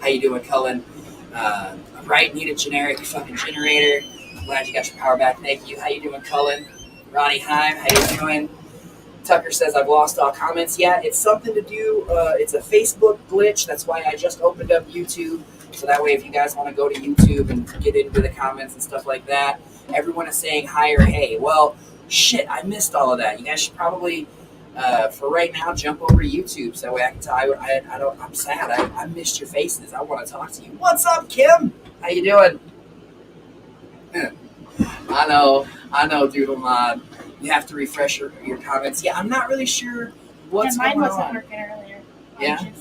How you doing, Cullen? Right, need a generic fucking generator. I'm glad you got your power back. Thank you. How you doing, Cullen? Ronnie Heim, how you doing? Tucker says, I've lost all comments. Yeah, it's something to do. It's a Facebook glitch. That's why I just opened up YouTube. So that way, if you guys want to go to YouTube and get into the comments and stuff like that, everyone is saying hi or hey. Well, shit, I missed all of that. You guys should probably, for right now, jump over to YouTube. So that way I can tell. I'm sad. I missed your faces. I want to talk to you. What's up, Kim? How you doing? I know, Doodle Mod. You have to refresh your comments. Yeah, I'm not really sure what's going on. Mine wasn't working earlier. Yeah?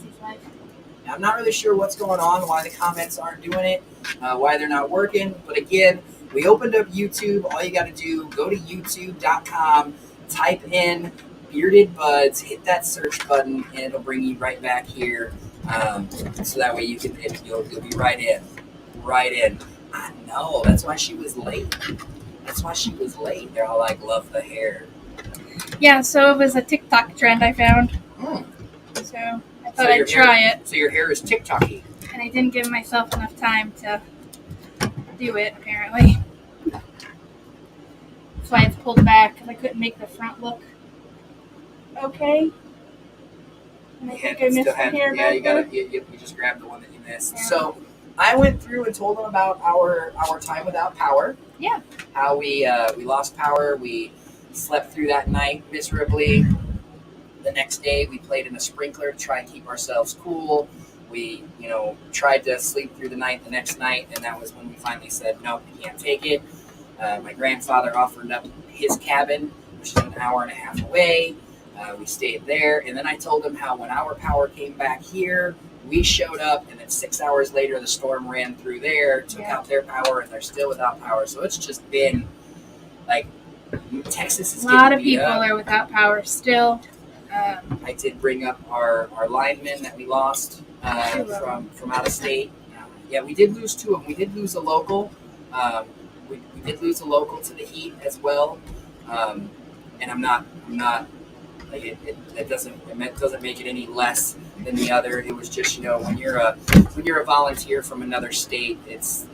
I'm not really sure what's going on, why the comments aren't doing it, why they're not working. But again, we opened up YouTube. All you got to do, go to youtube.com, type in Bearded Buds, hit that search button, and it'll bring you right back here. So that way you'll be right in. Right in. I know. That's why she was late. They're all like, love the hair. Yeah, so it was a TikTok trend I found. So I thought I'd try it. So your hair is TikTok-y. And I didn't give myself enough time to do it, apparently. That's why it's pulled back, because I couldn't make the front look okay. And I think I missed the hair back there. You just grabbed the one that you missed. Yeah. So I went through and told them about our time without power. Yeah. How we lost power. We slept through that night miserably. The next day we played in a sprinkler to try and keep ourselves cool. We, tried to sleep through the night the next night, and that was when we finally said, nope, we can't take it. My grandfather offered up his cabin, which is an hour and a half away. We stayed there, and then I told him how when our power came back here, we showed up, and then 6 hours later, the storm ran through there, took out their power, and they're still without power. So it's just been, like, Texas is a lot of people are without power still. I did bring up our linemen that we lost from out of state. Yeah, we did lose two of them. We did lose a local. We did lose a local to the Heat as well. And I'm not like it doesn't make it any less than the other. It was just when you're a volunteer from another state, it's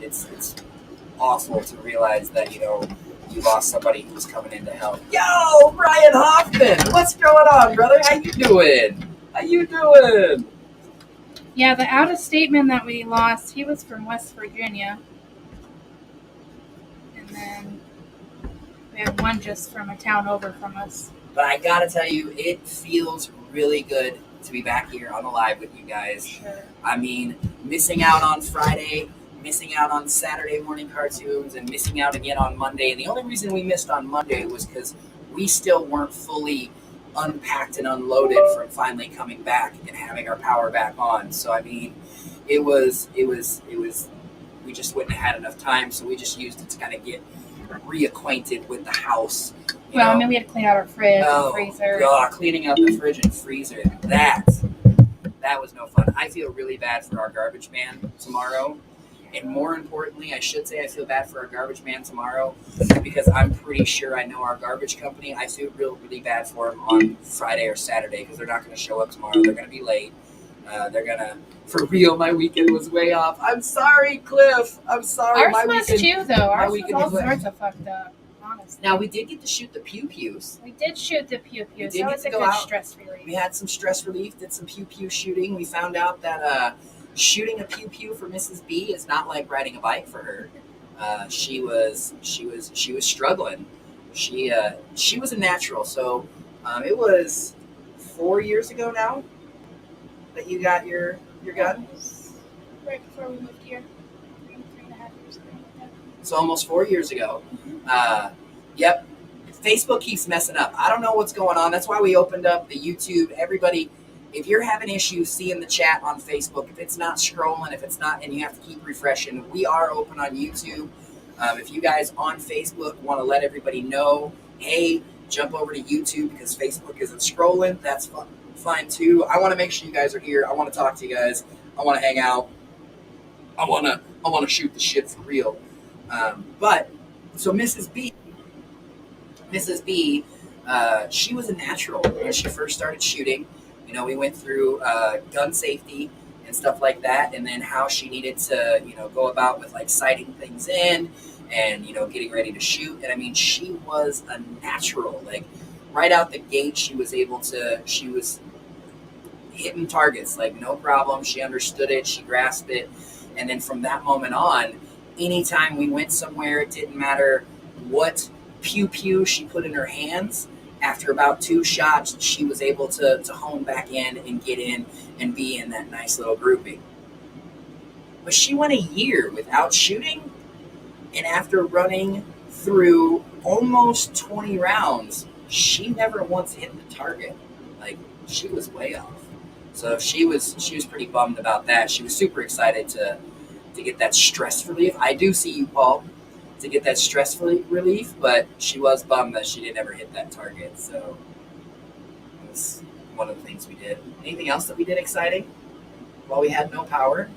awful to realize that you lost somebody who was coming in to help. Yo, Brian Hoffman, what's going on, brother? How you doing? Yeah, the out-of-state man that we lost, he was from West Virginia. And then we had one just from a town over from us. But I gotta tell you, it feels really good to be back here on the live with you guys. Sure. I mean, missing out on Friday, missing out on Saturday morning cartoons, and missing out again on Monday. And the only reason we missed on Monday was because we still weren't fully unpacked and unloaded from finally coming back and having our power back on. So I mean, it was we just wouldn't have had enough time, so we just used it to kind of get reacquainted with the house. Well, I mean, we had to clean out our fridge and freezer. God, cleaning out the fridge and freezer, that was no fun. I feel really bad for our garbage man tomorrow. And more importantly, I should say I feel bad for our garbage man tomorrow because I'm pretty sure I know our garbage company. I feel really bad for them on Friday or Saturday because they're not going to show up tomorrow. They're going to be late. They're going to, for real, my weekend was way off. I'm sorry, Cliff. I'm sorry. Ours was too, though. Ours was all sorts of fucked up, honestly. Now, we did get to shoot the pew-pews. We did shoot the pew-pews. That was a good stress relief. We had some stress relief, did some pew-pew shooting. We found out that shooting a pew-pew for Mrs. B is not like riding a bike for her. She was struggling. She was a natural. So it was 4 years ago now that you got your gun. Right before we moved here, 3.5 years ago. So almost 4 years ago. Yep. Facebook keeps messing up. I don't know what's going on. That's why we opened up the YouTube. Everybody, if you're having issues seeing the chat on Facebook, if it's not scrolling, if it's not, and you have to keep refreshing, we are open on YouTube. If you guys on Facebook want to let everybody know, hey, jump over to YouTube because Facebook isn't scrolling, that's fine too. I want to make sure you guys are here. I want to talk to you guys. I want to hang out. I want to shoot the shit for real. But so Mrs. B, she was a natural when she first started shooting. We went through gun safety, and stuff like that, and then how she needed to, go about with like sighting things in and, getting ready to shoot. And I mean, she was a natural. Like right out the gate, she was hitting targets like no problem. She understood it, she grasped it. And then from that moment on, anytime we went somewhere, it didn't matter what pew pew she put in her hands. After about 2 shots, she was able to hone back in and get in and be in that nice little grouping. But she went a year without shooting, and after running through almost 20 rounds, she never once hit the target. Like, she was way off. So she was pretty bummed about that. She was super excited to get that stress relief. I do see you, Paul, to get that stress relief, but she was bummed that she didn't ever hit that target. So it was one of the things we did. Anything else that we did exciting while we had no power?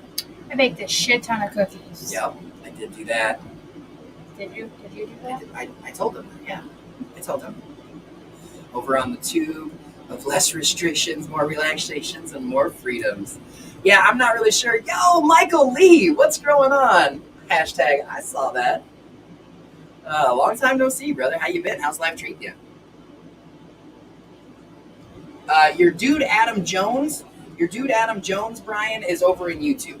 I baked a shit ton of cookies. Yep, I did do that. Did you do that? I told them. Yeah, I told them. Over on the tube of less restrictions, more relaxations, and more freedoms. Yeah, I'm not really sure. Yo, Michael Lee, what's going on? Hashtag, I saw that. Long time no see, brother. How you been? How's life treating you? Your dude Adam Jones, Brian, is over in YouTube.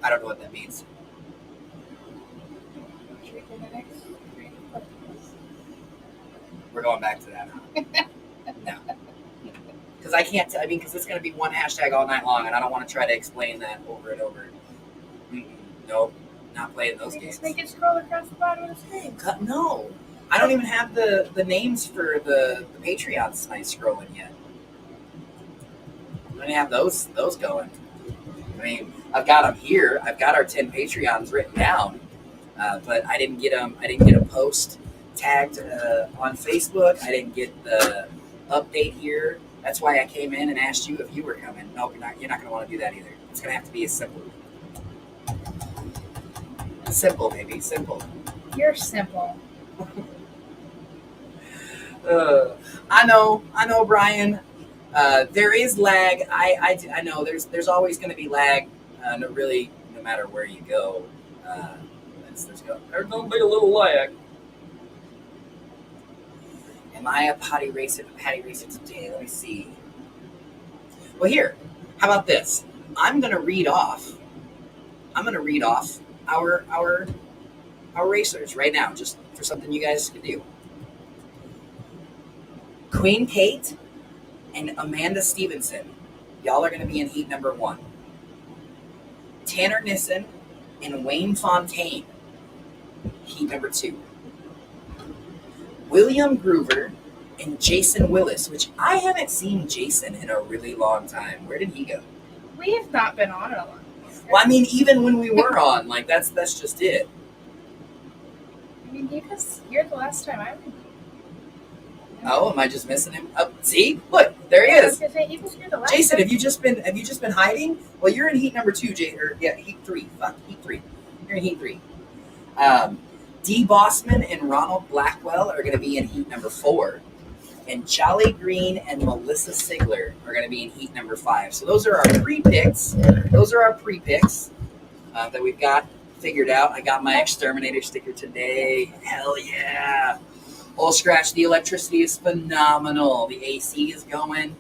I don't know what that means. We're going back to that. No. Because I can't, because it's going to be one hashtag all night long, and I don't want to try to explain that over and over. Nope, not playing those games. Just make it scroll across the bottom of the screen. No. I don't even have the names for the Patreon sites scrolling yet. I don't even have those going. I mean, I've got them here. I've got our 10 Patreons written down, but I didn't get them. I didn't get a post tagged on Facebook. I didn't get the update here. That's why I came in and asked you if you were coming. No, you're not going to want to do that either. It's going to have to be simple. Simple, baby. Simple. You're simple. I know, Brian. There is lag. I know there's always going to be lag. No matter where you go, there's going to be a little lag. Am I a patty racer today? Let me see. Well, here. How about this? I'm going to read off our racers right now, just for something you guys can do. Queen Kate and Amanda Stevenson, y'all are going to be in heat number 1. Tanner Nissen and Wayne Fontaine, heat number 2. William Groover and Jason Willis, which I haven't seen Jason in a really long time. Where did he go? We have not been on in a long time. Well, I mean, even when we were on, like that's just it. I mean, he was here the last time I was. Oh, am I just missing him? Oh, see, look, there he is. I was gonna say, he was here the last Jason, time. have you just been hiding? Well, you're in heat number 2, heat 3. Fuck, heat 3. You're in heat 3. Dee Bossman and Ronald Blackwell are going to be in heat number 4. And Jolly Green and Melissa Sigler are going to be in heat number 5. So those are our pre-picks. That we've got figured out. I got my Exterminator sticker today. Hell yeah. Old Scratch, the electricity is phenomenal. The AC is going.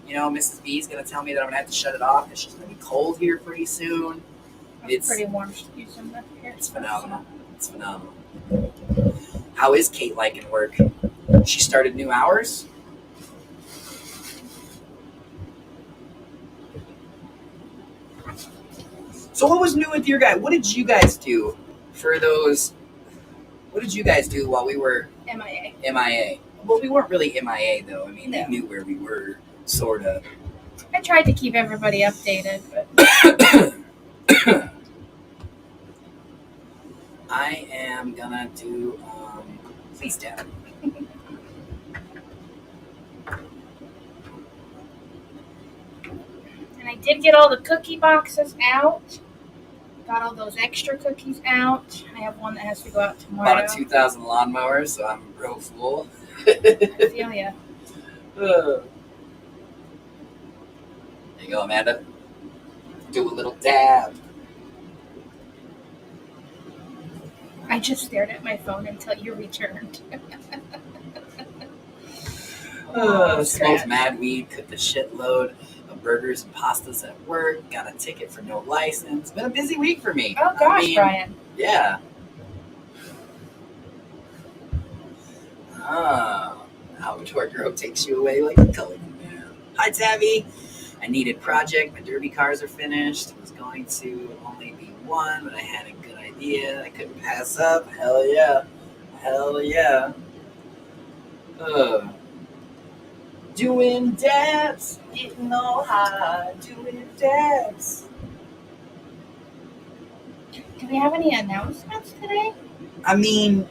Mrs. B is going to tell me that I'm going to have to shut it off because she's going to be cold here pretty soon. It's pretty warm. It's phenomenal. It's phenomenal. How is Kate liking work? She started new hours? So what was new with your guys? What did you guys do for those? What did you guys do while we were MIA? Well, we weren't really MIA though. I mean, They knew where we were, sort of. I tried to keep everybody updated, but I am gonna do please down. And I did get all the cookie boxes out. Got all those extra cookies out. I have one that has to go out tomorrow. Bought a 2000 lawnmower, so I'm real full. I feel ya. There you go, Amanda. Do a little dab. I just stared at my phone until you returned. Smoked mad weed, cooked a shitload of burgers and pastas at work, got a ticket for no license. Been a busy week for me. Oh gosh, Brian. Yeah. Outdoor girl takes you away like a colored man. Hi, Tabby. I needed project. My derby cars are finished. It was going to only be one, but I had a good idea. I couldn't pass up. Hell yeah. Hell yeah. Doing dabs, getting all high, doing dabs. Do we have any announcements today? I mean,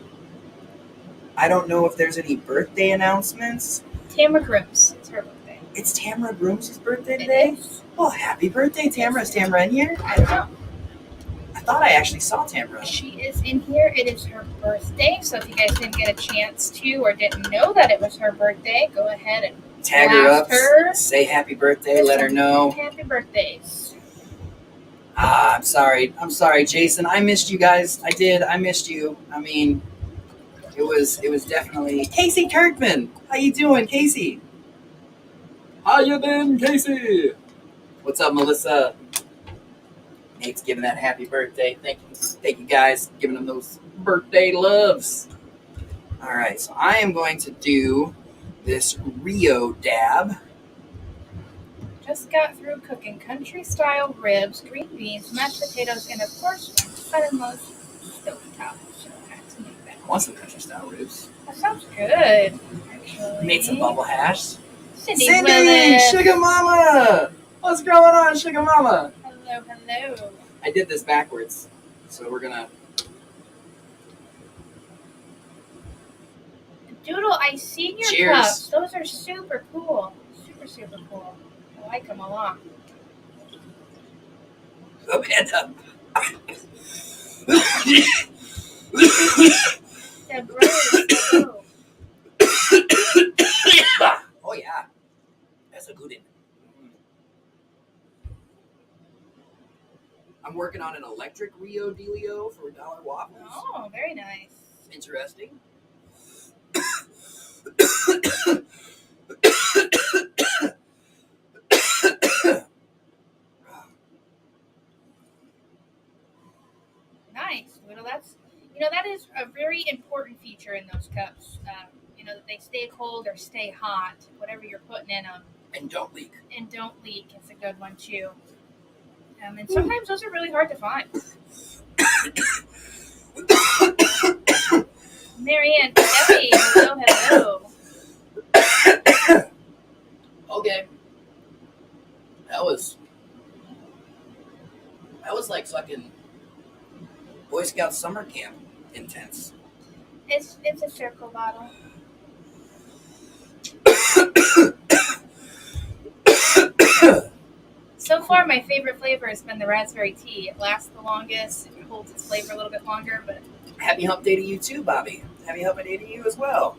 I don't know if there's any birthday announcements. Tamara Grooms. It's her birthday. It's Tamara Grooms' birthday today? It is. Well, happy birthday, Tamara. Is Tamara in here? I don't know. I thought I actually saw Tamara. She is in here. It is her birthday. So if you guys didn't get a chance to or didn't know that it was her birthday, go ahead and tag her up. Her. Say happy birthday. Let her know. Happy birthdays. I'm sorry. I'm sorry, Jason. I missed you guys. I did. I missed you. I mean, it was definitely Casey Kirkman. How you doing, Casey? How you been, Casey? What's up, Melissa? Nate's giving that happy birthday. Thank you guys, giving them those birthday loves. All right, so I am going to do this Rio dab. Just got through cooking country-style ribs, green beans, mashed potatoes, and of course, son-in-law's stovetop. So I had to make that. I want some country-style ribs. That sounds good, actually. Made some bubble hash. Cindy, Sugar Mama! What's going on, Sugar Mama? Hello. I did this backwards, so we're gonna... Doodle, I seen your Cheers. cups. Those are super cool. Super cool. I like them a lot. Amanda. They're gross. Oh yeah, that's a good one. I'm working on an electric Rio Delio for $1 waffles. Oh, very nice. Interesting. Nice. Well, that is a very important feature in those cups. That they stay cold or stay hot, whatever you're putting in them. And don't leak. It's a good one too. And sometimes those are really hard to find. Marianne, Debbie, hello. Okay. That was like fucking Boy Scout summer camp intense. It's a circle bottle. So far, my favorite flavor has been the raspberry tea. It lasts the longest. It holds its flavor a little bit longer, but happy hump day to you too, Bobby. Happy hump day to you as well.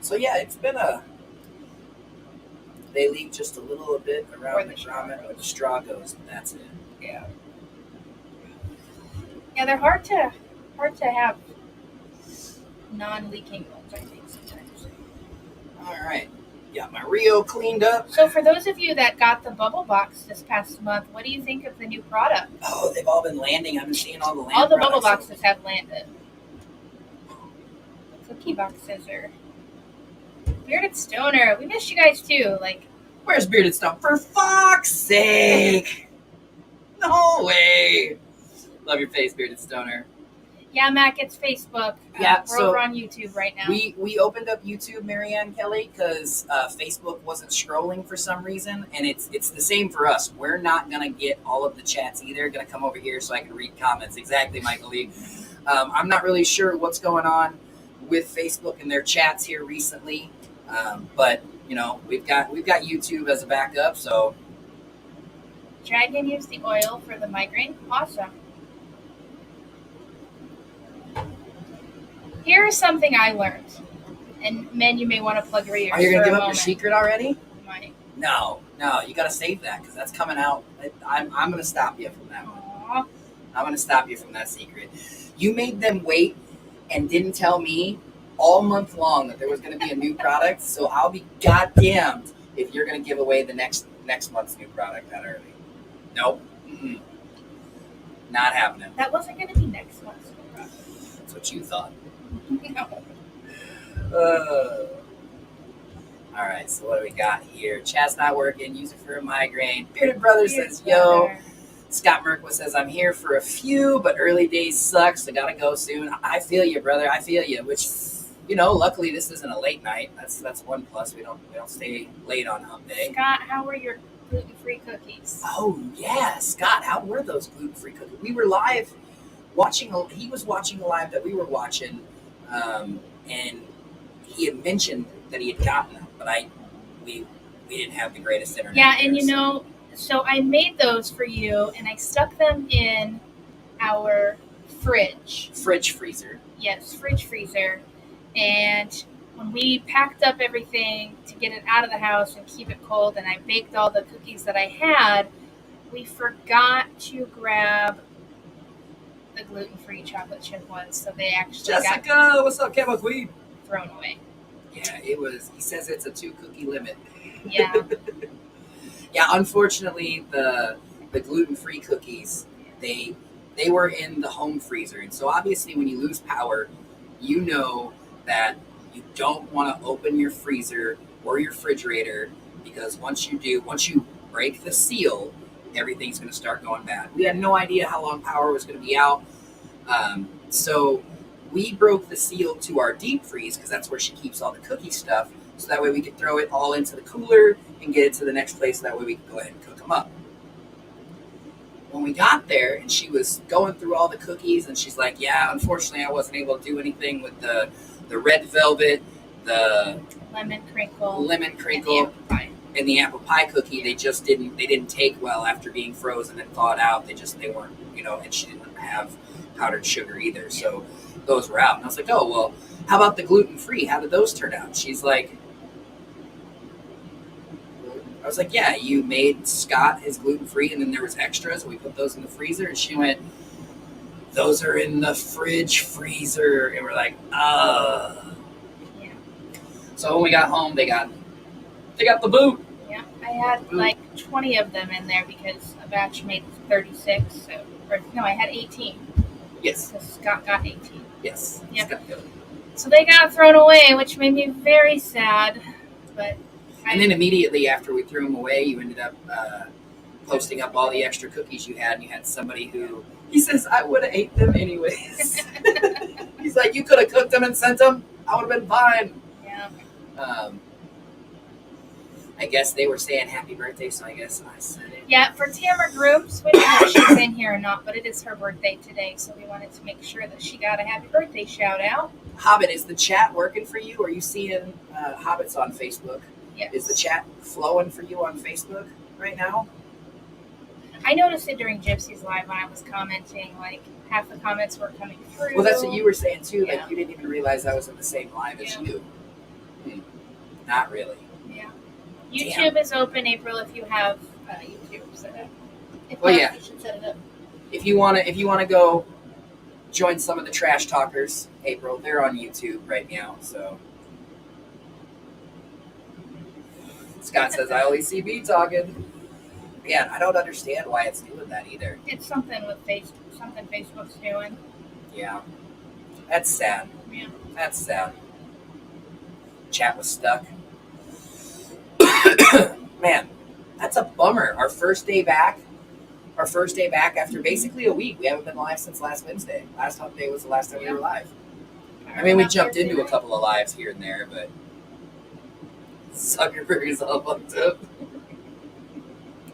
So yeah, it's been they leave just a little bit around the grommet where the straw goes, and that's it. Yeah. Yeah, they're hard to have non-leaking ones, I think, sometimes. All right. Got my Rio cleaned up. So for those of you that got the bubble box this past month, what do you think of the new product? Oh, they've all been landing. I've been seeing all the land All the bubble boxes have landed. The cookie boxes are... Bearded Stoner, we missed you guys too. Where's Bearded Stoner? For fuck's sake! No way! Love your face, Bearded Stoner. Yeah, Mac, it's Facebook. Yeah, we're over on YouTube right now. We opened up YouTube, Marianne Kelly, because Facebook wasn't scrolling for some reason, and it's the same for us. We're not gonna get all of the chats either. Gonna come over here so I can read comments. Exactly, Michael Lee. I'm not really sure what's going on with Facebook and their chats here recently, but we've got YouTube as a backup. So Dragon used the oil for the migraine. Awesome. Here's something I learned. And men, you may want to plug your ears. Are you going for to a give up your moment. secret already? Might. No, you got to save that because that's coming out. I'm going to stop you from that one. Aw. I'm going to stop you from that secret. You made them wait and didn't tell me all month long that there was going to be a new product, so I'll be goddamned if you're going to give away the next month's new product that early. Nope. Mm-mm. Not happening. That wasn't going to be next month's product. That's what you thought. No. All right, so what do we got here? Chat's not working. Use it for a migraine. Bearded Brother says, yo. Scott Merkwa says, I'm here for a few, but early days suck, so gotta go soon. I feel you, brother. I feel you. Which, luckily this isn't a late night. That's one plus. We don't stay late on hump day. Scott, how were your gluten-free cookies? Oh yeah, Scott, how were those gluten-free cookies? We were live watching. He was watching the live that we were watching, and he had mentioned that he had gotten them, but we didn't have the greatest internet. Yeah, and there, so I made those for you, and I stuck them in our fridge. Fridge freezer. Yes, fridge freezer. And when we packed up everything to get it out of the house and keep it cold, and I baked all the cookies that I had, we forgot to grab the gluten-free chocolate chip ones, so they actually Jessica, what's up, Camo Queen? Thrown away. Yeah, it was. He says it's a 2-cookie limit. Yeah. Yeah, unfortunately, the gluten-free cookies, they were in the home freezer, and so obviously when you lose power, you know that you don't want to open your freezer or your refrigerator, because once you break the seal, everything's going to start going bad. We had no idea how long power was going to be out, so we broke the seal to our deep freeze, because that's where she keeps all the cookie stuff, so that way we could throw it all into the cooler and get it to the next place, so that way we could go ahead and cook them up. When we got there and she was going through all the cookies, and she's like, yeah, unfortunately I wasn't able to do anything with the red velvet, the lemon crinkle, and the apple pie cookie. They didn't take well after being frozen and thawed out. They weren't, and she didn't have powdered sugar either, so those were out. And I was like, oh, well, how about the gluten-free? How did those turn out? She's like, I was like, yeah, you made Scott his gluten-free, and then there was extras, and we put those in the freezer. And she went, those are in the fridge freezer. And we're like, Yeah. So when we got home, they got the boot. Yeah, I had like 20 of them in there because a batch made 36. I had 18. Yes. Because Scott got 18. Yes. Yep. So they got thrown away, which made me very sad. And then immediately after we threw them away, you ended up posting up all the extra cookies you had, and you had somebody who, he says, I would have ate them anyways. He's like, you could have cooked them and sent them. I would have been fine. Yeah. I guess they were saying happy birthday, so I guess I said it. Yeah, for Tamara Grooms, we don't know if she's in here or not, but it is her birthday today, so we wanted to make sure that she got a happy birthday shout out. Hobbit, is the chat working for you? Are you seeing Hobbits on Facebook? Yes. Is the chat flowing for you on Facebook right now? I noticed it during Gypsy's live when I was commenting, like half the comments were coming through. Well, that's what you were saying too. Yeah. Like you didn't even realize I was in the same live as you. Not really. Yeah. YouTube is open, April, if you have YouTube set up. If well, not, yeah. you should set it up. If you wanna go join some of the trash talkers, April, they're on YouTube right now. So Scott says I only see me talking. Yeah, I don't understand why it's doing that either. It's something with something Facebook's doing. Yeah, that's sad. Yeah. That's sad. Chat was stuck. Man, that's a bummer. Our first day back after basically a week. We haven't been live since last Wednesday. Last hump day was the last time we were live. I mean, we jumped into a couple of lives here and there, but Zuckerberg is all fucked up.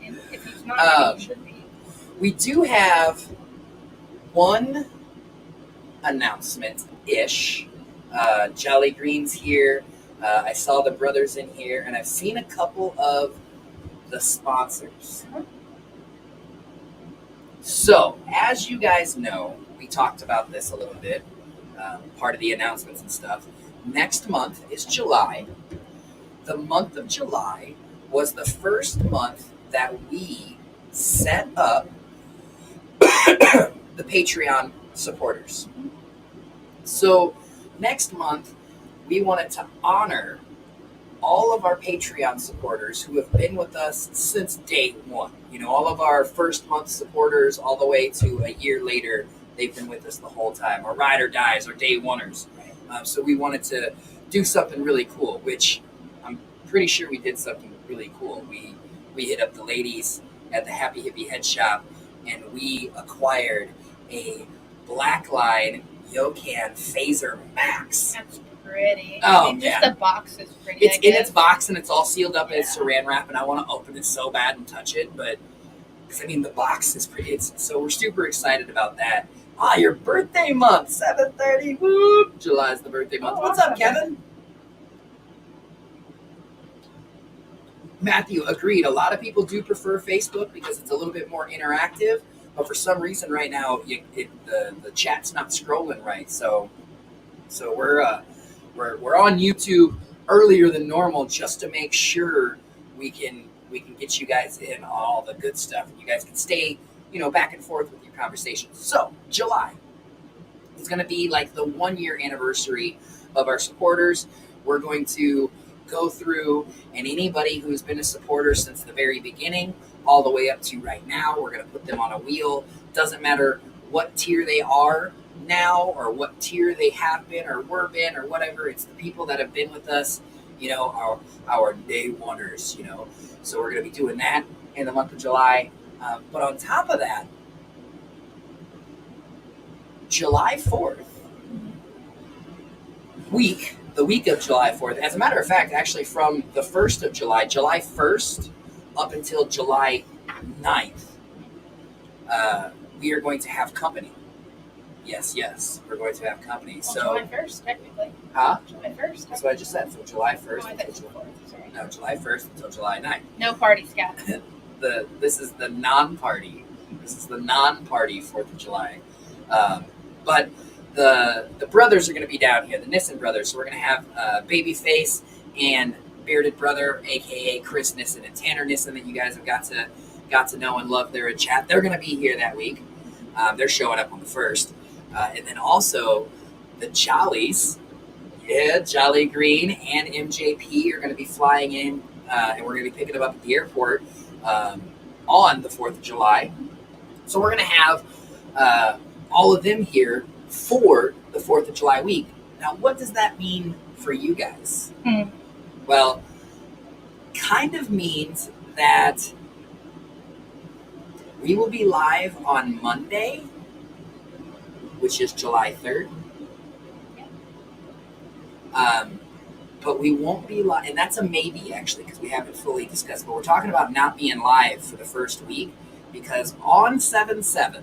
And if he's not, he should be. We do have one announcement-ish. Jolly Green's here. I saw the brothers in here, and I've seen a couple of the sponsors. So, as you guys know, we talked about this a little bit. part of the announcements and stuff. Next month is July. The month of July was the first month that we set up the Patreon supporters. So next month, we wanted to honor all of our Patreon supporters who have been with us since day one. You know, all of our first month supporters, all the way to a year later, they've been with us the whole time. Our ride or dies, our day oneers. So we wanted to do something really cool, which I'm pretty sure we did something really cool. We hit up the ladies at the Happy Hippie Head Shop, and we acquired a Blackline Yokan Phaser Max. That's pretty. Oh, I mean, just man. the box is pretty. It's in its box, and it's all sealed up in its saran wrap, and I want to open it so bad and touch it, but because I mean the box is pretty. So we're super excited about that. Ah, your birthday month, 7/30. Whoop! July's the birthday month. What's up, Kevin? Matthew, agreed. A lot of people do prefer Facebook because it's a little bit more interactive, but for some reason right now the chat's not scrolling right. So we're on YouTube earlier than normal just to make sure we can get you guys in all the good stuff, and you guys can stay, back and forth with your conversations. So July is going to be like the 1 year anniversary of our supporters. We're going to go through, and anybody who's been a supporter since the very beginning all the way up to right now, we're going to put them on a wheel. Doesn't matter what tier they are now or what tier they have been or were been or whatever. It's the people that have been with us, our day oneers, So we're going to be doing that in the month of July. But on top of that, July 4th, the week of July 4th, as a matter of fact, actually from the 1st of July 1st up until July 9th, we are going to have company. Yes, we're going to have company. Well, July 1st, technically. Huh? July 1st. That's what I just said. So July 1st. Oh, I thought you said 4th. Sorry. No, July 1st until July 9th. No party, Scott. This is the non-party. This is the non-party 4th of July. But the brothers are going to be down here, the Nissen brothers. So we're going to have Babyface and Bearded Brother, a.k.a. Chris Nissen and Tanner Nissen, that you guys have got to know and love. They're in chat. They're going to be here that week. They're showing up on the 1st. And then also the Jollies. Yeah, Jolly Green and MJP are going to be flying in, and we're going to be picking them up at the airport on the 4th of July. So we're going to have all of them here for the 4th of July week. Now, what does that mean for you guys? Well, kind of means that we will be live on Monday, which is July 3rd. But we won't be live, and that's a maybe actually, because we haven't fully discussed, but we're talking about not being live for the first week, because on 7/7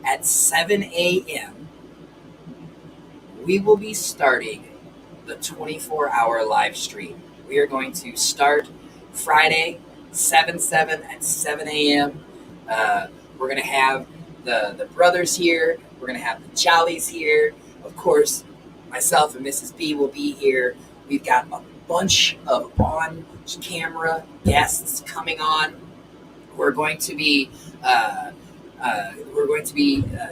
at 7 a.m., we will be starting the 24-hour live stream. We are going to start Friday, 7/7 at 7 a.m. We're going to have the brothers here. We're going to have the Jollies here. Of course, myself and Mrs. B will be here. We've got a bunch of on-camera guests coming on. We're going to be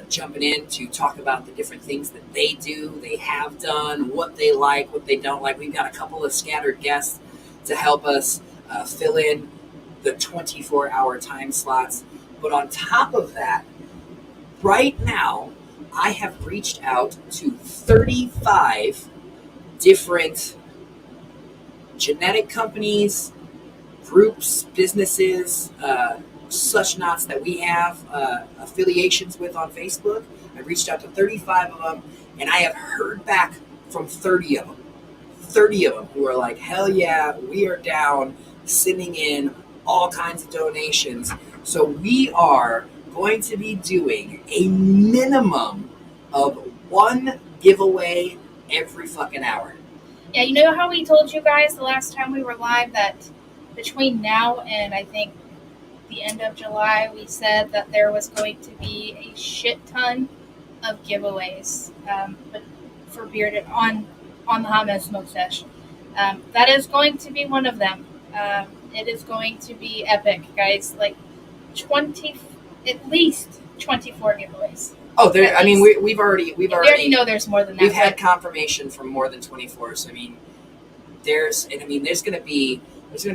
jumping in to talk about the different things that they do, they have done, what they like, what they don't like. We've got a couple of scattered guests to help us fill in the 24-hour time slots. But on top of that, right now, I have reached out to 35 different genetic companies, groups, businesses, such nots that we have affiliations with on Facebook. I reached out to 35 of them, and I have heard back from 30 of them. 30 of them who are like, hell yeah, we are down, sending in all kinds of donations. So we are going to be doing a minimum of one giveaway every fucking hour. Yeah, you know how we told you guys the last time we were live that between now and I think the end of July, we said that there was going to be a shit ton of giveaways, but for bearded on the Hot Mess Smoke Sesh. That is going to be one of them. It is going to be epic, guys. Like 20, at least 24 giveaways. Oh, there. I mean, we've already we already know there's more than that. We've had confirmation from more than 24. So I mean, there's going to be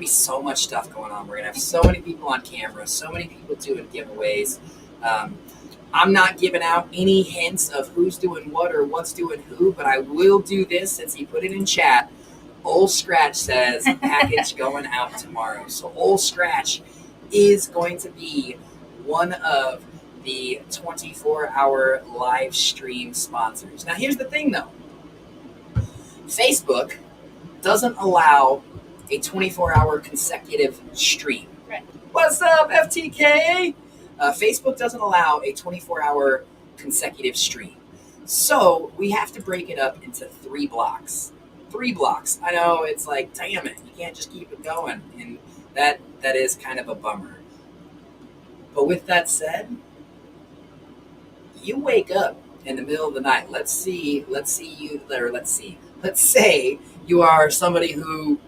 so much stuff going on. We're gonna have so many people on camera, so many people doing giveaways. I'm not giving out any hints of who's doing what or what's doing who, but I will do this since he put it in chat. Old Scratch says package going out tomorrow. So Old Scratch is going to be one of the 24-hour live stream sponsors. Now, here's the thing, though. Facebook doesn't allow a 24-hour consecutive stream. Right. What's up, FTK? Facebook doesn't allow a 24-hour consecutive stream. So we have to break it up into 3 blocks. 3 blocks. I know, it's like, damn it, you can't just keep it going. And that is kind of a bummer. But with that said, you wake up in the middle of the night. Let's say you are somebody who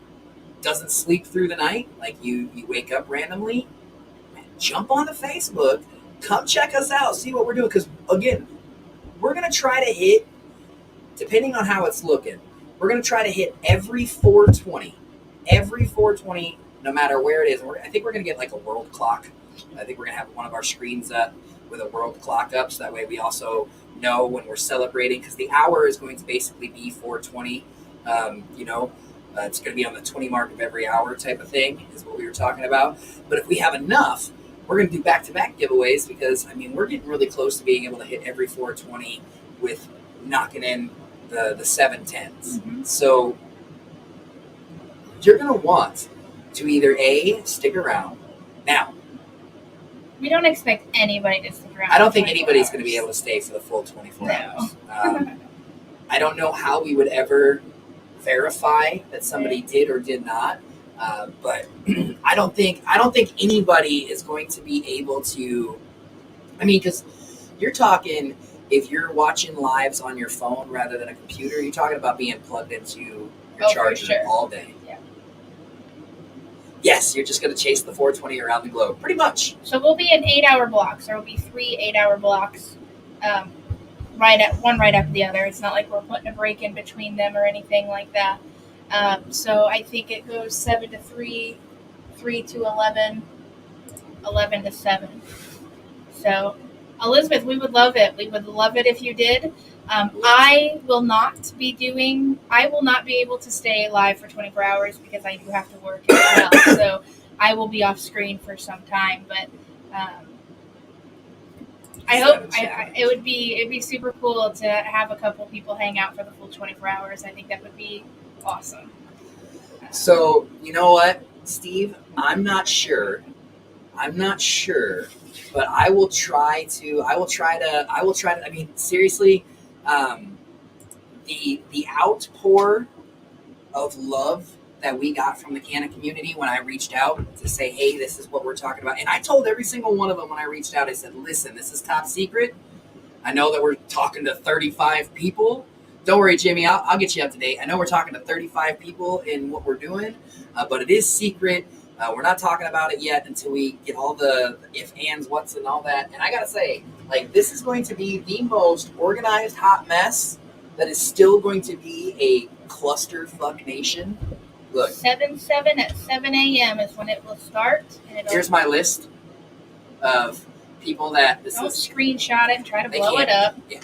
doesn't sleep through the night. Like you wake up randomly. Jump on the Facebook. Come check us out. See what we're doing. Because, again, we're going to try to hit, depending on how it's looking, we're going to try to hit every 420. Every 420, no matter where it is. I think we're going to get like a world clock. I think we're going to have one of our screens up with a world clock up. So that way we also know when we're celebrating. Because the hour is going to basically be 420. It's going to be on the 20 mark of every hour type of thing is what we were talking about. But if we have enough, we're going to do back-to-back giveaways because, I mean, we're getting really close to being able to hit every 420 with knocking in the 710s. Mm-hmm. So you're going to want to either A, stick around. Now, we don't expect anybody to stick around. I don't think anybody's going to be able to stay for the full 24 hours. I don't know how we would ever verify that somebody did or did not. But I don't think anybody is going to be able to. I mean, because you're talking, if you're watching lives on your phone rather than a computer, you're talking about being plugged into your charger all day. Yeah. Yes, you're just going to chase the 420 around the globe, pretty much. So we'll be in 8-hour blocks. There will be 3 8-hour blocks, right after the other. It's not like we're putting a break in between them or anything like that. So I think it goes 7 to 3, 3 to 11, 11 to 7. So, Elizabeth, we would love it. We would love it if you did. I will not be able to stay live for 24 hours because I do have to work as well. So I will be off screen for some time, but I hope it'd be super cool to have a couple people hang out for the full 24 hours. I think that would be awesome. So, you know what, Steve? I'm not sure, but I will try to, I mean, seriously, the outpour of love that we got from the Canna community when I reached out to say, hey, this is what we're talking about. And I told every single one of them when I reached out, I said, listen, this is top secret. I know that we're talking to 35 people. Don't worry, Jimmy, I'll get you up to date. I know we're talking to 35 people in what we're doing, but it is secret. We're not talking about it yet until we get all the if, ands, what's, and all that. And I got to say, like, this is going to be the most organized hot mess that is still going to be a clusterfuck nation. Look. 7/7 at 7 a.m. is when it will start. And here's my list of people that don't screenshot it and try to blow it up. Yeah.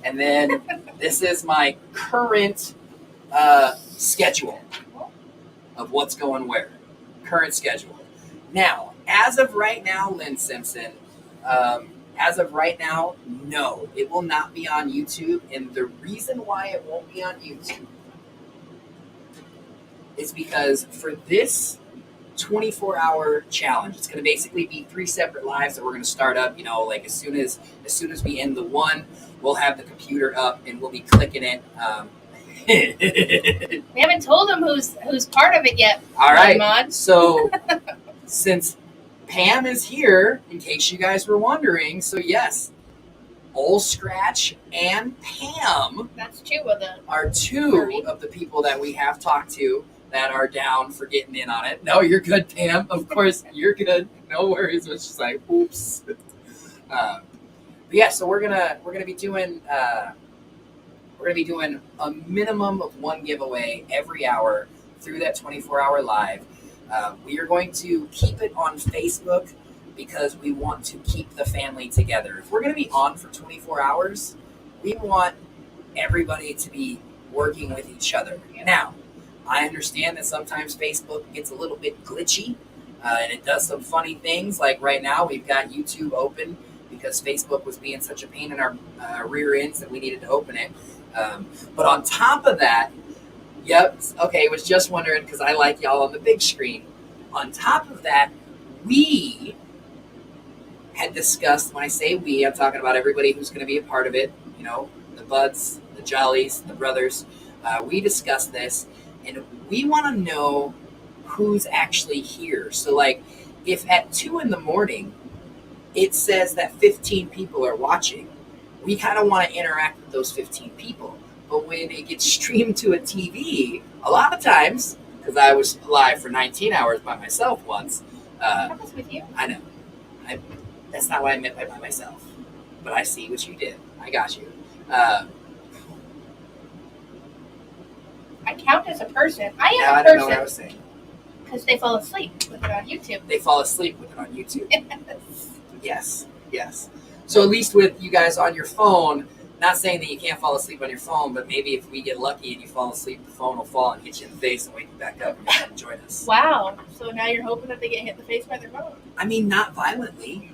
And then this is my current schedule of what's going where. Current schedule. Now, as of right now, Lynn Simpson, as of right now, no, it will not be on YouTube. And the reason why it won't be on YouTube is because for this 24-hour challenge, it's going to basically be 3 separate lives that we're going to start up. You know, like as soon as we end the one, we'll have the computer up and we'll be clicking it. We haven't told them who's part of it yet. All right. Mod. So since Pam is here, in case you guys were wondering, so yes, Old Scratch and Pam That's two of them. are two of the people that we have talked to that are down for getting in on it. No, you're good, Pam. Of course, you're good. No worries. It's just like, oops. But yeah, so we're gonna be doing a minimum of one giveaway every hour through that 24-hour live. We are going to keep it on Facebook because we want to keep the family together. If we're going to be on for 24 hours, we want everybody to be working with each other. Yeah. Now, I understand that sometimes Facebook gets a little bit glitchy and it does some funny things. Like right now, we've got YouTube open because Facebook was being such a pain in our rear ends that we needed to open it. But on top of that, was just wondering because I like y'all on the big screen. On top of that, we had discussed, when I say we, I'm talking about everybody who's going to be a part of it, the buds, the jollies, the brothers. We discussed this, and we want to know who's actually here. So, like, if at 2 a.m, it says that 15 people are watching, we kind of want to interact with those 15 people. But when it gets streamed to a TV, a lot of times, because I was live for 19 hours by myself once. That was with you. I know. That's not what I meant by myself. But I see what you did. I got you. I count as a person. I am I a don't know what I was person saying. because they fall asleep with it on YouTube. They fall asleep with it on YouTube. Yes. So at least with you guys on your phone, not saying that you can't fall asleep on your phone, but maybe if we get lucky and you fall asleep, the phone will fall and hit you in the face and wake you back up and you can join us. Wow. So now you're hoping that they get hit in the face by their phone. I mean, not violently.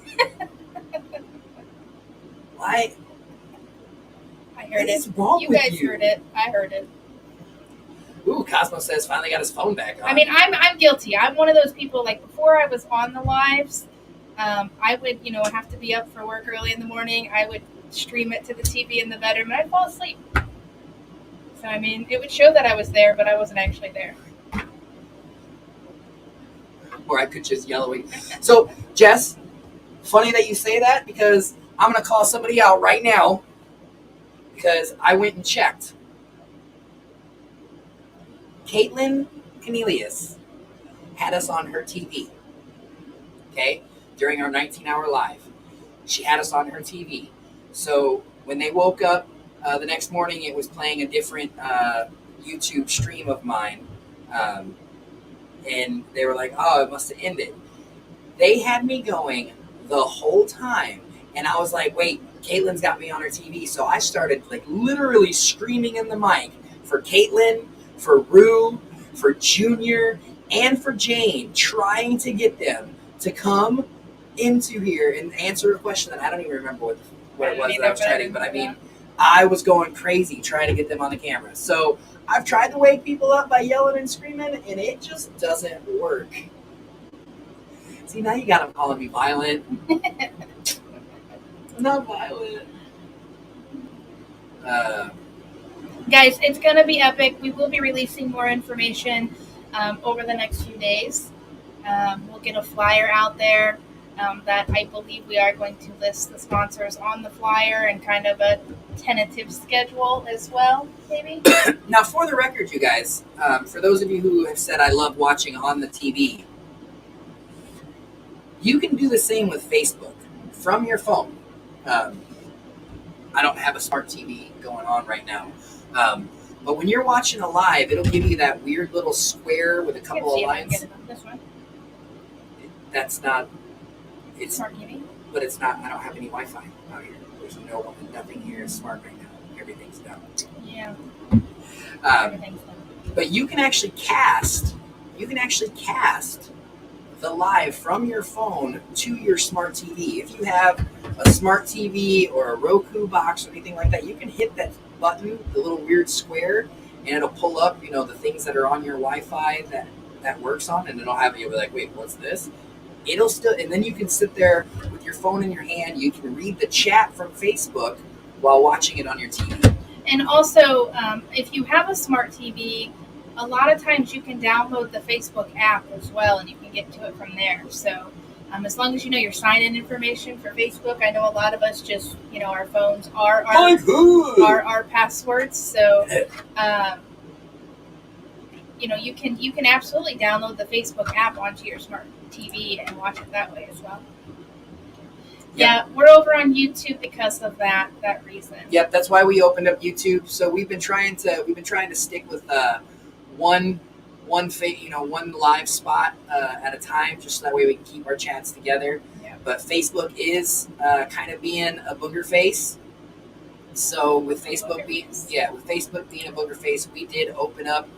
Why? I heard What it. is wrong You with guys you? heard it. I heard it. Ooh, Cosmo says finally got his phone back on. I mean, I'm guilty. I'm one of those people, like, before I was on the lives, I would, have to be up for work early in the morning. I would stream it to the TV in the bedroom, and I'd fall asleep. So, I mean, it would show that I was there, but I wasn't actually there. Or I could just yell away. So, Jess, funny that you say that because I'm going to call somebody out right now because I went and checked. Caitlin Cornelius had us on her TV, okay, during our 19-hour live. She had us on her TV. So when they woke up the next morning, it was playing a different YouTube stream of mine. And they were like, oh, it must have ended. They had me going the whole time. And I was like, wait, Caitlin's got me on her TV. So I started like literally screaming in the mic for Caitlin, for Rue, for Junior, and for Jane, trying to get them to come into here and answer a question that I don't even remember what it was that I was trying to, but I mean, I was going crazy trying to get them on the camera. So I've tried to wake people up by yelling and screaming, and it just doesn't work. See, now you got them calling me violent. I'm not violent. Guys, it's going to be epic. We will be releasing more information over the next few days. We'll get a flyer out there that I believe we are going to list the sponsors on the flyer and kind of a tentative schedule as well, maybe. Now, for the record, you guys, for those of you who have said I love watching on the TV, you can do the same with Facebook from your phone. I don't have a smart TV going on right now. But when you're watching a live, it'll give you that weird little square with a couple of lines. This one. That's not. It's Smart TV. But it's not. I don't have any Wi-Fi out here. There's nothing here is smart right now. Everything's down. Yeah. Everything's down. But you can actually cast. The live from your phone to your smart TV. If you have a smart TV or a Roku box or anything like that, you can hit that button, the little weird square, and it'll pull up, the things that are on your Wi-Fi that works on, and it'll have you be like, wait, what's this? It'll still, and then you can sit there with your phone in your hand. You can read the chat from Facebook while watching it on your TV. And also, if you have a smart TV, a lot of times you can download the Facebook app as well, and you can get to it from there. So As long as you know your sign-in information for Facebook, I know a lot of us just, our phones are our passwords. So, you can absolutely download the Facebook app onto your smart TV and watch it that way as well. Yeah, we're over on YouTube because of that reason. Yep, that's why we opened up YouTube. So we've been trying to stick with one live spot at a time, just so that way we can keep our chats together. Yeah. But Facebook is kind of being a booger face. So with Facebook being a booger face, we did open up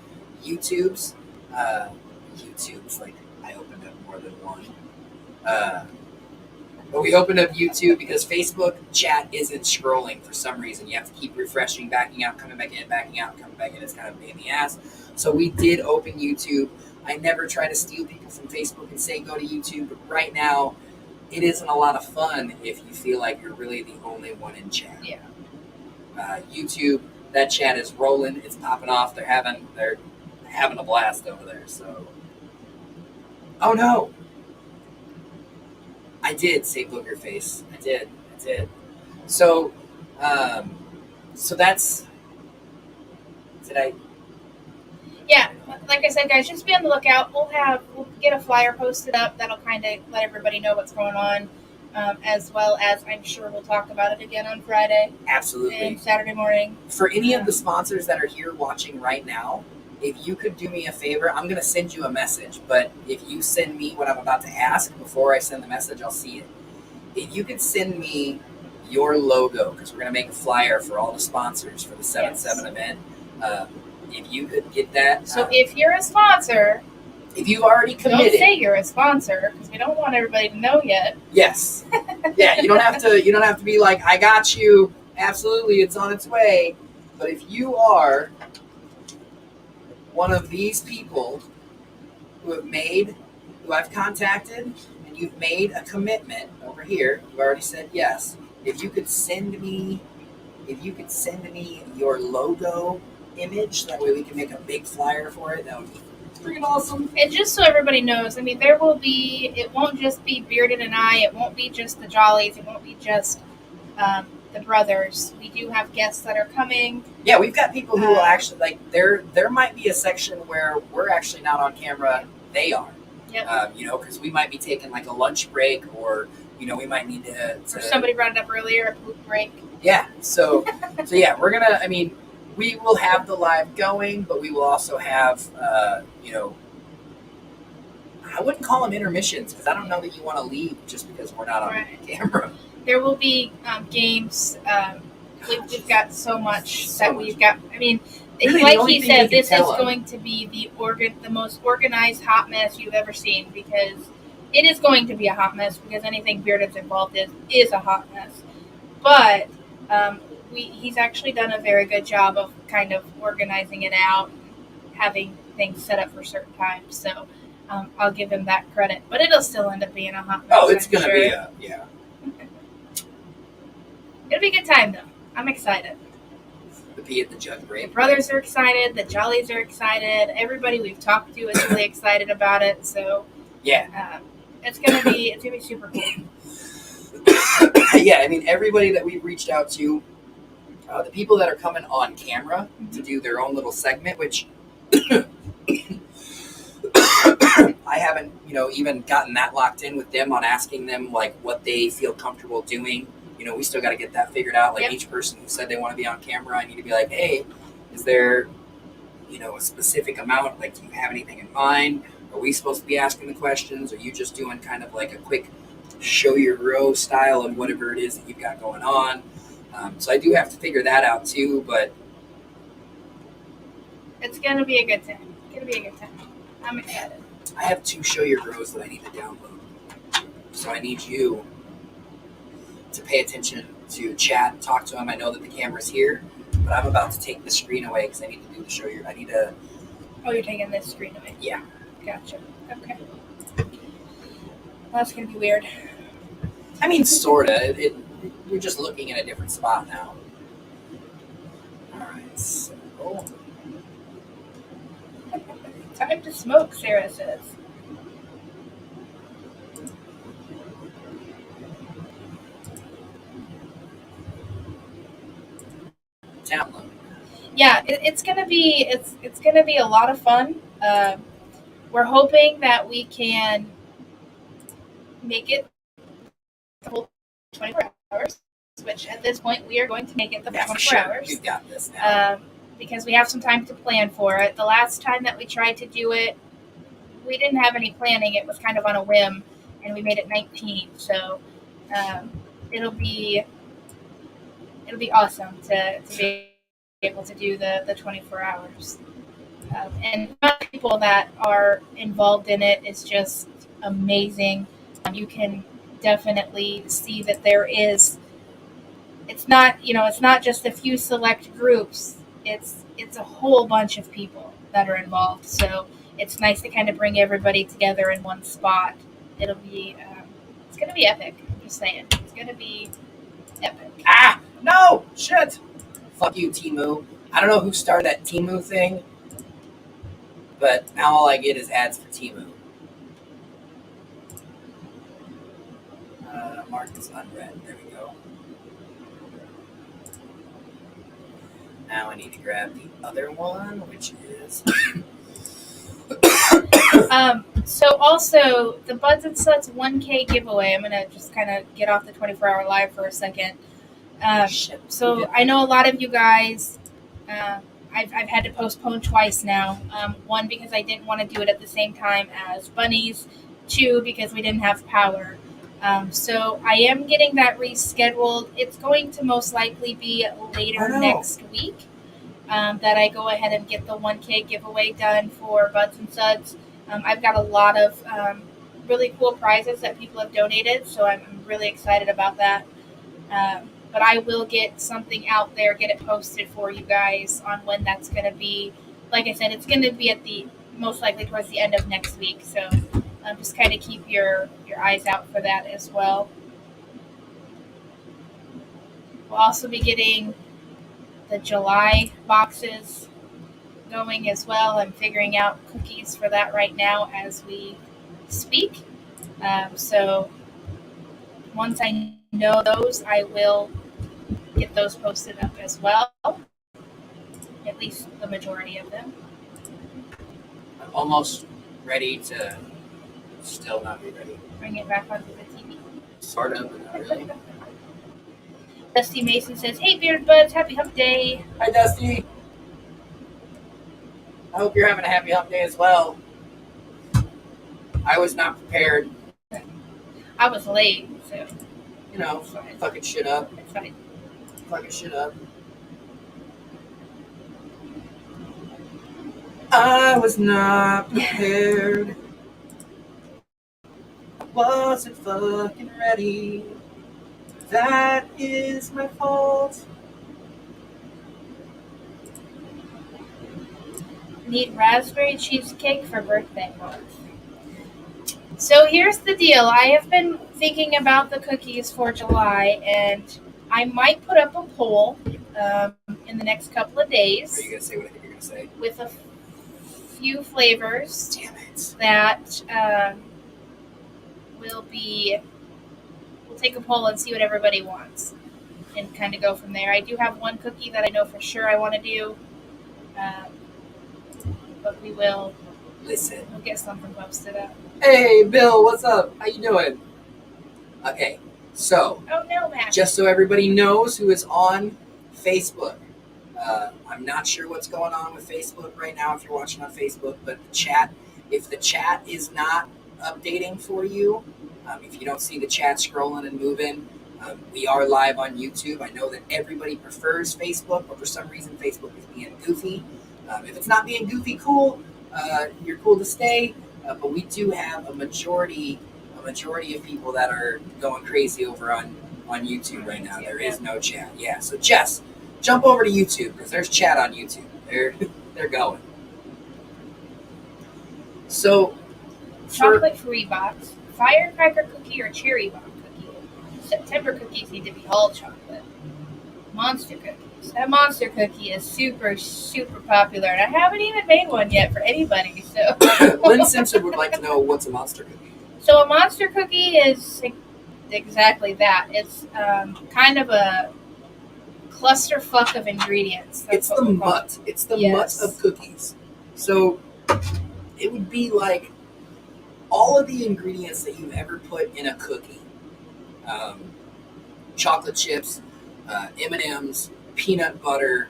YouTube's. YouTube's like I opened up more than one. But we opened up YouTube because Facebook chat isn't scrolling for some reason. You have to keep refreshing, backing out, coming back in, backing out, coming back in. It's kind of a pain in the ass. So we did open YouTube. I never try to steal people from Facebook and say go to YouTube, but right now it isn't a lot of fun if you feel like you're really the only one in chat. Yeah. YouTube, that chat is rolling. It's popping off. They're having a blast over there. So, oh no. I did say booger face. I did. So, so that's. Did I? Yeah, like I said, guys, just be on the lookout. We'll get a flyer posted up that'll kind of let everybody know what's going on, as well as I'm sure we'll talk about it again on Friday. Absolutely. And Saturday morning. For any of the sponsors that are here watching right now, if you could do me a favor, I'm going to send you a message, but if you send me what I'm about to ask before I send the message, I'll see it. If you could send me your logo, because we're going to make a flyer for all the sponsors for the 7/7 event, if you could get that. So if you're a sponsor, if you've already committed, don't say you're a sponsor because we don't want everybody to know yet. Yes. Yeah, you don't have to be like, I got you. Absolutely, it's on its way. But if you are one of these people who I've contacted, and you've made a commitment over here, you've already said yes. If you could send me your logo image, that way we can make a big flyer for it. That would be freaking awesome. And just so everybody knows, I mean, it won't just be Bearded and I, it won't be just the Jollies, it won't be just the brothers. We do have guests that are coming. Yeah, we've got people who will actually, there might be a section where we're actually not on camera, they are. Yep. Because we might be taking like a lunch break, or, we might need to or somebody brought it up earlier, a poop break. Yeah, so yeah, we're going to, we will have the live going, but we will also have, I wouldn't call them intermissions, because I don't know that you want to leave just because we're not on camera. There will be games. We've got so much that we've got. I mean, really, like he said, this is going to be the most organized hot mess you've ever seen, because it is going to be a hot mess, because anything Bearded's involved in is a hot mess. But he's actually done a very good job of kind of organizing it out, having things set up for certain times. So I'll give him that credit. But it'll still end up being a hot mess. Oh, it's going to be yeah. It'll be a good time, though. I'm excited. The Pee at the Jug break. The brothers are excited. The Jollies are excited. Everybody we've talked to is really excited about it. So yeah, it's gonna be super cool. Yeah, everybody that we've reached out to, the people that are coming on camera to do their own little segment, which I haven't, even gotten that locked in with them on asking them like what they feel comfortable doing. We still got to get that figured out. Like each person who said they want to be on camera, I need to be like, hey, is there, a specific amount? Like, do you have anything in mind? Are we supposed to be asking the questions? Are you just doing kind of like a quick show your grow style of whatever it is that you've got going on? So I do have to figure that out too, but it's going to be a good time. I'm excited. I have 2 show your grows that I need to download. So I need you to pay attention to chat, talk to him. I know that the camera's here, but I'm about to take the screen away because I need to do the show your. I need to. Oh, you're taking this screen away. Yeah. Gotcha. Okay. Well, that's gonna be weird. Sorta. We're just looking at a different spot now. All right. So. Time to smoke, Sarah says. it's gonna be it's gonna be a lot of fun. We're hoping that we can make it the whole 24 hours, which at this point we are going to make it the Yeah, 24 for sure. hours. We've got this now. Because we have some time to plan for it. The last time that we tried to do it, we didn't have any planning. It was kind of on a whim, and we made it 19. So it'll be awesome to be able to do the 24 hours. And the people that are involved in it is just amazing. You can definitely see that there is. It's not just a few select groups. It's a whole bunch of people that are involved. So it's nice to kind of bring everybody together in one spot. It'll be it's gonna be epic. I'm just saying, it's gonna be epic. Ah, no, shit. Fuck you, Temu. I don't know who started that Temu thing, but now all I get is ads for Temu. Mark is unread. There we go. Now I need to grab the other one, which is. So also the Buds and Suds 1K giveaway. I'm gonna just kind of get off the 24-hour live for a second. So I know a lot of you guys. I've had to postpone twice now. One because I didn't want to do it at the same time as Bunnies. Two because we didn't have power. So I am getting that rescheduled. It's going to most likely be later next week that I go ahead and get the 1K giveaway done for Buds and Suds. I've got a lot of really cool prizes that people have donated, so I'm really excited about that. But I will get something out there, get it posted for you guys on when that's going to be. Like I said, it's going to be at the most likely towards the end of next week, so just kind of keep your eyes out for that as well. We'll also be getting the July boxes going as well. I'm figuring out cookies for that right now as we speak. So once I know those, I will get those posted up as well. At least the majority of them. I'm almost ready to still not be ready. Bring it back onto the TV. Sort of, but not really. Dusty Mason says, "Hey, Beard Buds, happy hump day." Hi, Dusty. I hope you're having a happy hump day as well. I was not prepared. I was late, so. You know, fucking shit up. It's fine. Fucking shit up. I was not prepared. Wasn't fucking ready. That is my fault. Need raspberry cheesecake for birthday month. So here's the deal. I have been thinking about the cookies for July, and I might put up a poll in the next couple of days. Are you going to say what I think you're going to say? With a few flavors. Damn it. That we'll take a poll and see what everybody wants and kind of go from there. I do have one cookie that I know for sure I want to do, but we'll get something posted up. Hey, Bill, what's up? How you doing? Okay, so Oh no, Matt. just so everybody knows who is on Facebook, I'm not sure what's going on with Facebook right now if you're watching on Facebook, but the chat, if the chat is not updating for you, if you don't see the chat scrolling and moving, we are live on YouTube. I know that everybody prefers Facebook, but for some reason Facebook is being goofy. If it's not being goofy, cool. You're cool to stay. But we do have a majority of people that are going crazy over on YouTube right now. There is no chat. Yeah, so Jess, jump over to YouTube because there's chat on YouTube. They're going. So, Chocolate-free box, firecracker cookie or cherry bomb cookie. September cookies need to be all chocolate. Monster cookies. That monster cookie is super, super popular, and I haven't even made one yet for anybody. So, Lynn Simpson would like to know what's a monster cookie. So a monster cookie is exactly that. It's kind of a clusterfuck of ingredients. It's the mutt. It's the mutt of cookies. So it would be like all of the ingredients that you've ever put in a cookie. Chocolate chips, M&Ms, peanut butter,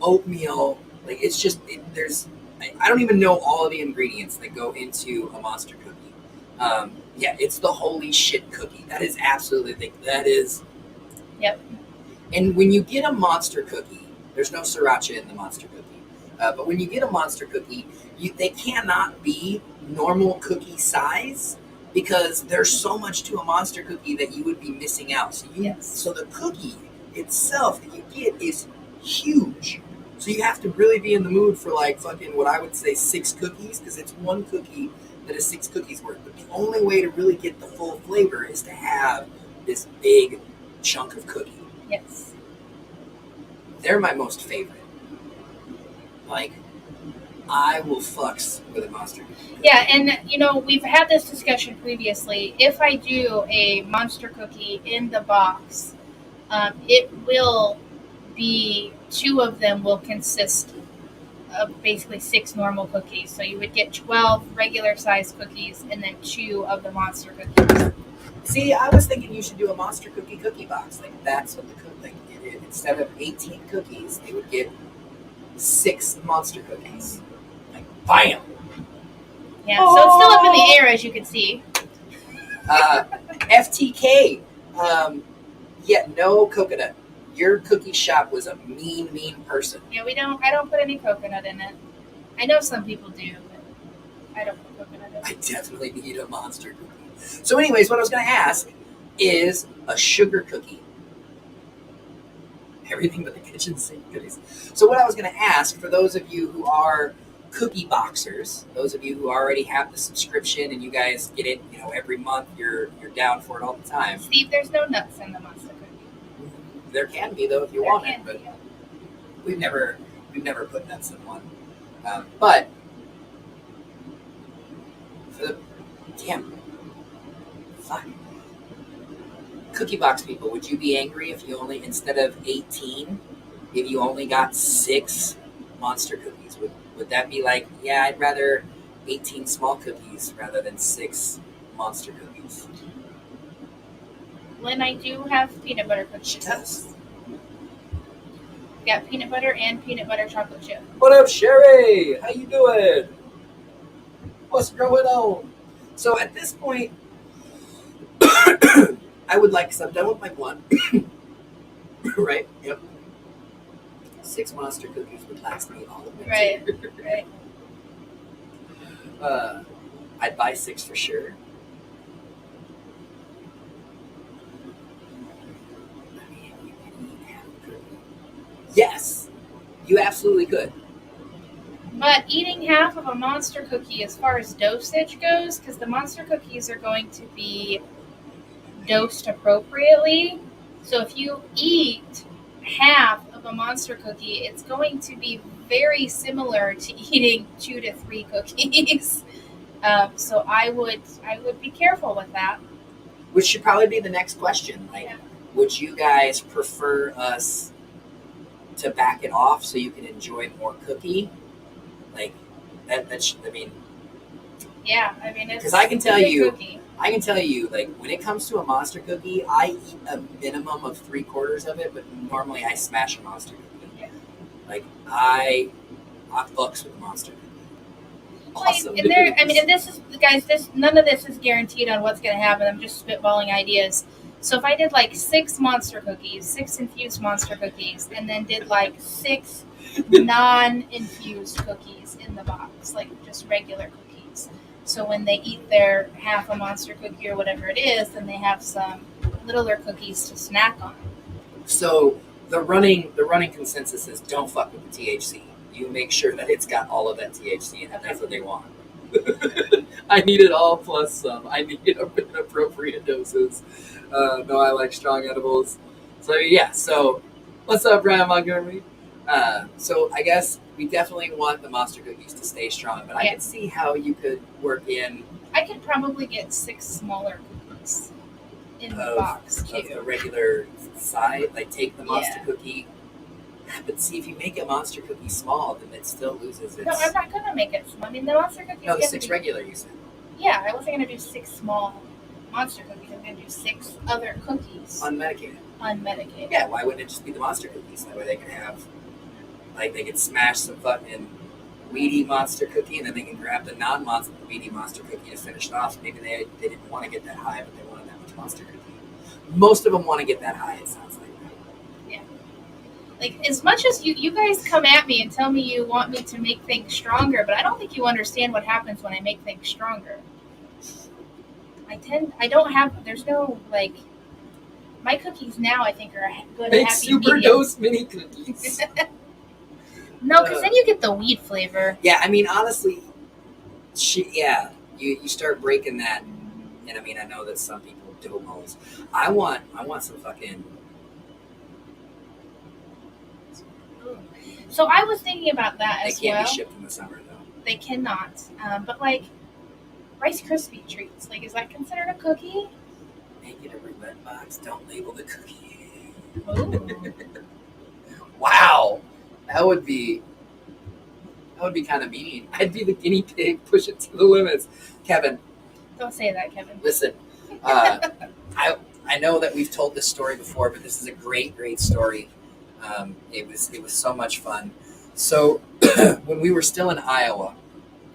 oatmeal. Like it's just I don't even know all of the ingredients that go into a monster cookie. Yeah, it's the holy shit cookie. That is absolutely the thing. That is. Yep. And when you get a monster cookie, there's no sriracha in the monster cookie. But when you get a monster cookie, they cannot be normal cookie size because there's so much to a monster cookie that you would be missing out. So the cookie itself that you get is huge. So you have to really be in the mood for like fucking what I would say 6 cookies because it's one cookie that is 6 cookies worth. But the only way to really get the full flavor is to have this big chunk of cookie. Yes. They're my most favorite. Like, I will fucks with a monster cookie. Yeah, and we've had this discussion previously. If I do a monster cookie in the box, it will be 2 of them will consist of basically 6 normal cookies. So you would get 12 regular sized cookies and then 2 of the monster cookies. See, I was thinking you should do a monster cookie box. Like that's what the cookie did. Instead of 18 cookies, they would get 6 monster cookies. Like bam. Yeah, so it's still up in the air as you can see. FTK. Yeah, no coconut. Your cookie shop was a mean person. Yeah, I don't put any coconut in it. I know some people do, but I don't put coconut in it. I definitely need a monster cookie. So anyways, what I was going to ask is a sugar cookie. Everything but the kitchen sink goodies. So what I was going to ask, for those of you who are cookie boxers, those of you who already have the subscription and you guys get it, every month, you're down for it all the time. Steve, there's no nuts in the monster cookie. There can be though if you want it, but we've never put nuts in one. But for the fuck. Cookie box people, would you be angry if you only, instead of 18, if you only got 6 monster cookies? Would that be like, yeah, I'd rather 18 small cookies rather than 6 monster cookies? Lynn, I do have peanut butter cookies. Yes. Got peanut butter and peanut butter chocolate chip. What up, Sherry? How you doing? What's going on? So at this point, I would like, because I'm done with my blunt, right? Yep. 6 monster cookies would last me all of Right. I'd buy 6 for sure. I mean, you can eat half a cookie. Yes, you absolutely could. But eating half of a monster cookie as far as dosage goes, because the monster cookies are going to be dosed appropriately. So if you eat half of a monster cookie, it's going to be very similar to eating 2 to 3 cookies. So I would be careful with that. Which should probably be the next question. Like, would you guys prefer us to back it off so you can enjoy more cookie? Like that. I mean. Yeah, I mean, it's. Because I can tell you. Cookie. I can tell you, like, when it comes to a monster cookie, I eat a minimum of 3/4 of it, but normally I smash a monster cookie. Yeah. Like, I fucks with monster cookie. Awesome. And this is, guys, none of this is guaranteed on what's going to happen. I'm just spitballing ideas. So if I did like 6 monster cookies, 6 infused monster cookies, and then did like 6 non-infused cookies in the box, like just regular cookies. So when they eat their half a monster cookie or whatever it is, then they have some littler cookies to snack on. So the running consensus is don't fuck with the THC. You make sure that it's got all of that THC in it. That's what they want. I need it all plus some. I need it in appropriate doses. No, I like strong edibles. So yeah. So what's up, Brian Montgomery? So I guess we definitely want the monster cookies to stay strong, but I can see how you could work in. I could probably get 6 smaller cookies in the box too. Of the regular side, like take the monster Yeah. cookie. But see, if you make a monster cookie small, then it still loses its. No, I'm not gonna make it small. I mean, the monster cookies. No, the get 6 to be- regular you said. Yeah, I wasn't gonna do 6 small monster cookies. I'm gonna do 6 other cookies Unmedicated. unmedicated. Yeah, why wouldn't it just be the monster cookies? That way they could have, like, they could smash some fucking weedy monster cookie, and then they can grab the non-monster weedy monster cookie to finish it off. Maybe they didn't want to get that high, but they wanted that much monster cookie. Most of them want to get that high, it sounds like. Like, as much as you guys come at me and tell me you want me to make things stronger, but I don't think you understand what happens when I make things stronger. There's no, like, my cookies now I think are a good Make happy super medium. dose mini cookies. No, because then you get the weed flavor. Yeah, I mean, honestly, you start breaking that, and I mean, I know that some people dope holes. I want some fucking. So I was thinking about that They as can't well. be shipped in the summer though. They cannot. But like Rice Krispie treats, like, is that considered a cookie? Make it a roulette box. Don't label the cookie. Ooh. Wow, that would be kind of mean. I'd be the guinea pig. Push it to the limits, Kevin. Don't say that, Kevin. Listen, I know that we've told this story before, but this is a great story. It was so much fun. So when we were still in Iowa,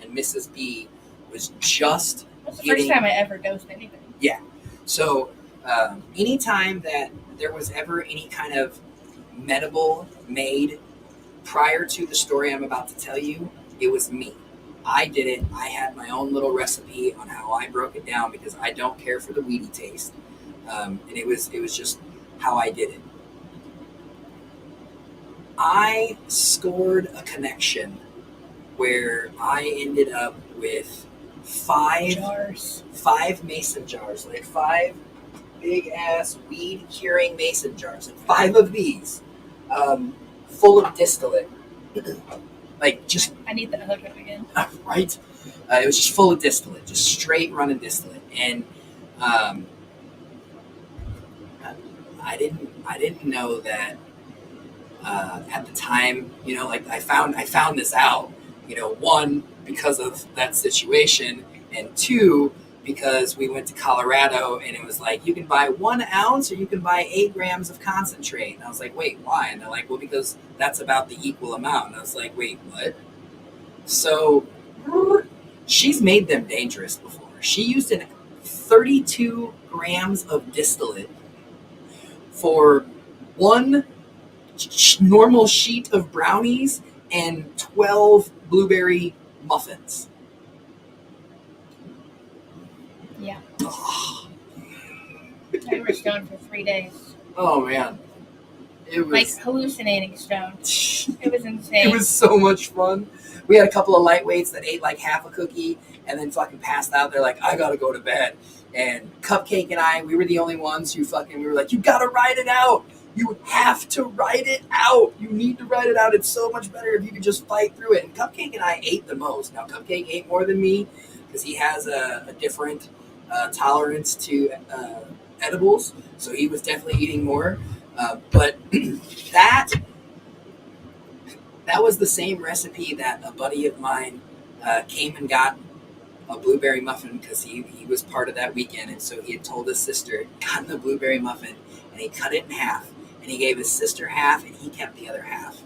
and Mrs. B was just That's the getting, first time I ever dosed anything. so anytime that there was ever any kind of medible made prior to the story I'm about to tell you, it was me. I did it. I had my own little recipe on how I broke it down because I don't care for the weedy taste, and it was just how I did it. I scored a connection where I ended up with five mason jars, like 5 big ass weed curing mason jars, like 5 of these, full of distillate. Like, just I need that hookup again. right. It was just full of distillate, just straight running distillate, and I didn't know that. At the time, like I found this out, one, because of that situation, and 2, because we went to Colorado and it was like, you can buy 1 ounce or you can buy 8 grams of concentrate. And I was like, wait, why? And they're like, well, because that's about the equal amount. And I was like, wait, what? So she's made them dangerous before. She used 32 grams of distillate for 1 normal sheet of brownies and 12 blueberry muffins. Yeah. Oh, I was stoned for 3 days. oh man. It was Like hallucinating stoned. It was insane. It was so much fun. We had a couple of lightweights that ate like half a cookie and then fucking passed out. They're like, I gotta go to bed. And Cupcake and I, we were the only ones who we were like, you gotta ride it out. You have to ride it out. You need to ride it out. It's so much better if you could just fight through it. And Cupcake and I ate the most. Now, Cupcake ate more than me because he has a different tolerance to edibles. So he was definitely eating more. But that was the same recipe that a buddy of mine came and got a blueberry muffin because he was part of that weekend. And so he had told his sister, gotten the blueberry muffin, and he cut it in half. And he gave his sister half, and he kept the other half.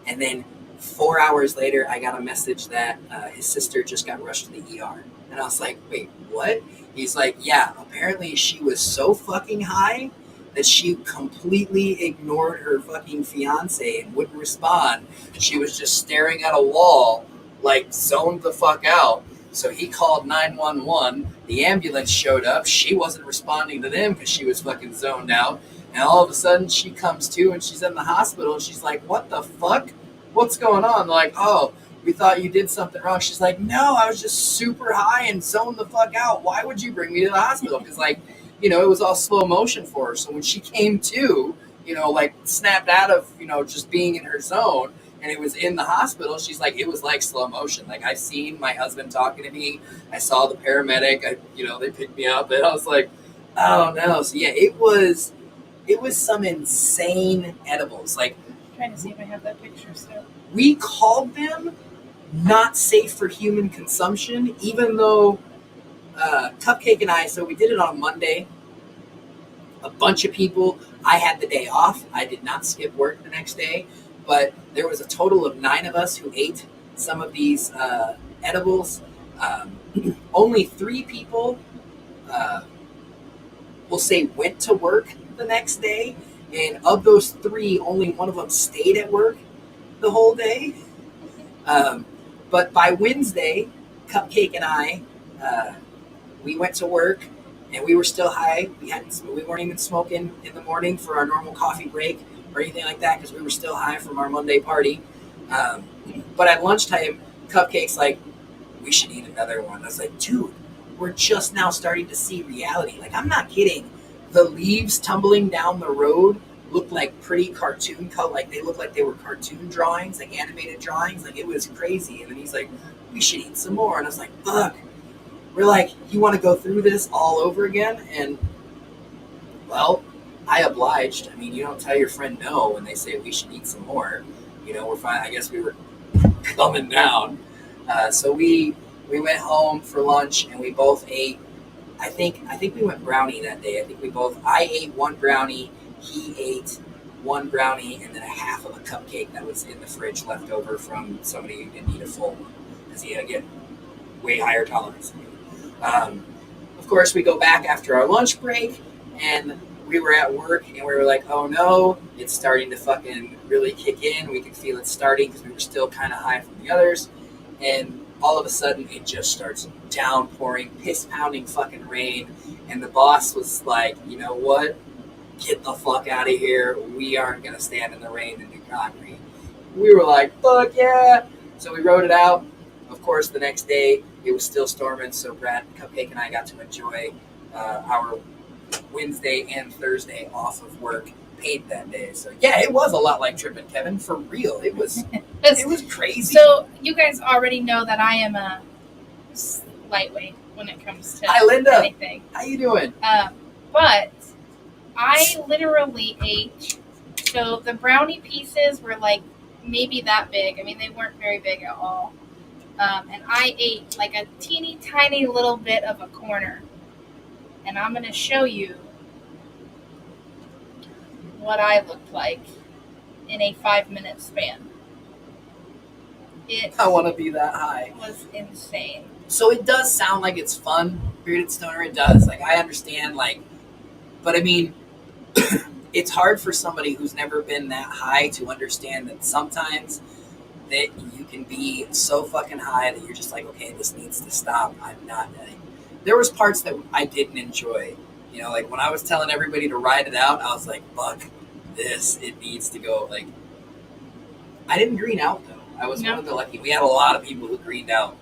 And then 4 hours later, I got a message that his sister just got rushed to the ER. And I was like, wait, what? He's like, yeah, apparently she was so fucking high that she completely ignored her fucking fiance and wouldn't respond. She was just staring at a wall, like zoned the fuck out. So he called 911. The ambulance showed up. She wasn't responding to them because she was fucking zoned out. And all of a sudden she comes to and she's in the hospital and she's like, what the fuck? What's going on? They're like, oh, we thought you did something wrong. She's like, no, I was just super high and zoned the fuck out. Why would you bring me to the hospital? Because it was all slow motion for her. So when she came to, snapped out of, just being in her zone and it was in the hospital, she's like, it was like slow motion. Like, I seen my husband talking to me. I saw the paramedic. They picked me up and I was like, oh no. So yeah, it was It was some insane edibles. Like, I'm trying to see if I have that picture still. we called them not safe for human consumption, even though Cupcake and I, so we did it on a Monday. A bunch of people, I had the day off. I did not skip work the next day, but there was a total of 9 of us who ate some of these edibles. Only 3 people, we'll say, went to work the next day, and of those 3, only one of them stayed at work the whole day. But by Wednesday, Cupcake and I, we went to work, and we were still high. We weren't even smoking in the morning for our normal coffee break or anything like that because we were still high from our Monday party. But at lunchtime, Cupcake's like, we should eat another one. I was like, dude, we're just now starting to see reality. Like, I'm not kidding. The leaves tumbling down the road looked like pretty cartoon color. Like, they looked like they were cartoon drawings, like animated drawings. Like, it was crazy. And then he's like, we should eat some more. And I was like, fuck. We're like, you want to go through this all over again? And, well, I obliged. I mean, you don't tell your friend no when they say we should eat some more. You know, we're fine. I guess we were coming down. So we went home for lunch, and we both ate. I think we went brownie that day. I ate 1 brownie. He ate 1 brownie and then a half of a cupcake that was in the fridge left over from somebody who didn't eat a full one because he had, again, way higher tolerance than me. Of course, we go back after our lunch break, and we were at work, and we were like, oh no, it's starting to fucking really kick in. We could feel it starting because we were still kind of high from the others. And all of a sudden, it just starts downpouring, piss-pounding fucking rain. And the boss was like, you know what? Get the fuck out of here. We aren't going to stand in the rain and do concrete. We were like, fuck yeah. So we rode it out. Of course, the next day, it was still storming, so Brad, Cupcake, and I got to enjoy our Wednesday and Thursday off of work paid that day. So, yeah, it was a lot like tripping, Kevin, for real. It was crazy. So, you guys already know that I am a lightweight when it comes to Hi, Linda. anything. How you doing? But I literally ate, so the brownie pieces were like maybe that big. I mean, they weren't very big at all. And I ate like a teeny tiny little bit of a corner. And I'm going to show you what I looked like in a 5-minute span. I want to be that high. It was insane. So it does sound like it's fun, Bearded Stoner. It does. Like, I understand, like, but I mean, it's hard for somebody who's never been that high to understand that sometimes that you can be so fucking high that you're just like, okay, this needs to stop. I'm not. There was parts that I didn't enjoy. You know, like when I was telling everybody to ride it out, I was like, fuck this. It needs to go. Like, I didn't green out though. I was one of the lucky. We had a lot of people who greened out.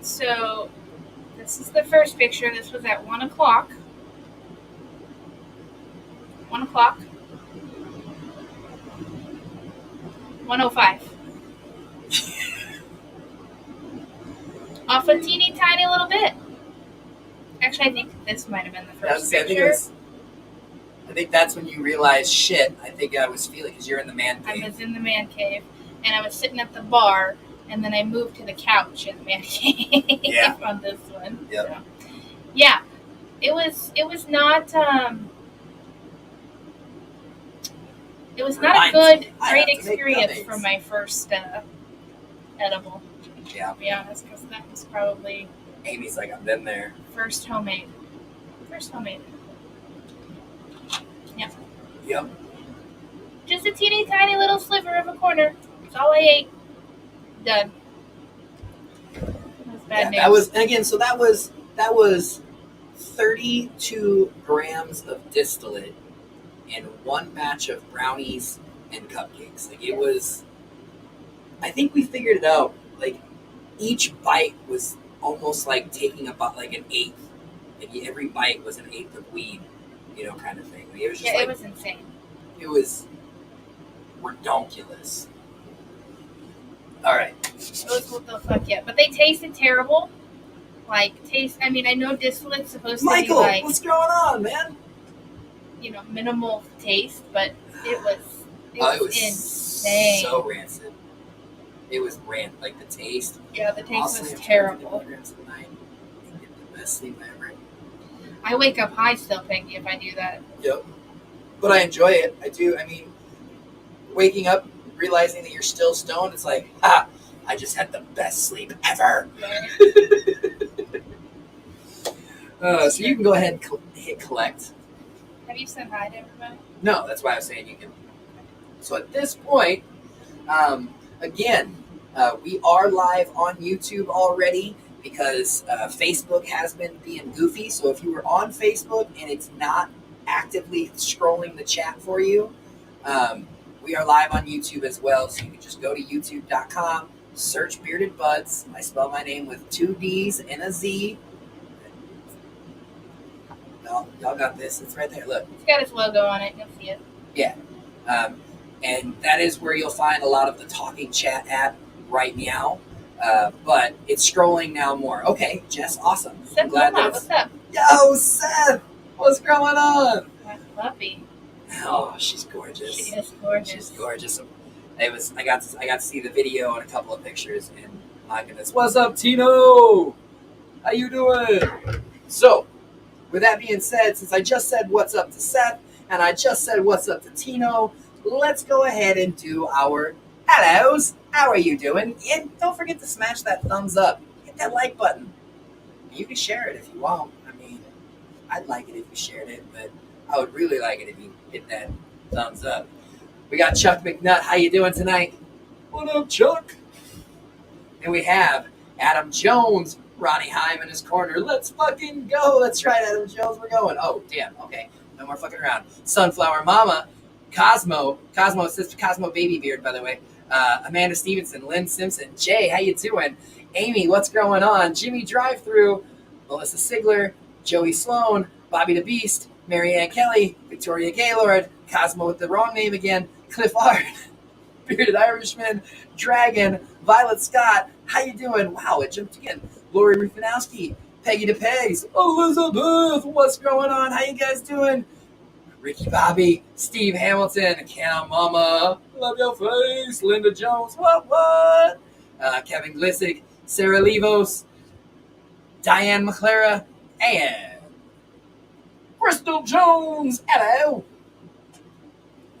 So this is the first picture. This was at 1 o'clock. 1 o'clock. 1:05. Off a teeny tiny little bit. Actually, I think this might have been the first picture. I think that's when you realize, shit, I think I was feeling, because you're in the man cave. I was in the man cave, and I was sitting at the bar, and then I moved to the couch in the man cave on this one. Yep. So, yeah. It was not it was not a great experience for my first edible. Yeah. To be honest, because that was probably Amy's like, I've been there. First homemade. Yeah. Yep. Just a teeny tiny little sliver of a corner. That's all I ate. Done. That was bad news. That was, again, so that was 32 grams of distillate in one batch of brownies and cupcakes. Like, it was, I think we figured it out. Like, each bite was almost like taking like an eighth. Like, every bite was an eighth of weed, you know, kind of thing. Like, it was just it was insane. It was redonkulous. All right. It was what the fuck, yeah. But they tasted terrible. I mean, I know distillate's supposed to be Michael, like... what's going on, man? minimal taste, but it was It was insane. so rancid. It was like the taste. Yeah, the taste Honestly, was I'm trying to terrible. think of the night and get the best sleep ever. I wake up high still, Peggy, if I do that. Yep. But I enjoy it. I do. I mean, waking up, realizing that you're still stoned, it's like, I just had the best sleep ever. So you can go ahead and hit collect. Have you said hi to everybody? No, that's why I was saying you can. So at this point, again, we are live on YouTube already because Facebook has been being goofy. So if you were on Facebook and it's not actively scrolling the chat for you, we are live on YouTube as well. So you can just go to youtube.com, search Bearded Buds. I spell my name with 2 D's and a Z. Y'all got this. It's right there. Look. It's got its logo on it. You'll see it. Yeah. And that is where you'll find a lot of the talking chat app right now. But it's scrolling now more. Okay, Jess, awesome. Seth, what's up? Yo, Seth! What's going on? My puppy. Oh, she's gorgeous. She is gorgeous. She's gorgeous. I got to see the video and a couple of pictures, and my goodness. What's up, Tino? How you doing? So, with that being said, since I just said what's up to Seth, and I just said what's up to Tino, let's go ahead and do our hellos. How are you doing? And don't forget to smash that thumbs up. Hit that like button. You can share it if you want. I mean, I'd like it if you shared it, but I would really like it if you hit that thumbs up. We got Chuck McNutt. How you doing tonight? What up, Chuck? And we have Adam Jones. Ronnie Heim in his corner. Let's fucking go. That's right, Adam Jones. We're going. Oh, damn. Okay. No more fucking around. Sunflower Mama. Cosmo says Cosmo Baby Beard, by the way. Amanda Stevenson. Lynn Simpson. Jay, how you doing? Amy, what's going on? Jimmy Drive-Thru. Melissa Sigler. Joey Sloan. Bobby the Beast. Marianne Kelly. Victoria Gaylord. Cosmo with the wrong name again. Cliff Art. Bearded Irishman. Dragon. Violet Scott. How you doing? Wow, it jumped again. Lori Rufinowski, Peggy DePegs, Elizabeth, what's going on? How you guys doing? Ricky Bobby, Steve Hamilton, Cam Mama, love your face, Linda Jones, what? Kevin Glissick, Sarah Levos, Diane McClara, and Crystal Jones. Hello.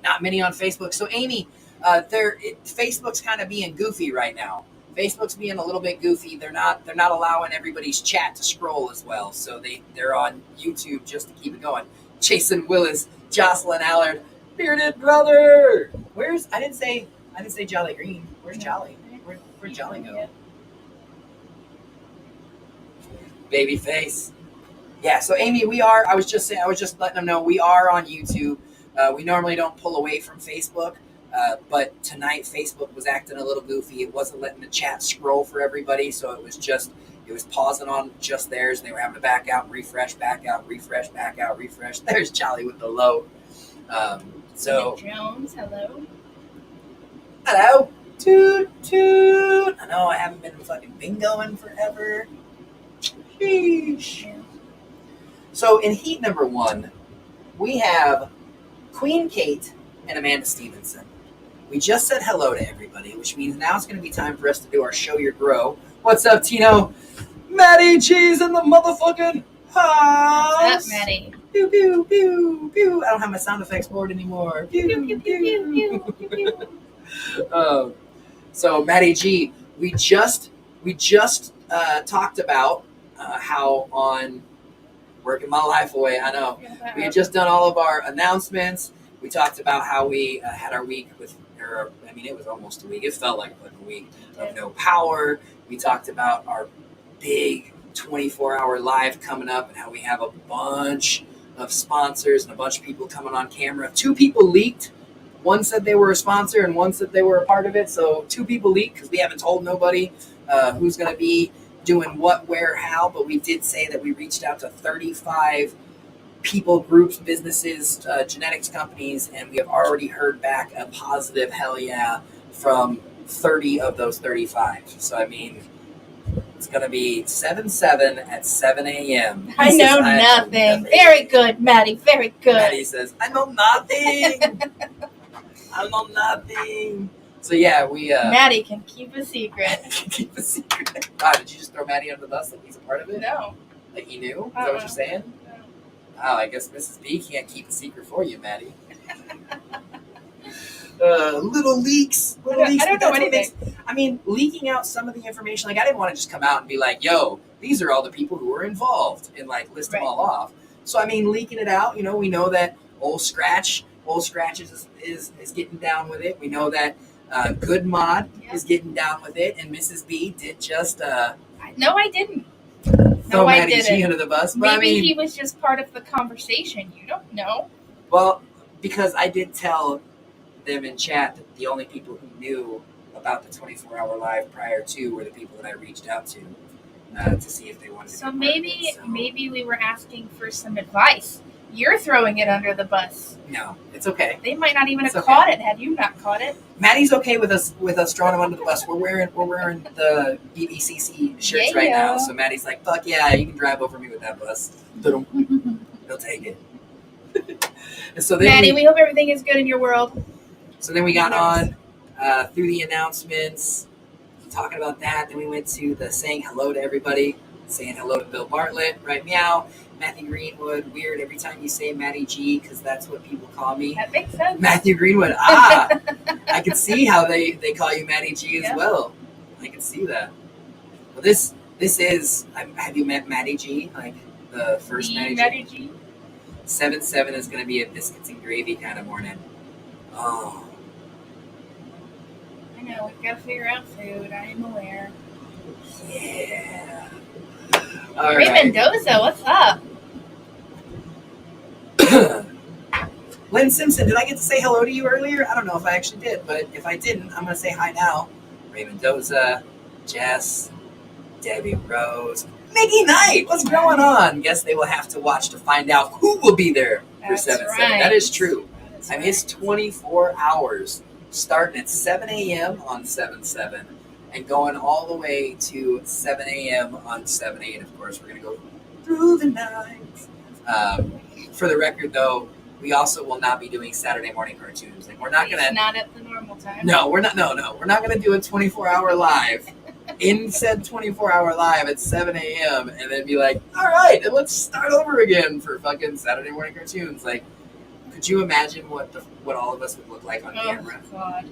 Not many on Facebook. So Amy, Facebook's kind of being goofy right now. Facebook's being a little bit goofy. They're not allowing everybody's chat to scroll as well. So they're on YouTube just to keep it going. Jason Willis, Jocelyn Allard, Bearded Brother. I didn't say Jolly Green. Where's Jolly? Where'd Jolly go? Babyface. Yeah, so Amy, I was just letting them know we are on YouTube. We normally don't pull away from Facebook. But tonight, Facebook was acting a little goofy. It wasn't letting the chat scroll for everybody, so it was pausing on just theirs, and they were having to back out, refresh, back out, refresh, back out, refresh. There's Charlie with the low. So Jones, hello. Hello. Toot, toot. I know I haven't been fucking bingoing forever. Sheesh. Yeah. So in heat number 1, we have Queen Kate and Amanda Stevenson. We just said hello to everybody, which means now it's going to be time for us to do our Show Your Grow. What's up, Tino? Maddie G's in the motherfucking house. What's up, Maddie? Pew, pew, pew, pew. I don't have my sound effects board anymore. Pew, Pew, pew, pew, pew, pew, pew, pew. So, Maddie G, we just talked about how on Working My Life Away, I know, we had just done all of our announcements. We talked about how we had our week it was almost a week. It felt like a week of no power. We talked about our big 24-hour live coming up and how we have a bunch of sponsors and a bunch of people coming on camera. 2 people leaked. One said they were a sponsor and one said they were a part of it. So 2 people leaked because we haven't told nobody who's going to be doing what, where, how. But we did say that we reached out to 35 people, groups, businesses, genetics companies, and we have already heard back a positive hell yeah from 30 of those 35. So, I mean, It's going to be 7/7 at 7 a.m. I know nothing. Very good, Maddie. Very good. Maddie says, I know nothing. I know nothing. So yeah, we Maddie can keep a secret. keep a secret. Wow, did you just throw Maddie under the bus like he's a part of it? No. Like he knew? Is that what you're saying? No. Oh, I guess Mrs. B can't keep a secret for you, Maddie. Little leaks. I don't know anything. I mean, leaking out some of the information. Like, I didn't want to just come out and be like, yo, these are all the people who were involved and, like, list them all off. So, I mean, leaking it out, you know, we know that Old Scratch is getting down with it. We know that Good Mod is getting down with it. And Mrs. B did just No, I didn't. throw Maddie G under the bus. But, Maybe he was just part of the conversation. You don't know. Well, because I did tell them in chat that the only people who knew about the 24-hour live prior to were the people that I reached out to see if they wanted to. So maybe we were asking for some advice. You're throwing it under the bus. No, it's okay. They might not even have caught it had you not caught it. Maddie's okay with us throwing him under the bus. We're wearing the BBCC shirts right now. So Maddie's like, fuck yeah, you can drive over me with that bus. They'll take it. And so then Maddie, we hope everything is good in your world. So then we got on through the announcements, talking about that. Then we went to the saying hello to everybody, saying hello to Bill Bartlett, right? Meow. Matthew Greenwood, weird every time you say Maddie G, because that's what people call me. That makes sense. Matthew Greenwood. I can see how they call you Maddie G as well. I can see that. Well, this is, have you met Maddie G? Like the first Maddie G? 7/7 is going to be a biscuits and gravy kind of morning. Oh. I know, we've got to figure out food. I am aware. Yeah. Ray Mendoza, what's up? Lynn Simpson, did I get to say hello to you earlier? I don't know if I actually did, but if I didn't, I'm going to say hi now. Ray Mendoza, Jess, Debbie Rose, Mickey Knight, what's going on? Guess they will have to watch to find out who will be there for 7/7. Right. That is true. I mean, it's 24 hours starting at 7 a.m. on 7/7 and going all the way to 7 a.m. on 7/8. And of course, we're going to go through the night. For the record, though, we also will not be doing Saturday morning cartoons. Like, we're not going to. Not at the normal time. No, we're not. No. We're not going to do a 24-hour live. In said 24-hour live at 7 a.m. and then be like, all right, and let's start over again for fucking Saturday morning cartoons. Like, could you imagine what all of us would look like on camera? God.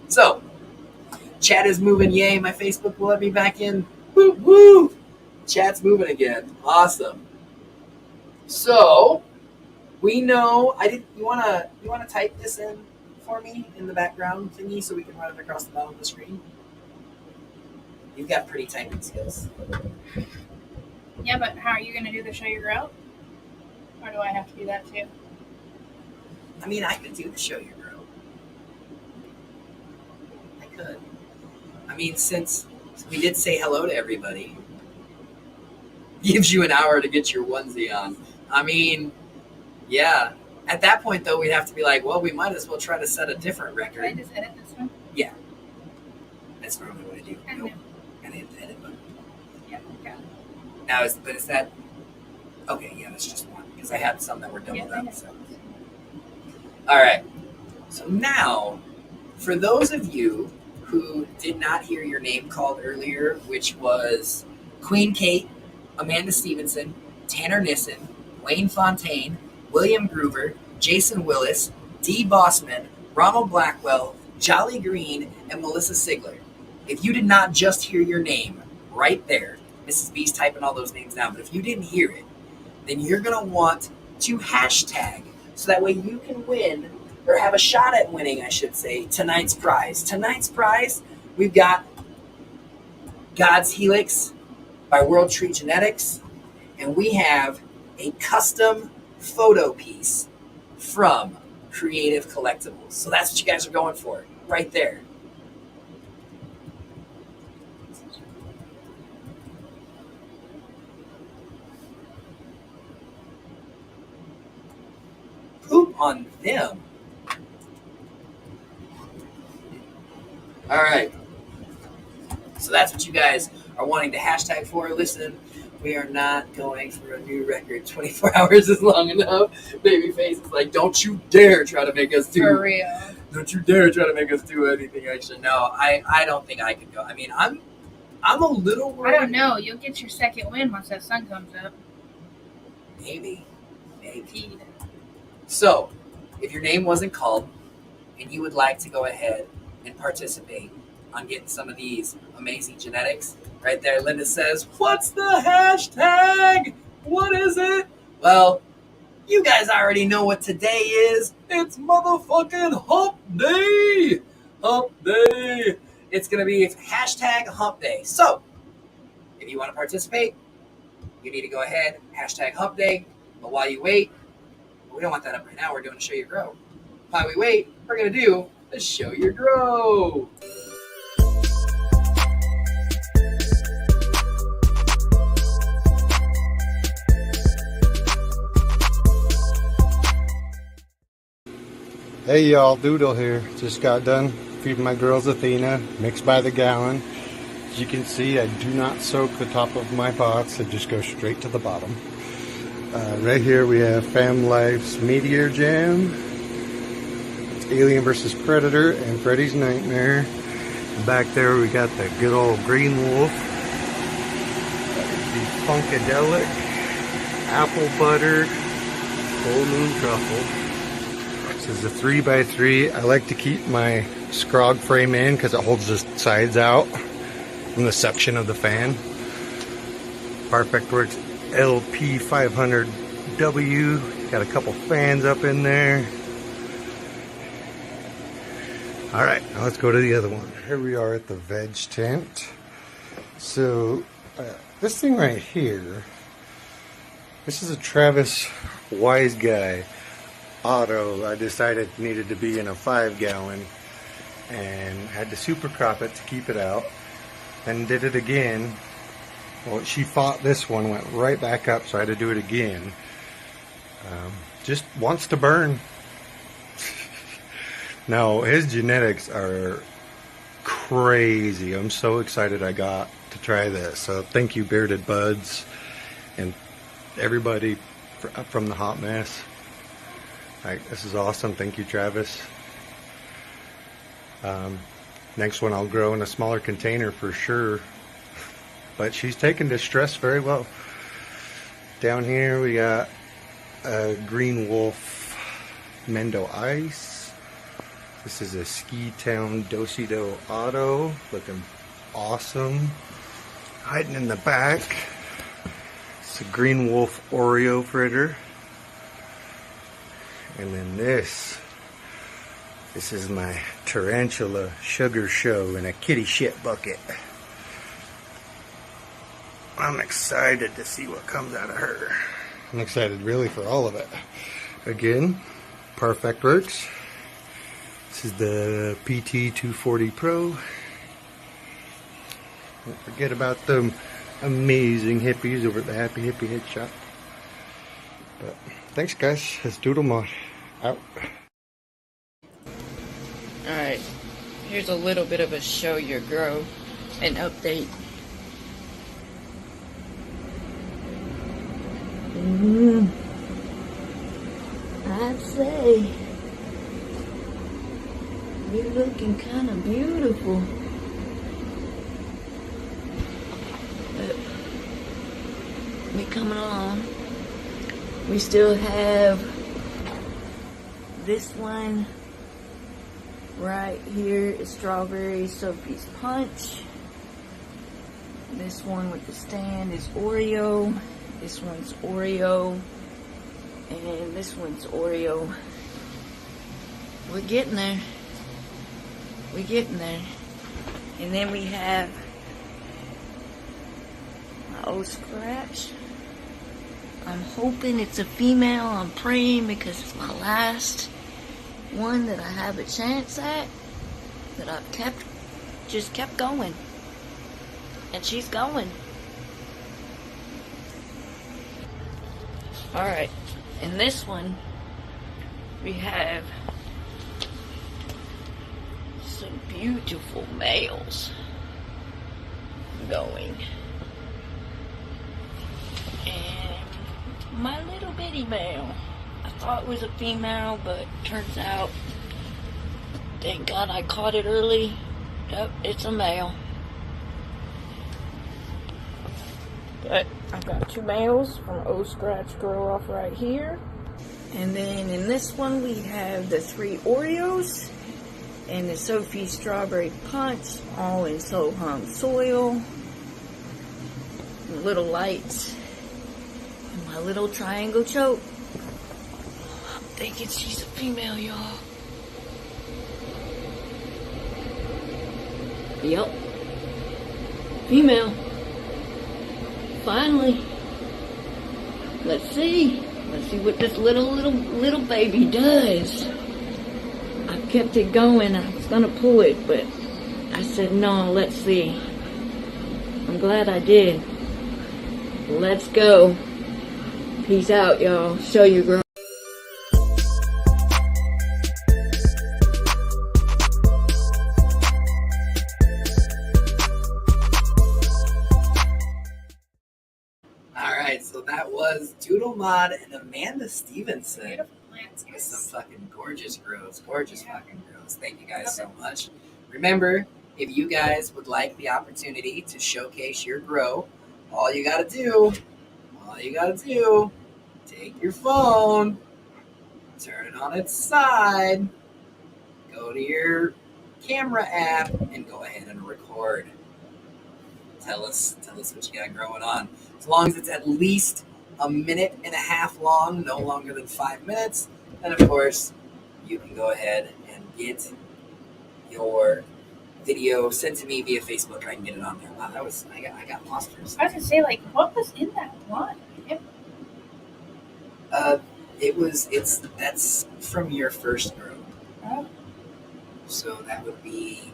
So, chat is moving. Yay! My Facebook will let me back in. Woo woo! Chat's moving again. Awesome. So, we know. You wanna type this in for me in the background thingy so we can run it across the bottom of the screen? You've got pretty typing skills. Yeah, but how are you going to do the show your girl? Or do I have to do that too? I mean, I could do the show your girl. I could. I mean, since we did say hello to everybody, gives you an hour to get your onesie on. I mean, yeah. At that point, though, we'd have to be like, well, we might as well try to set a different record. Can I just edit this one? Yeah. That's normally what I do. I Nope. know. Gotta hit the edit button. Yeah, okay. Now, is that... Okay, yeah, that's just one. Because I had some that were doubled up. So. All right. So now, for those of you who did not hear your name called earlier, which was Queen Kate, Amanda Stevenson, Tanner Nissen, Wayne Fontaine, William Groover, Jason Willis, Dee Bossman, Ronald Blackwell, Jolly Green, and Melissa Sigler. If you did not just hear your name right there, Mrs. B's typing all those names down, but if you didn't hear it, then you're going to want to hashtag so that way you can win, or have a shot at winning, I should say, tonight's prize. Tonight's prize, we've got God's Helix by World Tree Genetics, and we have a custom photo piece from Creative Collectibles. So that's what you guys are going for, right there. Poop on them. All right. So that's what you guys are wanting to hashtag for. Listen, we are not going for a new record. 24 hours is long enough. Babyface is like, don't you dare try to make us do. For real. Don't you dare try to make us do anything extra. No, I don't think I could go. I mean, I'm a little worried. I don't know. You'll get your second win once that sun comes up. Maybe. Indeed. So, if your name wasn't called and you would like to go ahead and participate on getting some of these amazing genetics, right there, Linda says, what's the hashtag? What is it? Well, you guys already know what today is. It's motherfucking hump day. Hump day. It's going to be hashtag hump day. So, if you want to participate, you need to go ahead, hashtag hump day. But while you wait, we don't want that up right now. We're doing a show your grow. While we wait, we're going to do a show your grow. Hey y'all, Doodle here. Just got done feeding my girls Athena, mixed by the gallon. As you can see, I do not soak the top of my pots. I just go straight to the bottom. Right here we have Fam Life's Meteor Jam. It's Alien vs. Predator and Freddy's Nightmare. Back there we got the good old Green Wolf. The Funkadelic, Apple Butter, Full Moon Truffle. This is a 3x3. I like to keep my scrog frame in because it holds the sides out from the suction of the fan. Perfect Works LP 500W. Got a couple fans up in there. Alright, now let's go to the other one. Here we are at the veg tent. So, this thing right here, this is a Travis Wise Guy Auto. I decided needed to be in a 5-gallon and had to super crop it to keep it out. Then did it again. Well, she fought this one, went right back up, so I had to do it again. Just wants to burn. No, his genetics are crazy. I'm so excited I got to try this. So thank you, Bearded Buds, and everybody from the Hot Mess. Alright, this is awesome. Thank you, Travis. Next one I'll grow in a smaller container for sure. But she's taken this stress very well. Down here we got a Green Wolf Mendo Ice. This is a Ski Town Dosido Auto. Looking awesome. Hiding in the back, it's a Green Wolf Oreo Fritter. And then this is my Tarantula Sugar Show in a kitty shit bucket. I'm excited to see what comes out of her. I'm excited really for all of it. Again, Perfect Works. This is the PT 240 Pro. Don't forget about them amazing hippies over at the Happy Hippie Head Shop. But thanks guys, it's Doodle Mod out. Alright, here's a little bit of a show your grow, an update. I'd say you're looking kind of beautiful. But we coming along. We still have this one right here is Strawberry Sophie's Punch. This one with the stand is Oreo. This one's Oreo. And this one's Oreo. We're getting there. We're getting there. And then we have my old Scratch. I'm hoping it's a female. I'm praying because it's my last one that I have a chance at. That I've just kept going. And she's going. Alright. In this one, we have some beautiful males. going. And my little bitty male. I thought it was a female, but turns out, thank God I caught it early. Yep, it's a male. But I've got 2 males from Old Scratch Grow Off right here. And then in this one we have the 3 Oreos and the Sophie Strawberry Punch, all in So Hum soil. Little lights. And my little triangle choke. I'm thinking she's a female, y'all. Yep. Female. Finally. Let's see. Let's see what this little baby does. I kept it going. I was gonna pull it, but I said no, let's see. I'm glad I did. Let's go. Peace out, y'all. Show you, girl. Alright, so that was Doodle Mod and Amanda Stevenson. Beautiful plants. With some fucking gorgeous grows. Gorgeous fucking grows. Thank you guys so much. Remember, if you guys would like the opportunity to showcase your grow, all you gotta do, take your phone, turn it on its side, go to your camera app, and go ahead and record. Tell us what you got going on. As long as it's at least a minute and a half long, no longer than 5 minutes, then of course you can go ahead and get your video sent to me via Facebook. I can get it on there. Wow, I got lost for a I was second. gonna say, like, what was in that one? That's from your first grow. Oh, So that would be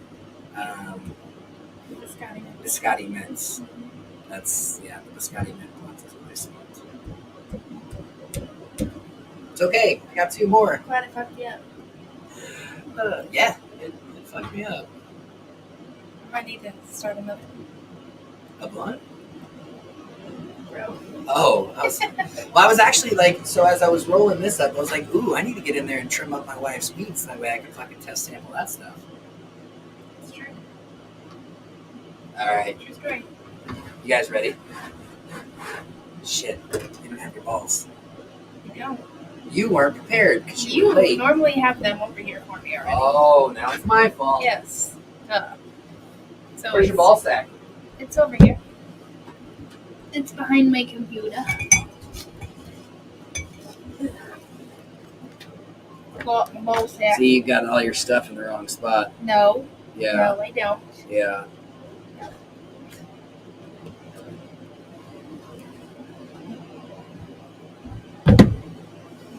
biscotti. biscotti mints. That's the biscotti mint ones is what I smoked. It's okay. I got 2 more. Glad it fucked you up. Yeah, it fucked me up. I need to start another A blunt? grow. Oh, I was actually like, so as I was rolling this up, I was like, ooh, I need to get in there and trim up my wife's weeds. That way I can fucking test sample that stuff. It's true. All right, True story. you guys ready? Shit, you don't have your balls. You don't. You weren't prepared because you were You late. normally have them over here for me already. Oh, now it's my fault. Yes. So Where's your ball sack? It's over here. It's behind my computer. Got my ball sack. See, you got all your stuff in the wrong spot. No. Yeah, No, I don't. yeah.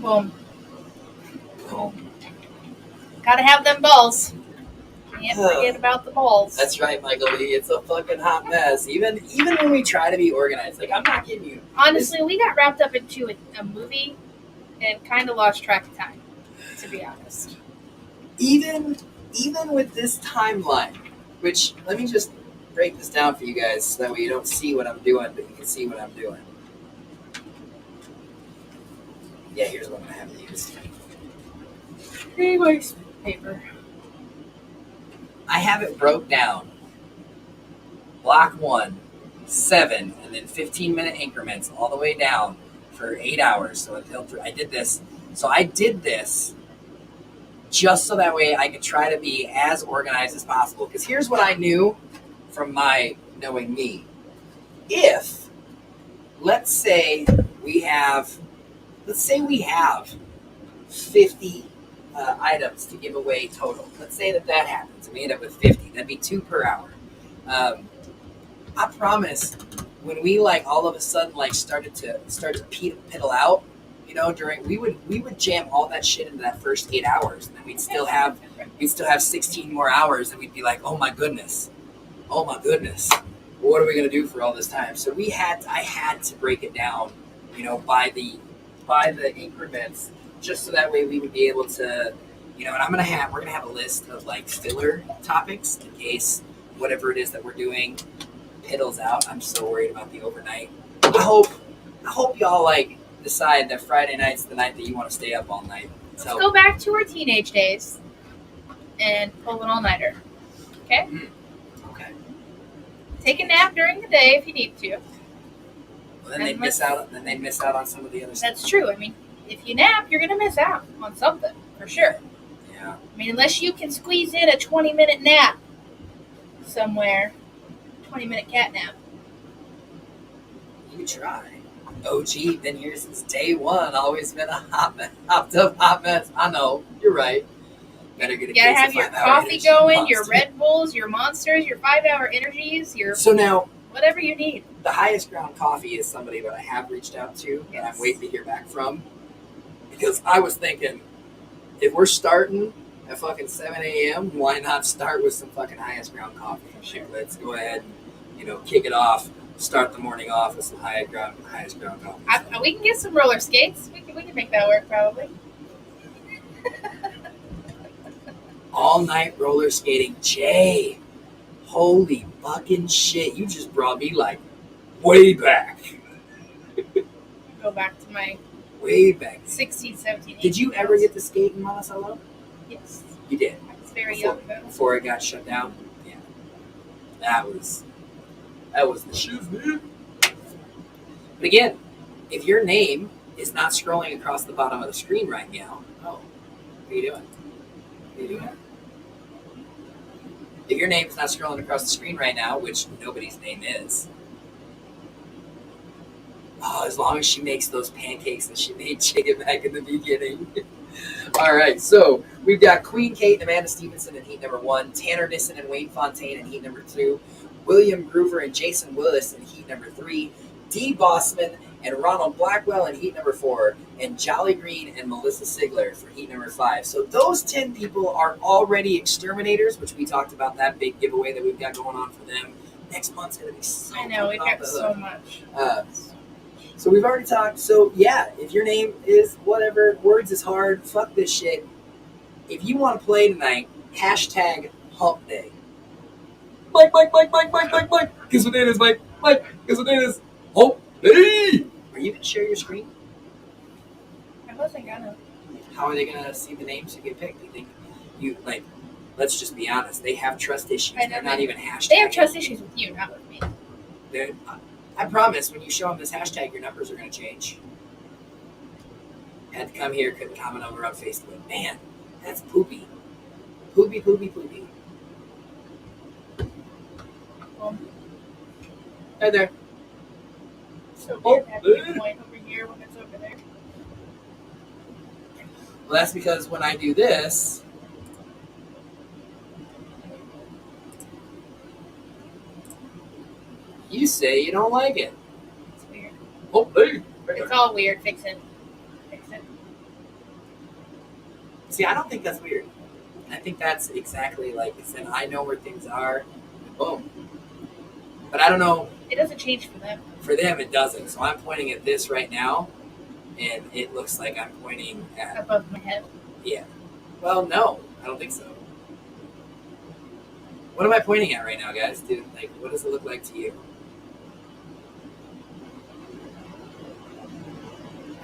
Boom. Boom. Gotta have them balls. Can't forget about the balls. That's right, Michael Lee. It's a fucking hot mess. Even when we try to be organized, like I'm not kidding you. Honestly, we got wrapped up into a movie and kind of lost track of time, to be honest. Even with this timeline, which let me just break this down for you guys so that way you don't see what I'm doing, but you can see what I'm doing. Yeah, here's what I'm gonna have to use. Anyways, paper. I have it broke down. Block 1, 7, and then 15-minute increments all the way down for 8 hours. So until I did this. So I did this just so that way I could try to be as organized as possible. Because here's what I knew from my knowing me. If, let's say we have 50 items to give away total. Let's say that happens. We end up with 50. That'd be 2 per hour. I promise, when we like all of a sudden like started to piddle out, you know, we would jam all that shit into that first 8 hours, and then we'd still have 16 more hours, and we'd be like, oh my goodness, what are we gonna do for all this time? So I had to break it down, you know, by the increments, just so that way we would be able to, you know, and we're gonna have a list of like filler topics in case whatever it is that we're doing piddles out. I'm so worried about the overnight. I hope y'all like decide that Friday night's the night that you want to stay up all night. Let's So go back to our teenage days and pull an all-nighter. Okay? okay. Take a nap during the day if you need to. Well, then they miss out. Then they miss out on some of the other stuff. That's true. I mean, if you nap, you're gonna miss out on something for sure. Yeah. I mean, unless you can squeeze in a 20-minute nap somewhere, 20-minute cat nap. You try. OG, been here since day one. Always been a hopped up hot mess. I know. You're right. Better get a You gotta case have of your 5-hour coffee energy going, your monster. Red Bulls, your Monsters, your 5-hour energies, your So now, whatever you need. the highest ground coffee is somebody that I have reached out to and I'm Yes. waiting to hear back from. Because I was thinking, if we're starting at fucking 7 a.m., why not start with some fucking highest ground coffee? Sure. Like, let's go ahead and, kick it off. Start the morning off with some highest ground coffee. We can get some roller skates. We can make that work probably. All night roller skating. Jay, holy fucking shit. You just brought me like way back. Go back to my Way back. 16, 17, 18. Did you ever get to skate in Monticello? Yes. You did. I was very young though. Before it got shut down? Yeah. That was the shit, man. But again, if your name is not scrolling across the bottom of the screen right now, what are you doing? What are you doing? If your name is not scrolling across the screen right now, which nobody's name is, as long as she makes those pancakes that she made chicken back in the beginning. All right, so we've got Queen Kate and Amanda Stevenson in heat number 1, Tanner Nissen and Wayne Fontaine in heat number 2, William Groover and Jason Willis in heat number 3, Dee Bossman and Ronald Blackwell in heat number 4, and Jolly Green and Melissa Sigler for heat number 5. So those 10 people are already exterminators, which we talked about that big giveaway that we've got going on for them. Next month's going to be so I know, we've off got the so hook. much. So we've already talked. So yeah, if your name is whatever, words is hard, fuck this shit. If you want to play tonight, hashtag hump day. Mike. Guess what it is, Mike? Guess what it is? Hump day. Are you going to share your screen? I wasn't gonna. How are they going to see the names who get picked? Do you think let's just be honest. They have trust issues. I know They're not even hashtagging. They have trust issues with you, not with me. I promise, when you show them this hashtag, your numbers are going to change. Had to come here, couldn't comment over on Facebook. Man, that's poopy. Poopy. Well, Right there. so Oh, weird having a point over here when it's over there. Well, that's because when I do this, you say you don't like it. It's weird. Oh, hey. It's all weird. Fix it. See, I don't think that's weird. I think that's exactly like saying I know where things are. Boom. But I don't know. It doesn't change for them. For them, it doesn't. So I'm pointing at this right now, and it looks like I'm pointing at. Above my head. Yeah. Well, no, I don't think so. What am I pointing at right now, guys? Dude, like, what does it look like to you?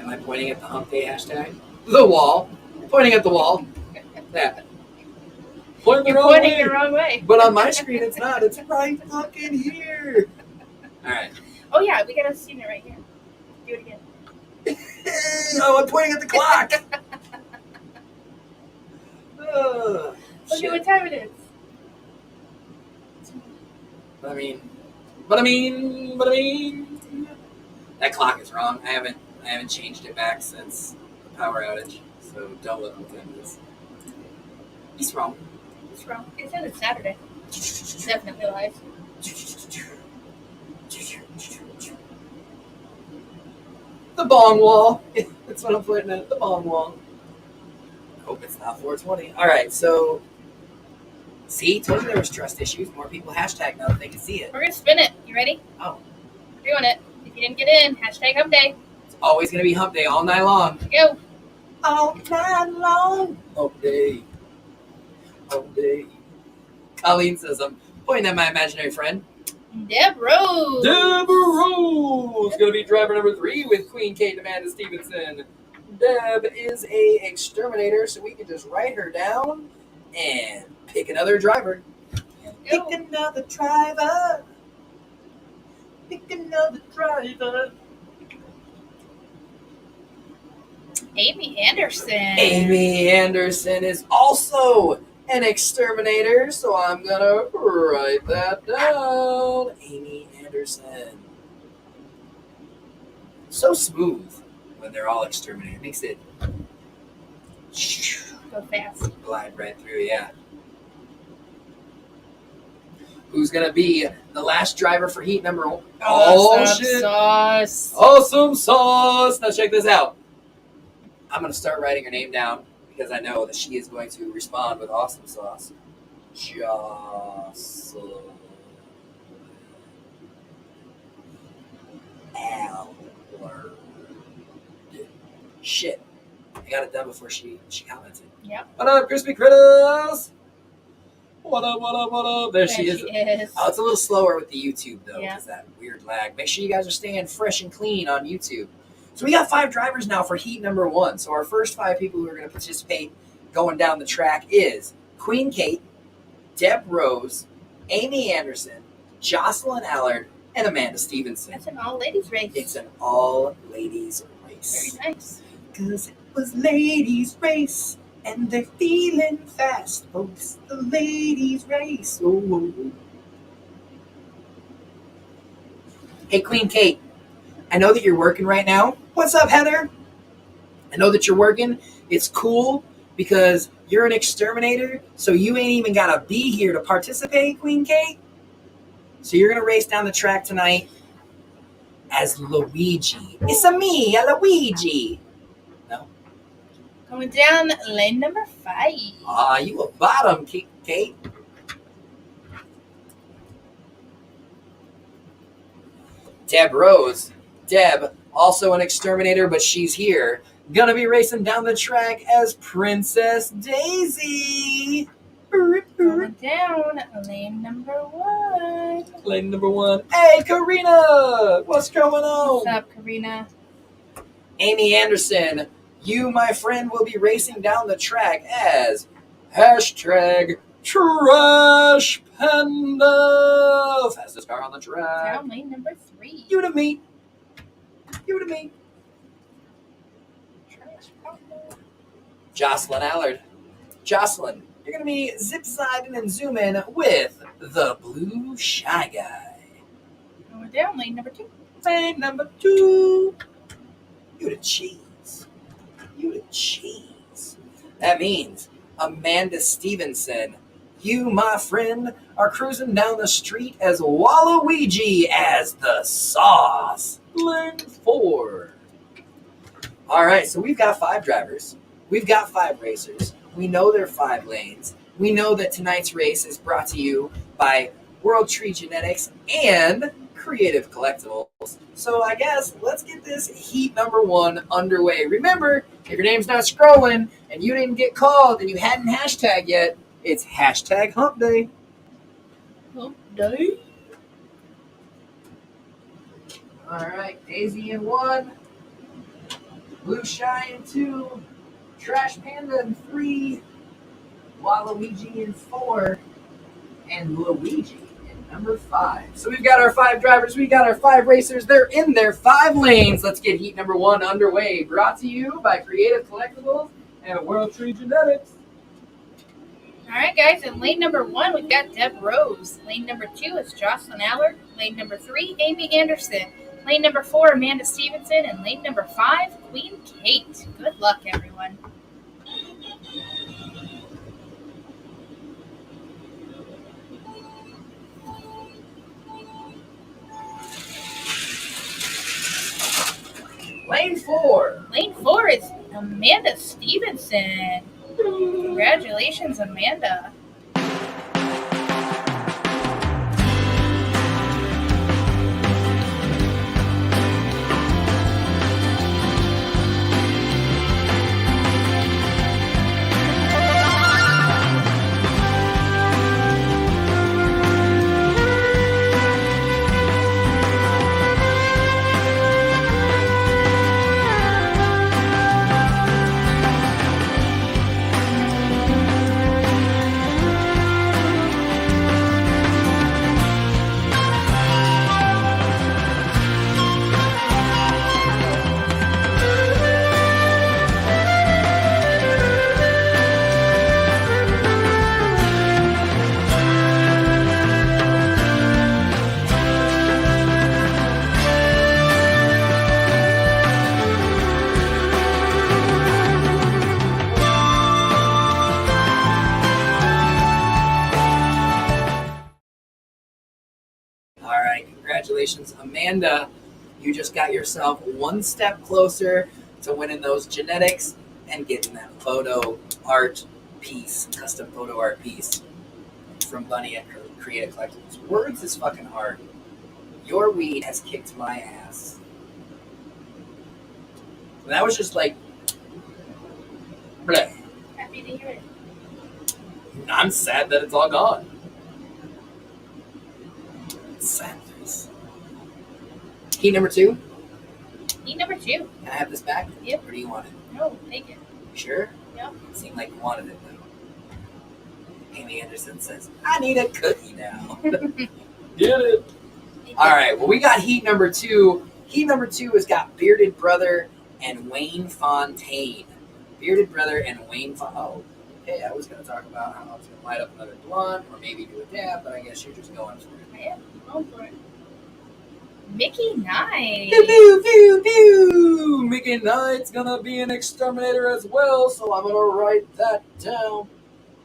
Am I pointing at the hump day hashtag? The wall. I'm pointing at the wall. That. Point the You're wrong pointing way. the wrong way. But on my screen, it's not. It's right fucking here. All right. Oh yeah, we gotta see it right here. Do it again. Oh, I'm pointing at the clock. Oh, Look shit. at what time it is. But I mean, that clock is wrong. I haven't changed it back since the power outage. So don't look what time it is. He's wrong. What's wrong? It said it's Saturday. Definitely lies. The bong wall. That's what I'm pointing at. The bong wall. Hope it's not 420. All right, so see, told you there was trust issues. More people hashtag now that they can see it. We're gonna spin it. You ready? Oh. We're doing it. If you didn't get in, hashtag hump day. It's always gonna be hump day all night long. Go. All night long. Hump day. Hump day. Colleen says, I'm pointing at my imaginary friend. Deb Rose. Deb Rose gonna be driver number 3 with Queen Kate and Amanda Stevenson. Deb is a exterminator, so we can just write her down and pick another driver. Go. Pick another driver. Pick another driver. Amy Anderson. Amy Anderson is also an exterminator, so I'm gonna write that down. Amy Anderson. So smooth when they're all exterminated. Makes it Go fast. glide right through, yeah. Who's gonna be the last driver for heat number 1? Awesome shit! sauce. Awesome sauce! Now check this out. I'm gonna start writing her name down because I know that she is going to respond with awesome sauce. Jocelyn Allard. Shit. I got it done before she commented. Yep. What up, crispy critters? What up, what up, what up? There she is. is. Oh, it's a little slower with the YouTube, though, Yeah. because that weird lag. Make sure you guys are staying fresh and clean on YouTube. So we got 5 drivers now for heat number 1. So our first 5 people who are going to participate going down the track is Queen Kate, Deb Rose, Amy Anderson, Jocelyn Allard, and Amanda Stevenson. That's an all-ladies race. It's an all-ladies race. Very nice. Cause it was ladies' race, and they're feeling fast. Oh, it's the ladies' race. Ooh. Hey, Queen Kate, I know that you're working right now. What's up, Heather? I know that you're working. It's cool because you're an exterminator, so you ain't even gotta be here to participate, Queen Kate. So you're gonna race down the track tonight as Luigi. It's a me, a Luigi. Going down lane number 5. You a bottom, Kate. Deb Rose. Deb, also an exterminator, but she's here. Gonna be racing down the track as Princess Daisy. Going down lane number 1. Lane number 1. Hey, Karina! What's going on? What's up, Karina? Amy Anderson. You, my friend, will be racing down the track as hashtag Trash Panda. Fastest car on the track. Down lane number 3. You to me. You to me. Jocelyn Allard. Jocelyn, you're going to be zip-sliding and zooming with the Blue Shy Guy. Going down lane number 2. Lane number 2. You to cheese. You to cheese. That means Amanda Stevenson, you, my friend, are cruising down the street as Waluigi as the sauce. Lane 4. All right, so we've got 5 drivers. We've got 5 racers. We know there are 5 lanes. We know that tonight's race is brought to you by World Tree Genetics and Creative Collectibles. So I guess let's get this heat number 1 underway. Remember, if your name's not scrolling and you didn't get called and you hadn't hashtagged yet, it's hashtag hump day. Hump day. All right, Daisy in 1, Blue Shy in 2, Trash Panda in 3, Waluigi in 4, and Luigi in number 5. So we've got our 5 drivers, we've got our 5 racers. They're in their 5 lanes. Let's get heat number 1 underway. Brought to you by Creative Collectibles and World Tree Genetics. All right, guys. In lane number 1, we've got Deb Rose. Lane number 2 is Jocelyn Allard. Lane number 3, Amy Anderson. Lane number 4, Amanda Stevenson. And lane number 5, Queen Kate. Good luck, everyone. Lane 4. Lane 4 is Amanda Stevenson. Congratulations, Amanda. congratulations, Amanda. You just got yourself one step closer to winning those genetics and getting that photo art piece, custom photo art piece from Bunny and Creative Collectibles. Words is fucking hard. Your weed has kicked my ass. And that was just like, bleh. Happy to hear it. I'm sad that it's all gone. Sadness. Key number 2. Need number 2. Can I have this back? Yep. Or do you want it? No, take it. You sure? Yep. It seemed like you wanted it though. Amy Anderson says, I need a cookie now. Get it. All right. Well, we got heat number 2. Heat number 2 has got Bearded Brother and Wayne Fontaine. Bearded Brother and Wayne Fontaine. Oh, okay. I was going to talk about how I was going to light up another blunt or maybe do a dab, but I guess you're just going for it. I am. Go for it. Mickey Knight. Pew, pew, pew, pew. Mickey Knight's gonna be an exterminator as well, so I'm gonna write that down.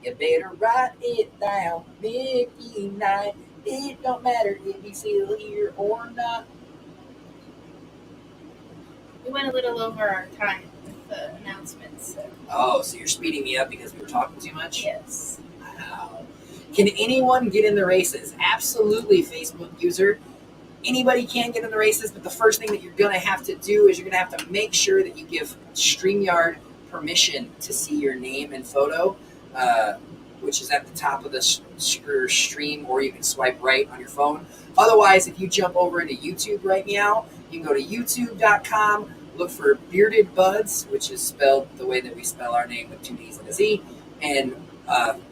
You better write it down. Mickey Knight. It don't matter if he's still here or not. We went a little over our time with the announcements. So. Oh, so you're speeding me up because we were talking too much? Yes. Wow. Can anyone get in the races? Absolutely, Facebook user. Anybody can get in the races, but the first thing that you're going to have to do is you're going to have to make sure that you give StreamYard permission to see your name and photo, which is at the top of the stream, or you can swipe right on your phone. Otherwise, if you jump over into YouTube right now, you can go to youtube.com, look for Bearded Buds, which is spelled the way that we spell our name with 2 D's and a Z, and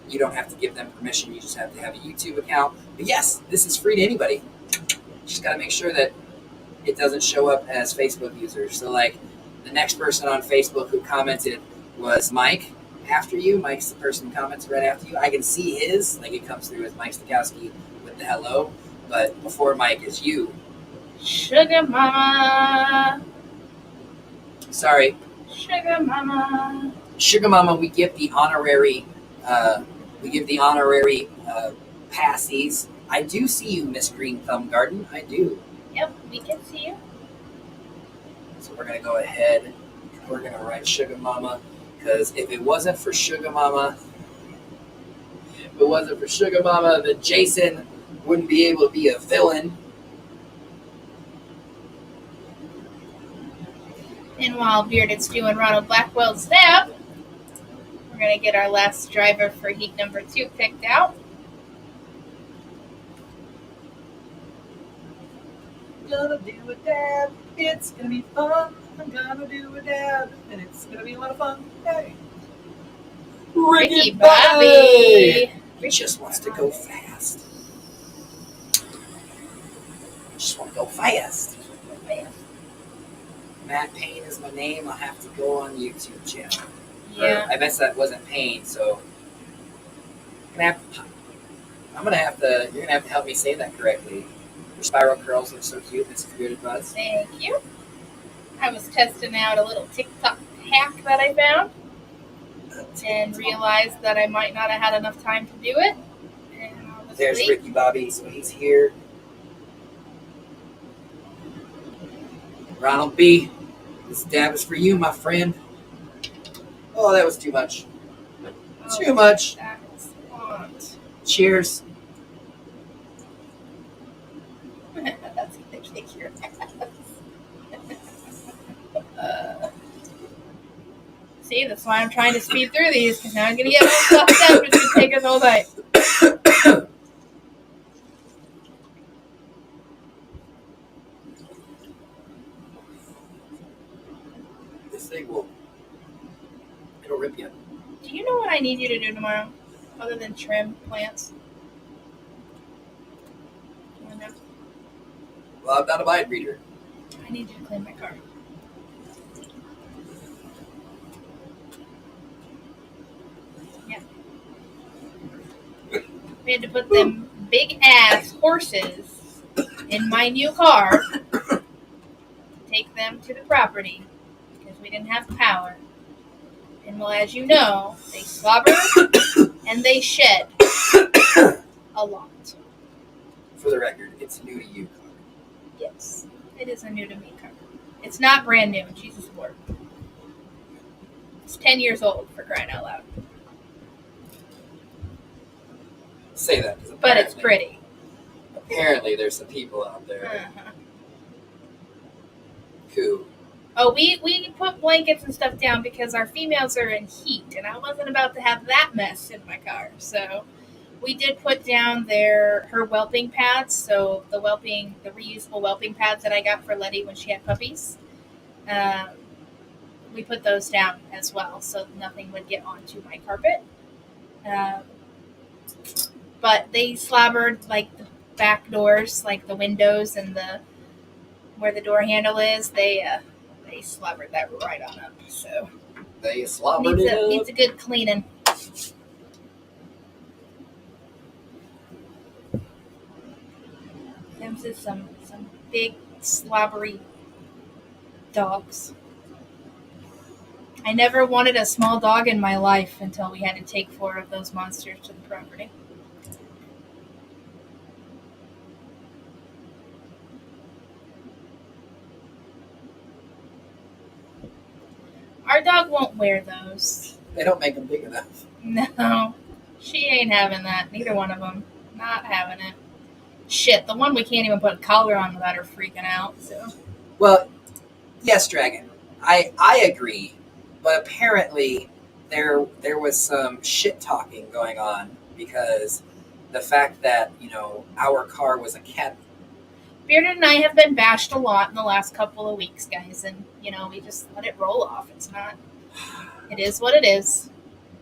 you don't have to give them permission. You just have to have a YouTube account. But yes, this is free to anybody. Just got to make sure that it doesn't show up as Facebook users. So, like, the next person on Facebook who commented was Mike after you. Mike's the person who comments right after you. I can see his, like, it comes through as Mike Stokowski with the hello, but before Mike is you. Sugar Mama. Sorry. Sugar Mama. Sugar Mama, we give the honorary, passies. I do see you, Miss Green Thumb Garden. I do. Yep, we can see you. So we're going to go ahead. We're going to write Sugar Mama. Because if it wasn't for Sugar Mama, then Jason wouldn't be able to be a villain. And while Bearded's doing Ronald Blackwell's stab, we're going to get our last driver for heat number 2 picked out. Gonna do a dab, it's gonna be fun. I'm gonna do a dab, and it's gonna be a lot of fun. Hey, Ricky Bobby. He just wants to go fast. Just want to go fast. Matt Payne is my name. I'll have to go on YouTube channel. Yeah. I guess that wasn't Payne, so you're gonna have to help me say that correctly. Your spiral curls look so cute, Mrs. Bearded Buds. Thank you. I was testing out a little TikTok hack that I found and realized that I might not have had enough time to do it. And I was There's late. Ricky Bobby, so he's here. Ronald B., this dab is for you, my friend. Oh, that was too much. Too much. That's want. Cheers. That's gonna kick your ass. See, that's why I'm trying to speed through these, because now I'm gonna get all stuffed up. It's gonna take us all night. This thing it'll rip you. Do you know what I need you to do tomorrow, other than trim plants? You wanna know? Well, I'm not a mind reader. I need you to clean my car. Yeah. We had to put them big ass horses in my new car to take them to the property because we didn't have power. And well, as you know, they slobber and they shed a lot. For the record, it's new to you. Yes, it is a new to me car. It's not brand new. Jesus Lord. It's 10 years old, for crying out loud. Say that, 'cause But it's pretty. apparently there's some people out there Uh-huh. who Oh, we put blankets and stuff down because our females are in heat, and I wasn't about to have that mess in my car. So we did put down her whelping pads. So the reusable whelping pads that I got for Letty when she had puppies. We put those down as well, so nothing would get onto my carpet. But they slobbered like the back doors, like the windows and where the door handle is. They slobbered that right on up. So they slobbered needs a good cleaning. Them's is some big slobbery dogs. I never wanted a small dog in my life until we had to take 4 of those monsters to the property. Our dog won't wear those. They don't make them big enough. No, she ain't having that. Neither one of them. Not having it. Shit, the one we can't even put a collar on without her freaking out. So. Well, yes, Dragon. I agree, but apparently there was some shit talking going on because the fact that our car was a cat. Bearded and I have been bashed a lot in the last couple of weeks, guys, and we just let it roll off. It is what it is.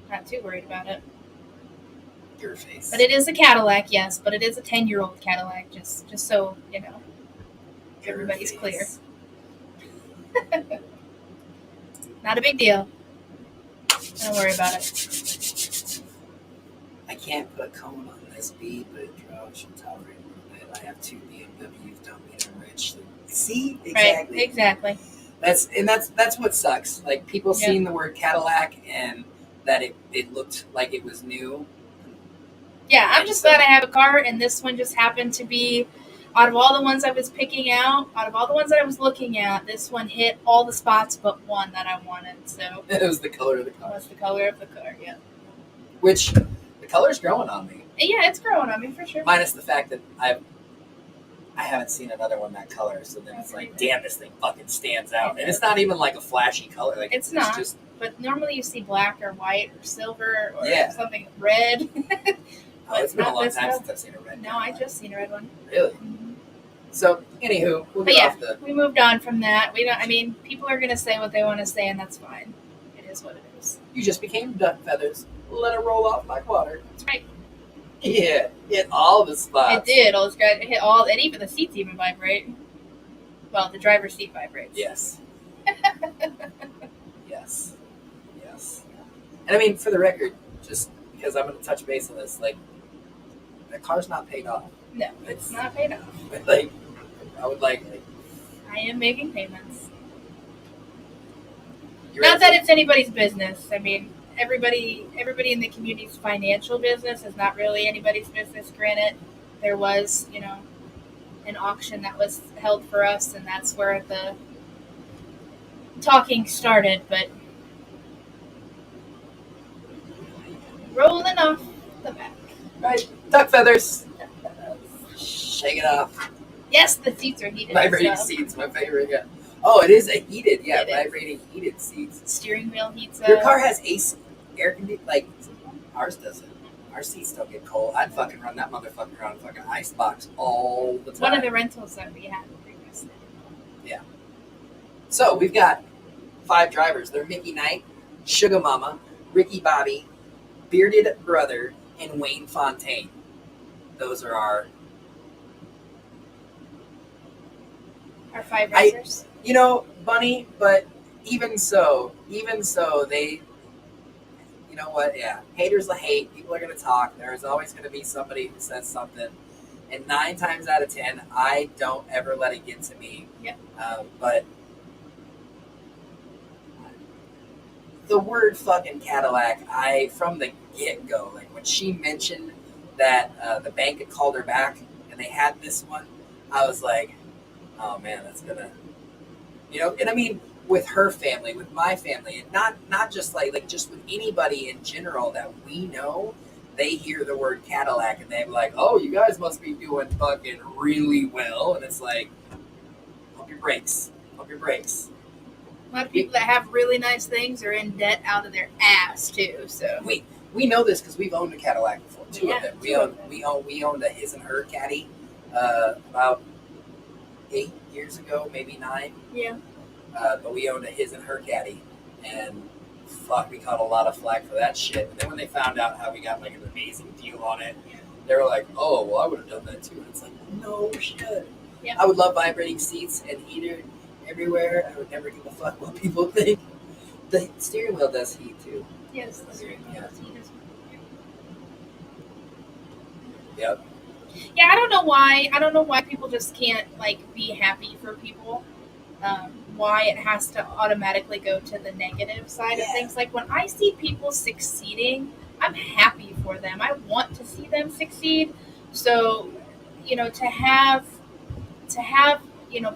Not too worried about it. Your face. But it is a Cadillac, yes, but it is a 10-year-old Cadillac, just so everybody's clear. Not a big deal. Don't worry about it. I can't put a cone on this bead, but it should tolerate it. I have 2 BMWs, don't mean I'm rich. See? Exactly. Right, exactly. That's what sucks. Like, people seeing the word Cadillac and that it looked like it was new. Yeah, I'm just glad I have a car, and this one just happened to be, out of all the ones I was picking out, out of all the ones that I was looking at, this one hit all the spots but one that I wanted. So it was the color of the car. It was the color of the car, yeah. Which, the color's growing on me. Yeah, it's growing on me for sure. Minus the fact that I haven't seen another one that color, so then it's like, damn, this thing fucking stands out. And it's not even like a flashy color. Like it's not. Just, but normally you see black or white or silver or something red. It's been a long time since I've seen a red. No, I just seen a red one. Really? Mm-hmm. So, anywho, we'll get off the... we moved on from that. People are going to say what they want to say, and that's fine. It is what it is. You just became duck feathers. Let it roll off like water. That's right. Yeah, hit all the spots. It did. It hit all, and even the seats even vibrate. Well, the driver's seat vibrates. Yes. Yes. And I mean, for the record, just because I'm going to touch base on this, like, the car's not paid off. No, it's not paid off. Like, I would like I am making payments. Not that it's anybody's business. I mean, everybody in the community's financial business is not really anybody's business. Granted, there was, an auction that was held for us, and that's where the talking started, but rolling off the back. Right, duck feathers. Shake it off. Yes, the seats are heated. Vibrating seats, my favorite. Yeah. Oh, it is a heated. Yeah, vibrating heated seats. Steering wheel heats up. Your car has AC, air conditioning. Like ours doesn't. Our seats don't get cold. I'd fucking run that motherfucker around a fucking ice box all the time. One of the rentals that we had previously. Yeah. So we've got 5 drivers. They're Mickey Knight, Sugar Mama, Ricky Bobby, Bearded Brother, and Wayne Fontaine. Those are our 5 racers. Bunny, but even so, they, you know what? Yeah, haters will hate. People are gonna talk. There's always gonna be somebody who says something, and 9 times out of 10, I don't ever let it get to me. Yep. But the word fucking Cadillac, from the get-go, like when she mentioned that the bank had called her back and they had this one, I was like, Oh man, that's gonna, and I mean, with her family, with my family, and not just like just with anybody in general that we know, they hear the word Cadillac and they're like, oh, you guys must be doing fucking really well, and it's like, pump your brakes, pump your brakes. A lot of people that have really nice things are in debt out of their ass too. So We know this because we've owned a Cadillac before. Two of them. two of We owned a his and her caddy about 8 years ago, maybe 9. yeah, But we owned a his and her caddy, and fuck, we caught a lot of flack for that shit. And then when they found out how we got like an amazing deal on it, they were like, "Oh, well, I would have done that too." And it's like, no shit. Yeah. I would love vibrating seats and heater everywhere. I would never give a fuck what people think. The steering wheel does heat too. yes, Yeah. Yep. Yeah, I don't know why. I don't know why people just can't like be happy for people. Why it has to automatically go to the negative side of things. Like when I see people succeeding, I'm happy for them. I want to see them succeed. So, to have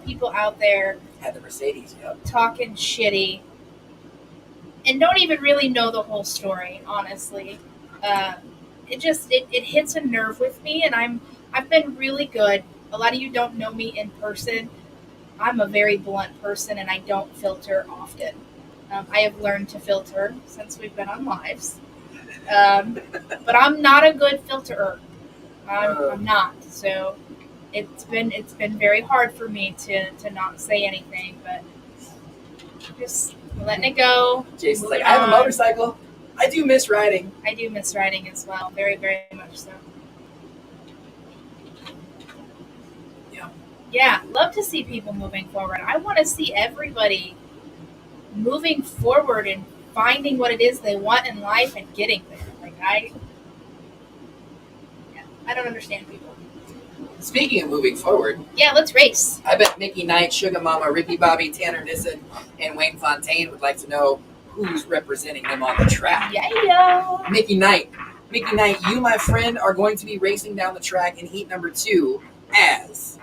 people out there Had the Mercedes. Yep. talking shitty and don't even really know the whole story, honestly. It hits a nerve with me, and I've been really good. A lot of you don't know me in person. I'm a very blunt person, and I don't filter often. I have learned to filter since we've been on lives, but I'm not a good filterer. I'm not. So it's been very hard for me to not say anything, but just letting it go. Jason's like, moving I have a on. motorcycle. I do miss riding. I do miss riding as well, very, very much so. Yeah, love to see people moving forward. I want to see everybody moving forward and finding what it is they want in life and getting there. Like I don't understand people. Speaking of moving forward, Yeah, let's race. I bet Mickey Knight, Sugar Mama, Ricky Bobby, Tanner Nissen, and Wayne Fontaine would like to know who's representing them on the track. Yeah. Mickey Knight, you, my friend, are going to be racing down the track in heat number 2 as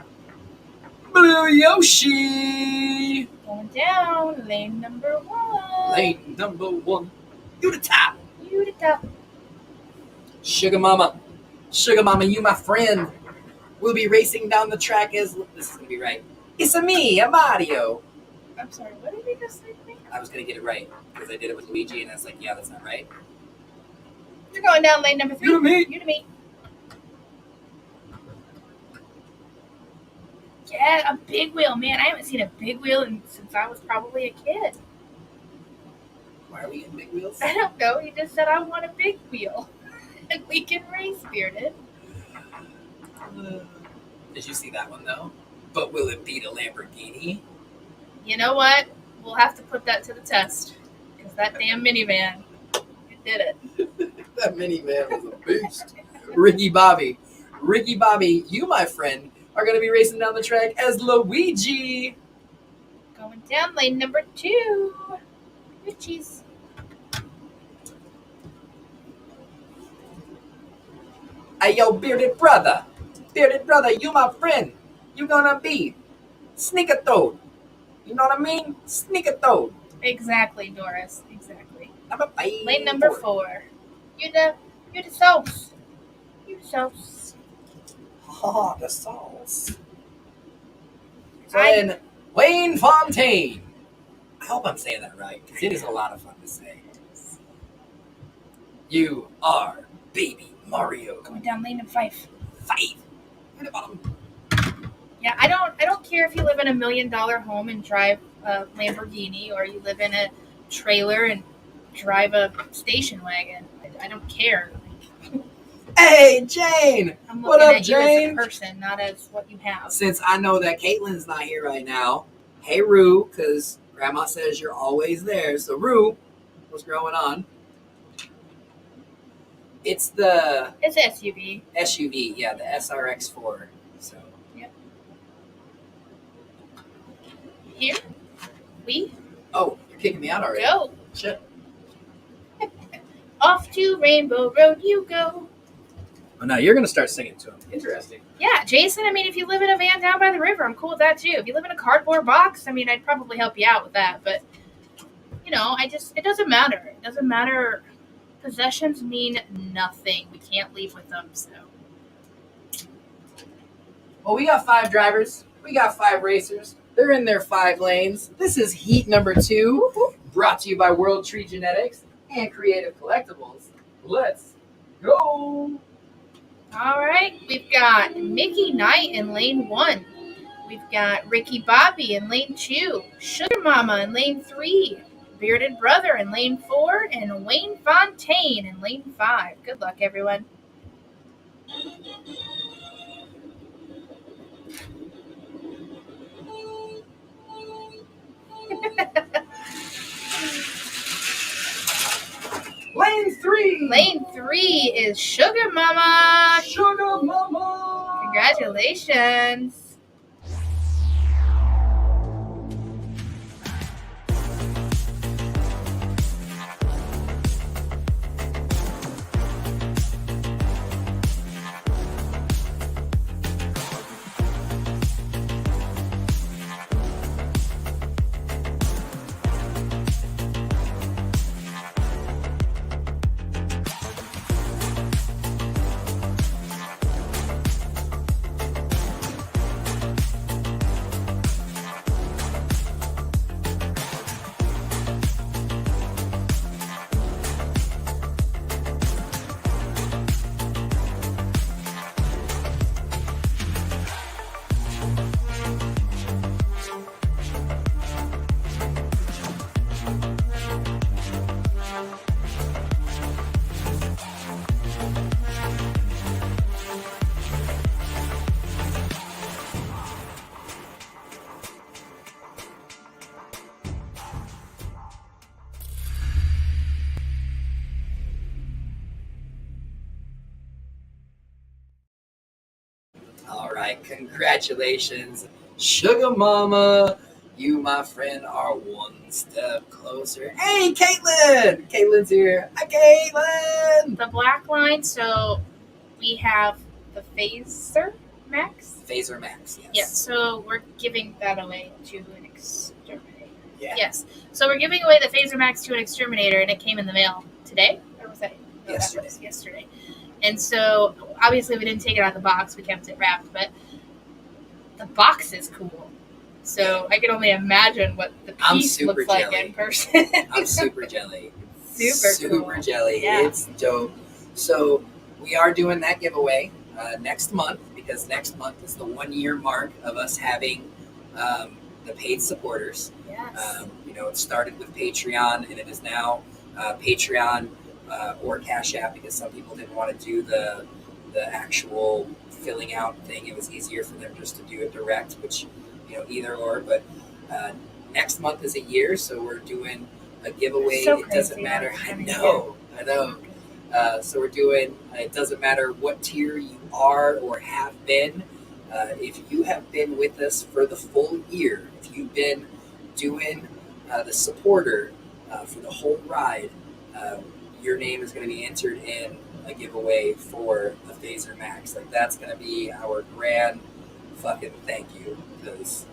Blue Yoshi. Going down, lane number 1. Lane number 1. You the top. You the top. Sugar Mama, you, my friend, will be racing down the track as, this is going to be right, it's a me, a Mario. I'm sorry, what did you just say to me? I was going to get it right because I did it with Luigi, and I was like, yeah, that's not right. You're going down lane number 3. You to me. You to me. Yeah, a big wheel. Man, I haven't seen a big wheel since I was probably a kid. Why are we in big wheels? I don't know. He just said, I want a big wheel. And we can race, Bearded. Did you see that one, though? But will it beat a Lamborghini? You know what? We'll have to put that to the test. Because that damn minivan, it did it. That minivan was a beast. Ricky Bobby, you, my friend, are going to be racing down the track as Luigi. Going down lane number 2. Richie's. Hey, yo, bearded brother, you, my friend, you gonna be Sneaker Toad. You know what I mean? Sneaker Toad. Exactly, Doris. Exactly. Number 5. Lane number 4. You the sauce. You the sauce. Oh, the sauce. Then Wayne Fontaine. I hope I'm saying that right, because it is a lot of fun to say. You are Baby Mario. Going down lane number 5. 5. At the bottom. Yeah, I don't care if you live in $1 million home and drive a Lamborghini, or you live in a trailer and drive a station wagon. I don't care. Hey, Jane. I'm What looking up, at you Jane? as a person, not as what you have. Since I know that Caitlin's not here right now, hey, Rue, because Grandma says you're always there. So, Rue, what's going on? It's the It's SUV. SUV, yeah, the SRX4. So, Here we oh, you're kicking me out already. go. Shit. Off to Rainbow Road you go. Oh, no, you're going to start singing to him. Interesting. Yeah, Jason, I mean, if you live in a van down by the river, I'm cool with that too. If you live in a cardboard box, I mean, I'd probably help you out with that. But, you know, it doesn't matter. It doesn't matter. Possessions mean nothing. We can't leave with them, so. Well, we got 5 drivers. We got 5 racers. They're in their 5 lanes. This is heat number 2, brought to you by World Tree Genetics and Creative Collectibles. Let's go. All right, we've got Mickey Knight in lane 1. We've got Ricky Bobby in lane 2, Sugar Mama in lane 3, Bearded Brother in lane 4, and Wayne Fontaine in lane 5. Good luck, everyone. Lane 3. Lane 3 is Sugar Mama. Sugar Mama. Congratulations. All right, congratulations, Sugar Mama. You, my friend, are one step closer. Hey, Caitlin! Caitlin's here. Hi, Caitlin! The black line, so we have the Phaser Max. Phaser Max, yes. Yes, so we're giving that away to an exterminator. Yeah. Yes, so we're giving away the Phaser Max to an exterminator, and it came in the mail today? Or was that? No, Yesterday. That was yesterday. And so, obviously, we didn't take it out of the box. We kept it wrapped, but the box is cool. So, I can only imagine what the piece looks like in person. I'm super jelly. Super cool. Jelly. Yeah. It's dope. So, we are doing that giveaway next month, because next month is the 1-year mark of us having the paid supporters. Yes. It started with Patreon, and it is now Patreon or Cash App, because some people didn't want to do the actual filling out thing. It was easier for them just to do it direct, which, either or. But next month is a year, so we're doing a giveaway. So it doesn't crazy. matter. I know. So we're doing, it doesn't matter what tier you are or have been. If you have been with us for the full year, if you've been doing the supporter for the whole ride, your name is going to be entered in a giveaway for the Phaser Max. Like, that's going to be our grand fucking thank you, because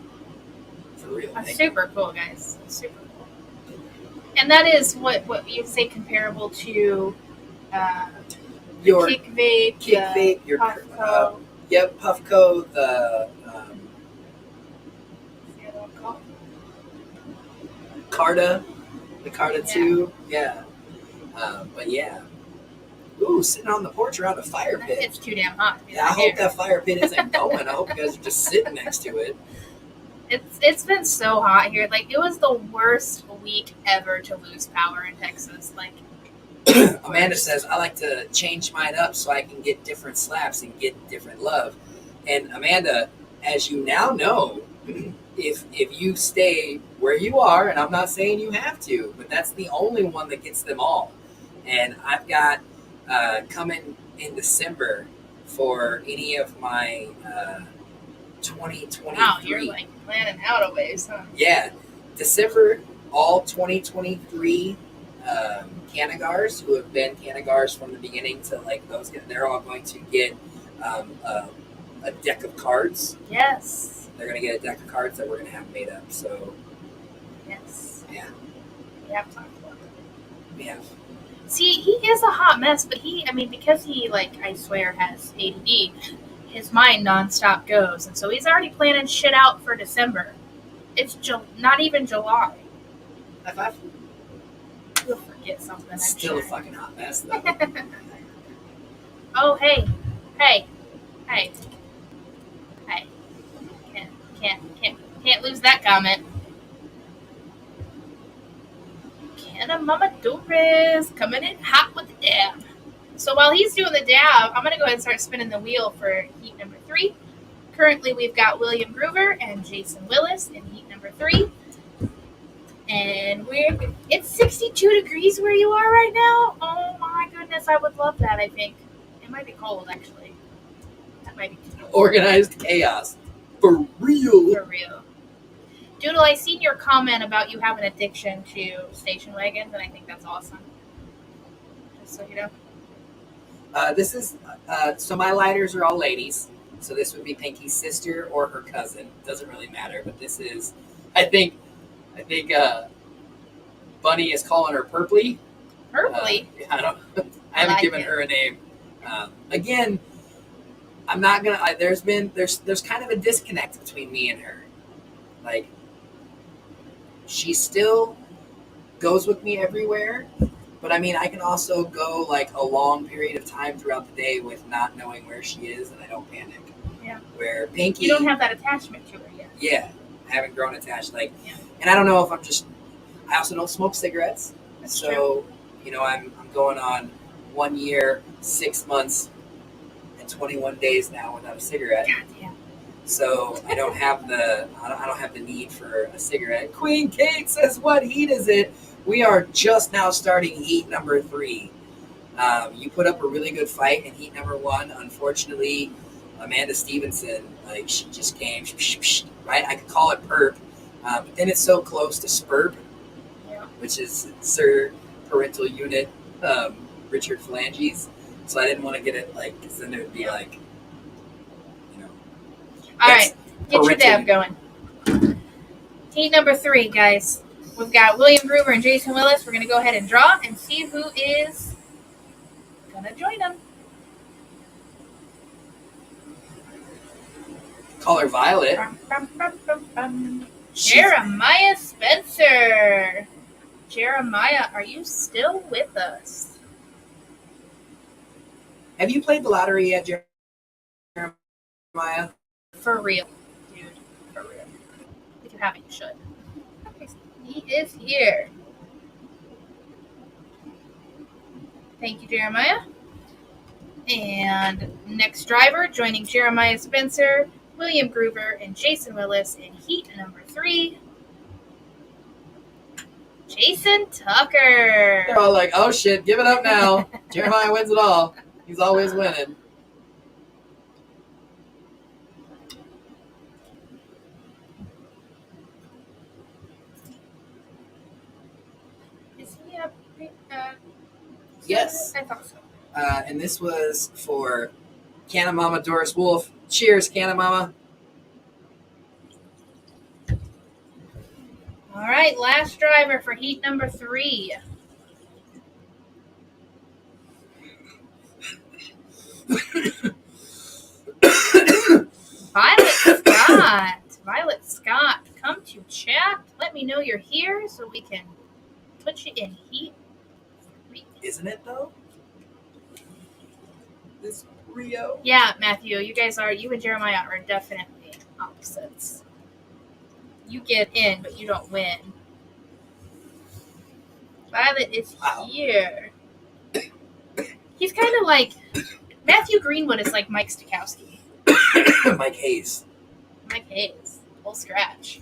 for real. Super cool, guys. Super cool. And that is what you'd say comparable to Your kick vape, kick vape, your Puffco. Yep, Puffco, the Carta, the Carta 2, yeah. But yeah. Ooh, sitting on the porch around a fire pit. It's too damn hot. Yeah, I hope that fire pit isn't going. I hope you guys are just sitting next to it. It's been so hot here. Like, it was the worst week ever to lose power in Texas. Like, Amanda says, I like to change mine up so I can get different slaps and get different love. And Amanda, as you now know, if you stay where you are, and I'm not saying you have to, but that's the only one that gets them all. And I've got coming in December for any of my 2023. wow, you're like planning out a ways, huh? Yeah, December, all 2023 Canagars who have been Canagars from the beginning to like those, they're all going to get a deck of cards. Yes. They're going to get a deck of cards that we're going to have made up. So, Yes. yeah, We have talked about that. we have. See, he is a hot mess, but because he, like, I swear, has ADD, his mind nonstop goes. And so he's already planning shit out for December. It's not even July. High five. You'll forget something, I'm Still sure. a fucking hot mess, though. Oh, hey. Can't lose that comment. Canna Mama Doris coming in hot with the dab. So while he's doing the dab, I'm going to go ahead and start spinning the wheel for heat number 3. Currently, we've got William Groover and Jason Willis in heat number 3. And it's 62 degrees where you are right now. Oh my goodness, I would love that, I think. It might be cold, actually. That might be too cold. Organized chaos. For real. For real. Doodle, I seen your comment about you have an addiction to station wagons, and I think that's awesome. Just so you know. This is, so my lighters are all ladies. So this would be Pinky's sister or her cousin. Doesn't really matter, but this is, I think Bunny is calling her Purpley. Purpley? I haven't like given it. her a name. Again, I'm not gonna. There's kind of a disconnect between me and her. Like, she still goes with me everywhere, but I mean, I can also go like a long period of time throughout the day with not knowing where she is, and I don't panic. Yeah. Where Pinky, You don't have that attachment to her yet. yeah, I haven't grown attached. Like, Yeah. and I don't know if I'm just. I also don't smoke cigarettes, That's so you know, I'm going on 1 year, 6 months, and 21 days now without a cigarette. God damn. So I don't have the need for a cigarette. Queen Kate says, "What heat is it?" We are just now starting heat number 3. You put up a really good fight in heat number 1. Unfortunately, Amanda Stevenson, like, she just came right. I could call it perp, but then it's so close to spurp, Yeah. which is Sir Parental Unit Richard Phalanges. So I didn't want to get it like, because then it would be like, you know. All right, get your parental- dab going. Heat number 3, guys. We've got William Groover and Jason Willis. We're going to go ahead and draw and see who is going to join them. Call her Violet. Bum, bum, bum, bum, bum. Jeremiah Spencer. Jeremiah, are you still with us? Have you played the lottery yet, Jeremiah? For real, dude. For real. If you haven't, you should. He is here. Thank you, Jeremiah. And next driver, joining Jeremiah Spencer, William Groover, and Jason Willis in heat number 3. Jason Tucker. They're all like, "Oh shit, give it up now." Jeremiah wins it all. He's always winning. Is he a Yes. I thought so. And this was for Canna Mama Doris Wolf. Cheers, Canna Mama. All right, last driver for heat number 3. Violet Scott, come to chat. Let me know you're here so we can put you in heat 3. Isn't it though? This Rio. Yeah, Matthew, you and Jeremiah are definitely opposites. You get in, but you don't win. Violet is here. He's kind of like Matthew Greenwood is like Mike Stokowski. Mike Hayes. Mike Hayes, full scratch.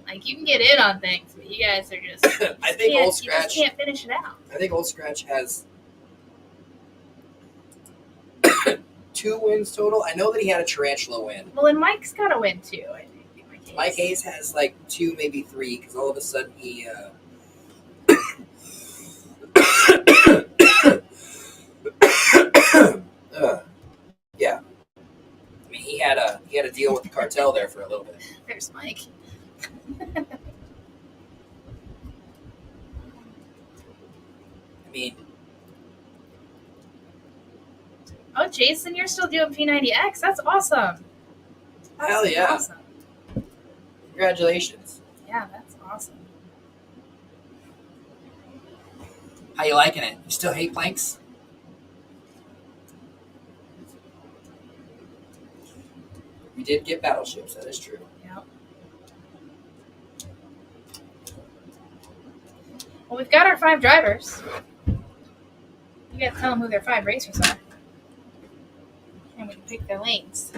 Like, you can get in on things, but you guys are just I think Old you just Scratch. can't finish it out. I think Old Scratch has 2 wins total. I know that he had a tarantula win. Well, and Mike's got to win too, I think. Mike Hayes has like 2, maybe 3, because all of a sudden he He had a deal with the cartel there for a little bit. There's Mike. I mean, Oh, Jason, you're still doing P90X. That's awesome. That's hell yeah! Awesome. Congratulations. Yeah, that's awesome. How you liking it? You still hate planks? We did get battleships. That is true. Yep. Well, we've got our 5 drivers. You gotta tell them who their 5 racers are. And we can pick their lanes.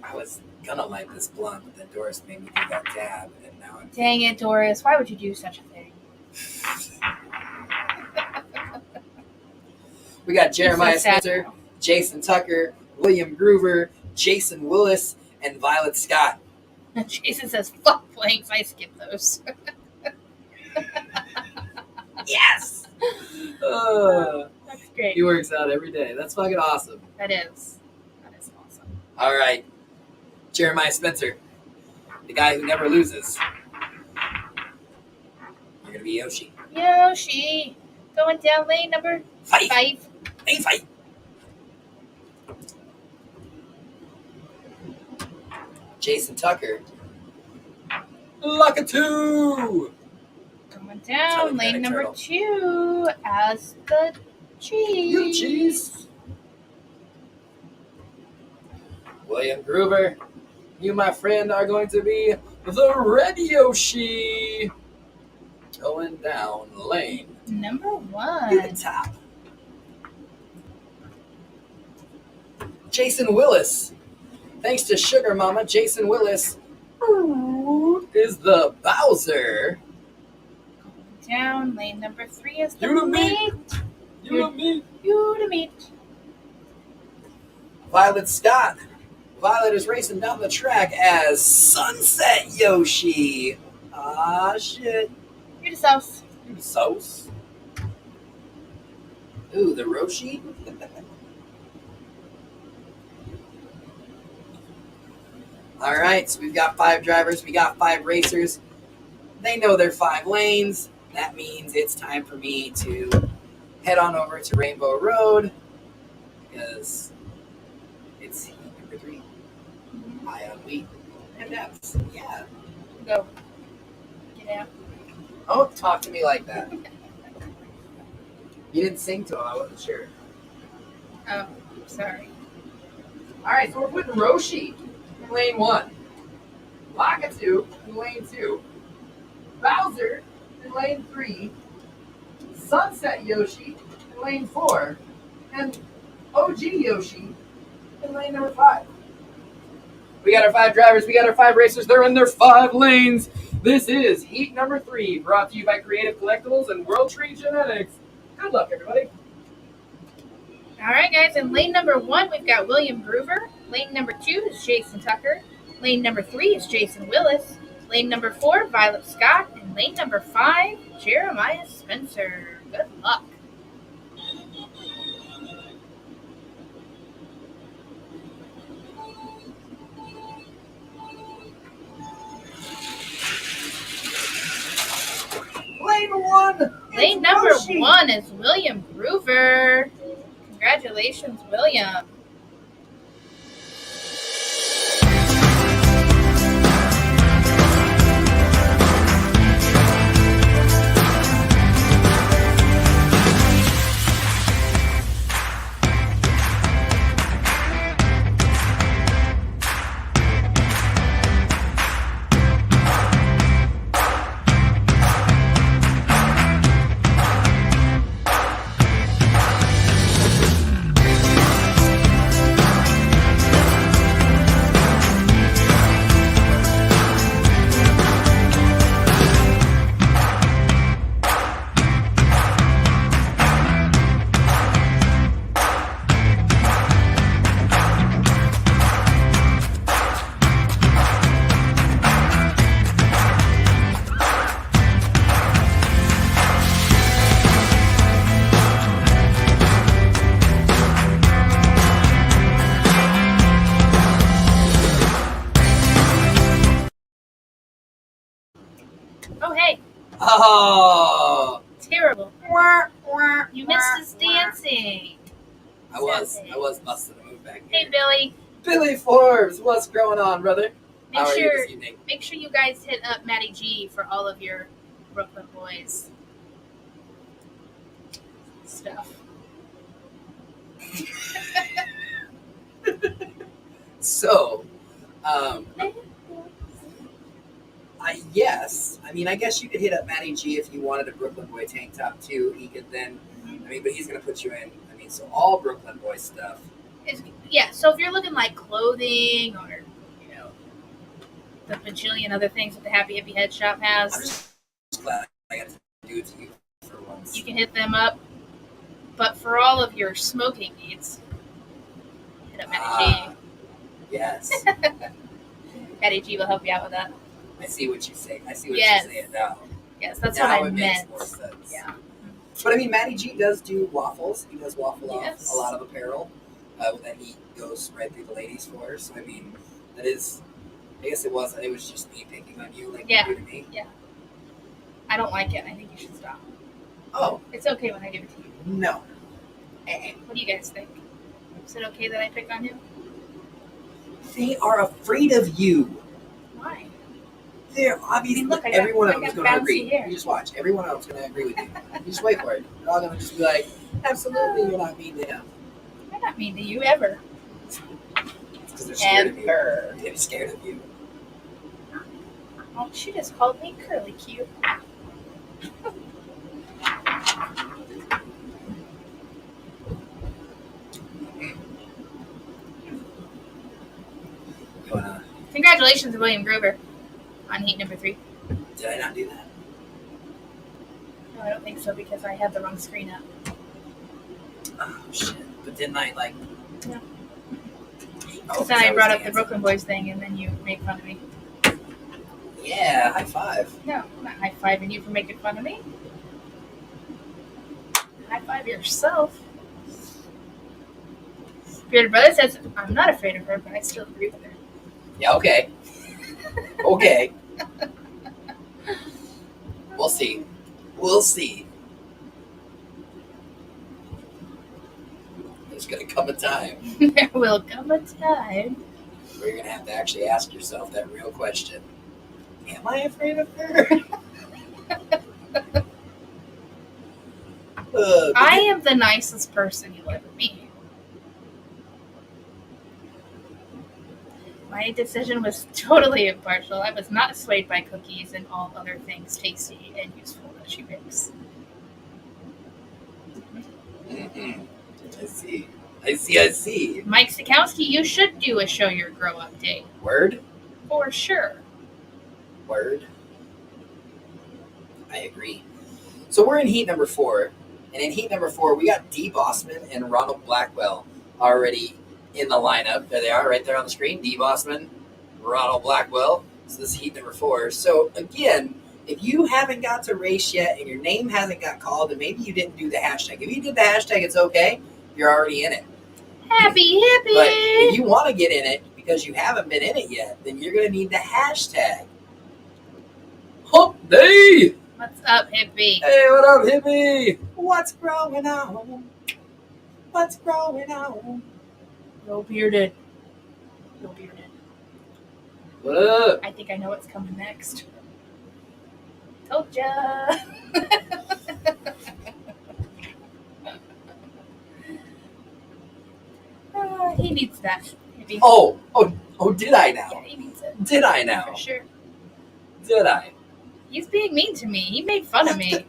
I was gonna light this blunt, but then Doris made me do that dab, and now I'm. Dang it, Doris. Why would you do such a thing? We got Jeremiah He's so sad Spencer, now. Jason Tucker, William Groover, Jason Willis, and Violet Scott. Jason says, fuck planks. I skip those. Yes! That's great. He works out every day. That's fucking awesome. That is awesome. All right. Jeremiah Spencer, the guy who never loses. You're going to be Yoshi. Yoshi. Going down lane number 5. Hey, fight! Jason Tucker. Luckatoo! Going Tell down me, lane Panic number Turtle. 2 as the cheese. You cheese. William Groover, you, my friend, are going to be the Red Yoshi. Going down lane Number to 1. the top. Jason Willis. Thanks to Sugar Mama, Jason Willis is the Bowser. Down lane number 3 is the You to me. meat. You and me. You the meat. Violet Scott. Violet is racing down the track as Sunset Yoshi. Ah, shit. You're the sauce. You sauce. Ooh, the Roshi. All right, so we've got 5 drivers. We got 5 racers. They know their 5 lanes. That means it's time for me to head on over to Rainbow Road because it's heat number 3. High on wheat and depths. Yeah. Go. Get out. Don't talk to me like that. You didn't sing to him. I wasn't sure. Oh, sorry. All right, so we're putting Roshi in lane 1, Lakitu in lane 2, Bowser in lane 3, Sunset Yoshi in lane 4, and OG Yoshi in lane number 5. We got our 5 drivers. We got our 5 racers. They're in their 5 lanes. This is Heat number 3, brought to you by Creative Collectibles and World Tree Genetics. Good luck, everybody. All right, guys. In lane number 1, we've got William Groover. Lane number 2 is Jason Tucker. Lane number 3 is Jason Willis. Lane number 4, Violet Scott. And lane number 5, Jeremiah Spencer. Good luck. Lane 1. Lane number 1 is William Groover. Congratulations, William. Oh, Terrible. You missed his dancing. I was busting a move back Hey, here. Billy. Billy Forbes, what's going on, brother? How are you this evening? Make sure you guys hit up Matty G for all of your Brooklyn Boys stuff. So, I guess you could hit up Matty G if you wanted a Brooklyn Boy tank top too. He could then, but he's gonna put you in. So all Brooklyn Boy stuff. So if you're looking like clothing or the bajillion other things that the Happy Hippie Head Shop has, I'm just glad I got to do it to you for once. You can hit them up. But for all of your smoking needs, hit up Matty G. Yes. Matty G will help you out with that. I see what you say. I see what you're saying now. Yes, that's now what I meant. Makes more sense. Yeah. But Matty G does do waffles. He does waffle off a lot of apparel that he goes right through the ladies for. So that is. I guess it was just me picking on you like you do to me. Yeah. I don't like it. I think you should stop. Oh. It's okay when I give it to you. No. What do you guys think? Is it okay that I pick on you? They are afraid of you. Why? They're obviously everyone else is going to agree. You just watch. Everyone else is going to agree with you. You just wait for it. They're all going to just be like, absolutely, you're not mean to him. I'm not mean to you ever. It's because they're scared of you. They're scared of you. Oh, she just called me curly cute. Congratulations to William Grover on heat number 3. Did I not do that? No, I don't think so because I had the wrong screen up. Oh, shit. But didn't I, No. Oh, then I brought up the Brooklyn Boys thing and then you made fun of me. Yeah, high five. No, I'm not high fiving you for making fun of me. High five yourself. Bearded Brother says, I'm not afraid of her, but I still agree with her. Yeah, okay. Okay. We'll see. There's going to come a time. There will come a time where you're going to have to actually ask yourself that real question. Am I afraid of her? I am the nicest person you'll ever meet. My decision was totally impartial. I was not swayed by cookies and all other things tasty and useful that she makes. Mm-hmm. I see. Mike Sikowski, you should do a Show Your Grow update. Word? For sure. Word? I agree. So we're in heat number 4. And in heat number 4, we got Dee Bossman and Ronald Blackwell already in the lineup. There they are right there on the screen. Dee Bossman, Ronald Blackwell. So this is heat number 4. So again, if you haven't got to race yet and your name hasn't got called, then maybe you didn't do the hashtag. If you did the hashtag, it's okay. You're already in it. Happy hippie! But if you want to get in it because you haven't been in it yet, then you're going to need the hashtag. Hump Day! What's up, hippie? Hey, what up, hippie? What's growing on? What's growing on? No bearded. What up? I think I know what's coming next. Told ya. He needs that. Maybe. Oh, did I now? Yeah, he needs it. Did I now? For sure. Did I? He's being mean to me. He made fun of me.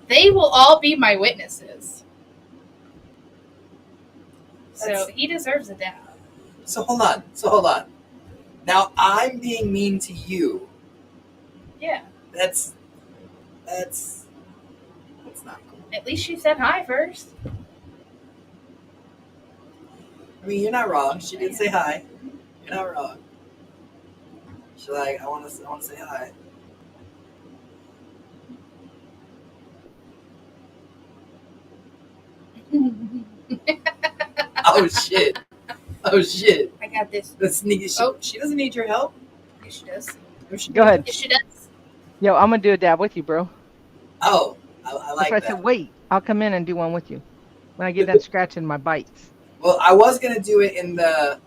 They will all be my witnesses. So he deserves a dab. So hold on. Now I'm being mean to you. Yeah. That's not cool. At least she said hi first. I mean, you're not wrong. She did say hi. You're not wrong. She's like, I want to say hi. Oh shit! I got this. She doesn't need your help. Yes, she does. Go ahead. Yes, she does. Yo, I'm gonna do a dab with you, bro. Oh, I That's like why I that. said wait. I'll come in and do one with you when I get done scratching my bites. Well, I was gonna do it in the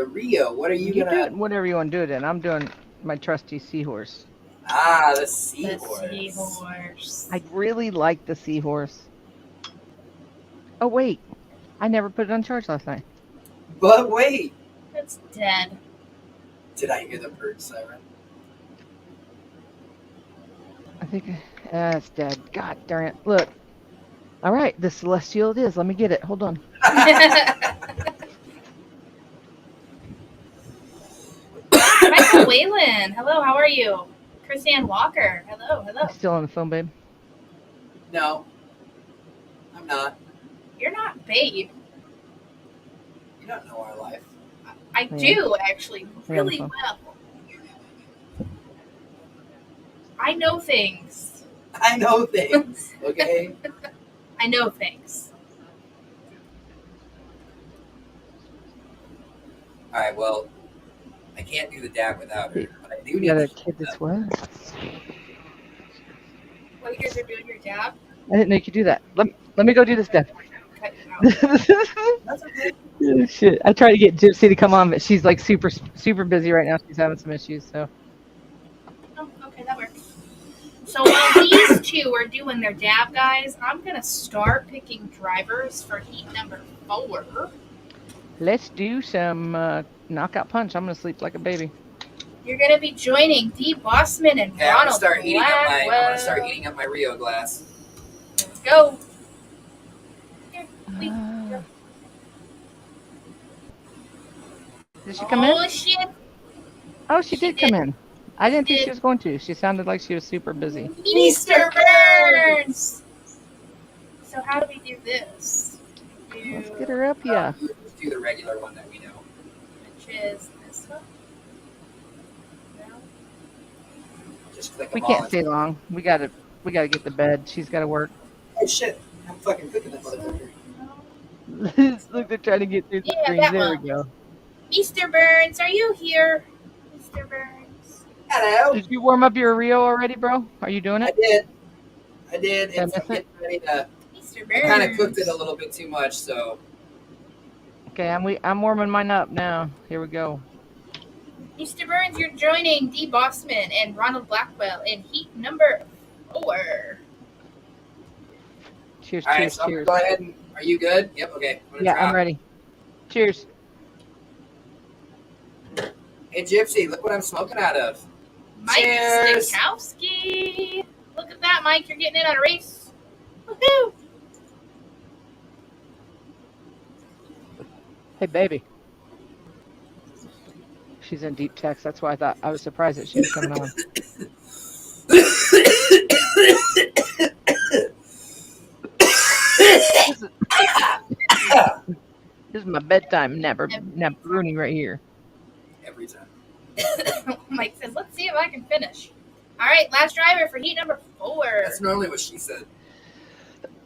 Rio. What are you You do gonna? it whatever you want to do it in. I'm doing my trusty seahorse. Ah, the The seahorse. seahorse. I really like the seahorse. Oh wait, I never put it on charge last night. But wait, It's dead. did I hear the bird siren? I think it's dead. God darn it! Look. All right, the celestial it is. Let me get it. Hold on. Michael Whalen. Hello, how are you? Chrisanne Walker. Hello, hello. You still on the phone, babe? No, I'm not. You're not babe. You don't know our life. I Yeah. do actually really Yeah. well. I know things. I know things. Okay. I know things. All right. Well, I can't do the dab without her, but I do You need got a to. kid that's what? What, you guys are doing your dab? I didn't know you could do that. Let me go do this dab. Cut you out. That's okay. Oh, shit. I tried to get Gypsy to come on, but she's like super busy right now. She's having some issues. So Oh, okay, that works. So while these two are doing their dab, guys, I'm gonna start picking drivers for heat number 4. let's do some knockout punch. I'm gonna sleep like a baby. You're gonna be joining Dee Bossman and Okay, I'm Ronald gonna start eating up my. I'm Blackwell. gonna start eating up my Rio glass. Let's go. Here, wait. Did she come in? Oh shit! Oh, she did come did. in. I didn't think did. she was going to. She sounded like she was super busy. Mr. Burns. So how do we do this? Let's get her up here. Let's do the regular one that we know. Which is this one? No. Just click We them all. can't stay long. We gotta get to bed. She's gotta work. Oh shit! I'm fucking cooking that motherfucker. Look, they're trying to get through the Yeah, screen. that There one. we go. Mr. Burns, are you here? Mr. Burns. Hello. Did you warm up your Rio already, bro? Are you doing I it? did. I did. Did I It's miss getting ready to. Mr. I Burns. kind of cooked it a little bit too much, so. Okay, I'm warming mine up now. Here we go. Mr. Burns, you're joining Dee Bossman and Ronald Blackwell in heat number 4. Cheers, All right, cheers, so I'm gonna cheers. go ahead and. Are you good? Yep. Okay. Yeah, I'm ready. Cheers. Hey, Gypsy, look what I'm smoking out of. Mike Cheers. Stikowski. Look at that, Mike. You're getting in on a race. Woohoo! Hey, baby. She's in deep text. That's why I was surprised that she was coming on. This is my bedtime Rooney right here. Every time. Mike says, let's see if I can finish. All right, last driver for heat number 4. That's normally what she said.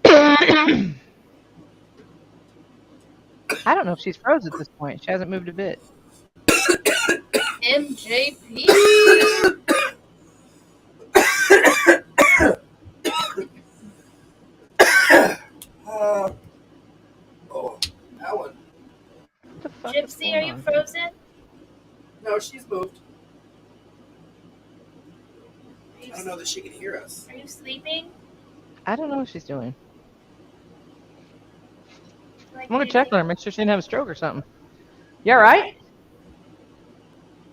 I don't know if she's froze at this point. She hasn't moved a bit. MJP. Oh, that one. What the fuck is Gypsy, going are you on? frozen? No, she's moved. Are you, I don't know that she can hear us. are you sleeping? I don't know what she's doing. Like, I'm gonna check on her, make sure she didn't have a stroke or something. You all right?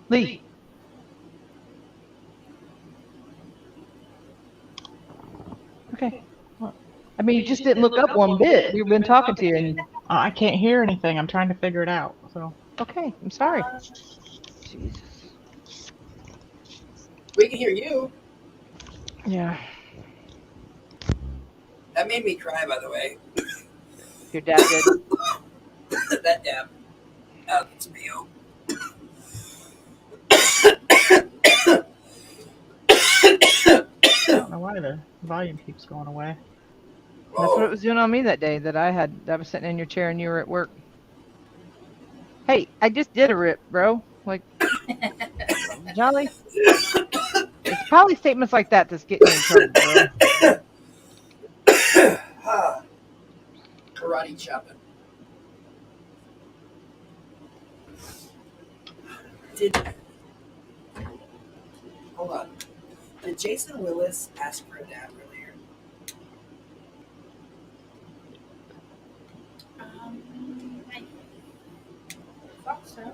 Lee. Okay. Well, I mean, you just didn't look up one bit. We've been talking to you, and I can't hear anything. I'm trying to figure it out. So okay, I'm sorry. Jesus. We can hear you. Yeah. That made me cry, by the way. Your dad did. That dab. Oh, it's Rio. I don't know why the volume keeps going away. That's what it was doing on me that day that I was sitting in your chair and you were at work. Hey, I just did a rip, bro. Like, Jolly. It's probably statements like that that's getting you in trouble, bro. Karate chopping. Hold on. Did Jason Willis ask for a dab earlier? I thought so.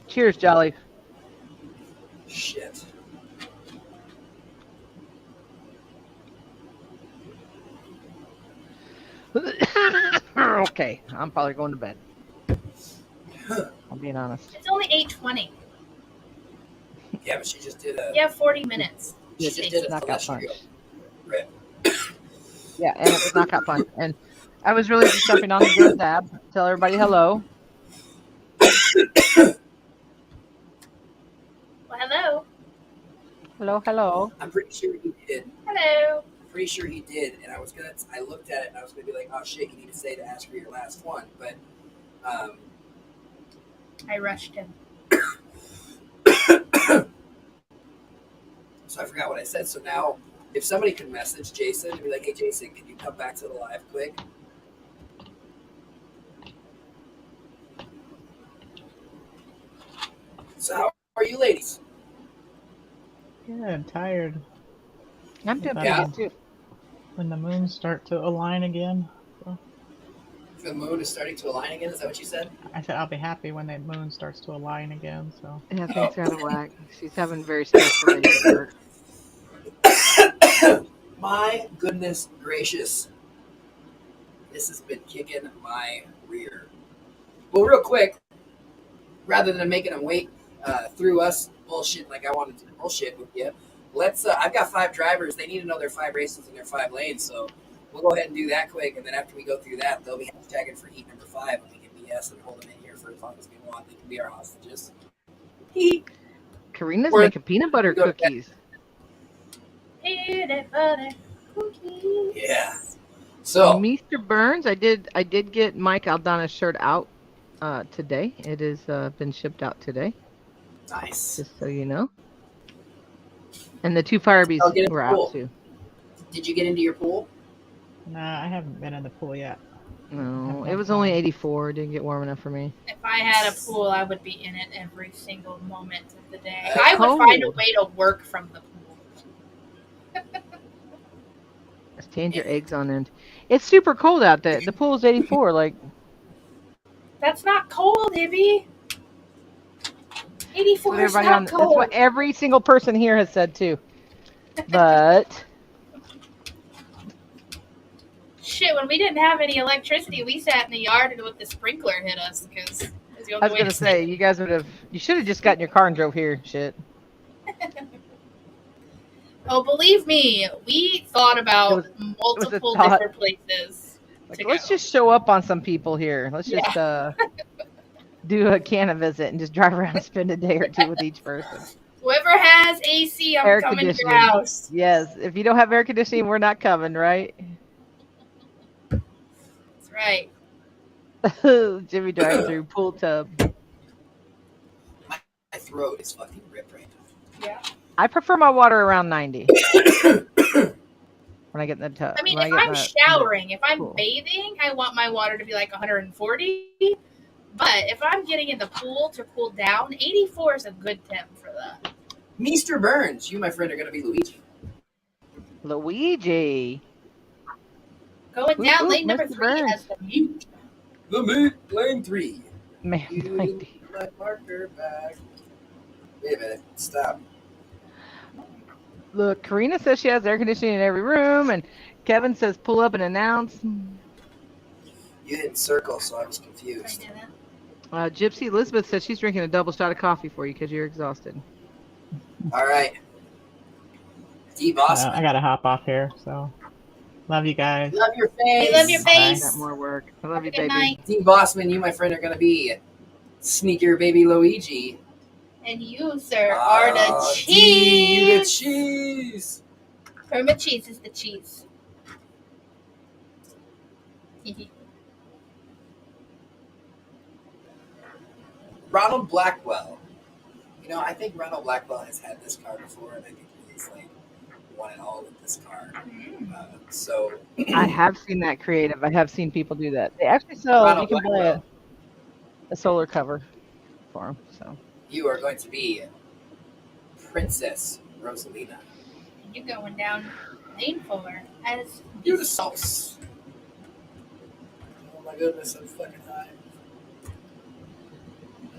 Cheers, Jolly. Shit. Okay, I'm probably going to bed. I'm being honest. It's only 8:20. Yeah, but she just did a. You have 40 minutes. She just did a Knockout punch. celestial rip. Yeah, and it was knockout punch. And I was really just jumping on to do a dab. Tell everybody hello. Well, hello. Hello, hello. I'm pretty sure he did. Hello. Pretty sure he did, and I looked at it and I was gonna be like, oh shit, you need to say to ask for your last one, but I rushed him. so I forgot what I said. So now, if somebody could message Jason and be like, hey Jason, can you come back to the live quick? So how are you ladies? Yeah, I'm tired. I'm doing pretty Yeah. good too. When the moons start to align again. So The moon is starting to align again, is that what you said? I said I'll be happy when the moon starts to align again. So Yeah, things are out of whack. She's having very stressful days at work. My goodness gracious. This has been kicking my rear. Well, real quick, rather than making them wait through us bullshit like I wanted to bullshit with you, let's. I've got 5 drivers. They need to know their 5 races and their 5 lanes. So we'll go ahead and do that quick. And then after we go through that, they'll be hashtagging for heat number 5, and we can BS and hold them in here for as long as we want. They can be our hostages. Karina's We're- making peanut butter Go ahead. cookies. Peanut butter cookies. Yeah. So Mr. Burns, I did get Mike Aldana's shirt out today. It has been shipped out today, nice. just so you know. And the 2 Firebees I'll get it were cool. out too. Did you get into your pool? nah, I haven't been in the pool yet. No, it was only 84. It didn't get warm enough for me. If I had a pool, I would be in it every single moment of the day. That's I would find a cold. way to work from the pool. Let's change your eggs on end. It's super cold out there. The pool's 84. Like, That's not cold, Ibby. 84 is everybody not that's cold. what every single person here has said too. But Shit, when we didn't have any electricity, we sat in the yard and let the sprinkler hit us because it was the only I was way gonna to say, you should have just gotten your car and drove here. Shit. Oh, believe me, we thought about multiple thought. different places. Like, to let's go. just show up on some people here. Let's just do a Canada visit and just drive around and spend a day or 2 with each person. Whoever has AC, I'm Air coming to your conditioning. house. Yes, if you don't have air conditioning, we're not coming, right? That's right. Jimmy drive through pool tub. My throat is fucking ripped right now. Yeah. I prefer my water around 90 when I get in the tub. I mean, when if get in I'm the- showering, if I'm pool. bathing, I want my water to be like 140. But if I'm getting in the pool to cool down, 84 is a good temp for that. Mr. Burns, you, my friend, are going to be Luigi. Luigi. Going Ooh, down ooh, lane number Mr. 3 Burns. has the mute. The meat, lane 3. Man, You need my marker back. Wait a minute. Stop. look, Karina says she has air conditioning in every room, and Kevin says pull up and announce. You hit circle, so I was I confused. did it. Gypsy Elizabeth says she's drinking a double shot of coffee for you because you're exhausted. All right. D Boss. I gotta hop off here. So love you guys. Love your face. We love your Bye. face. Got more work. I love Have a you, good baby. night. D Bossman, you, my friend, are going to be Sneaker Baby Luigi. And you, sir, are the Oh, D, you the cheese. cheese. Kermit cheese is the cheese. Ronald Blackwell. You know, I think Ronald Blackwell has had this car before, and I think he's like won it all with this car. So I have seen that creative. I have seen people do that. They actually sell. You Ronald can buy Blackwell, a solar cover for them. So you are going to be Princess Rosalina. You're going down lane 4 as You the sauce. Oh my goodness, I'm fucking high.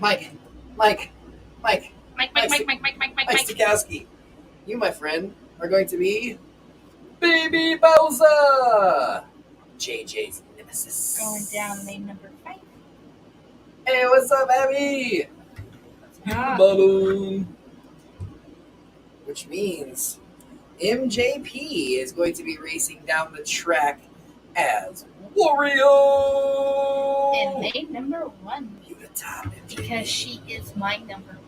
Mike, Mike, Mike, Mike. Stokowski. You, my friend, are going to be Baby Bowser. JJ's nemesis. Going down lane number 5. Hey, what's up, Abby? You the balloon. Which means MJP is going to be racing down the track as Wario. And lane number 1. You the top, MJP. Because she is my number 1.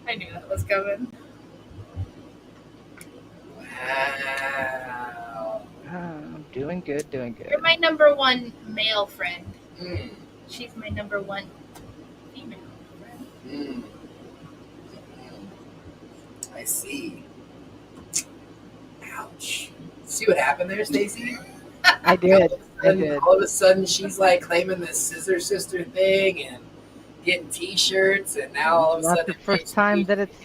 I knew that was coming. Wow. doing good, doing good. You're my number 1 male friend. Mm. She's my number 1 female friend. Mm. I see. Ouch. See what happened there, Stacy? I did. All of a sudden, she's like claiming this Scissor Sister thing and getting T-shirts, and now all of a Not sudden, the first time that it's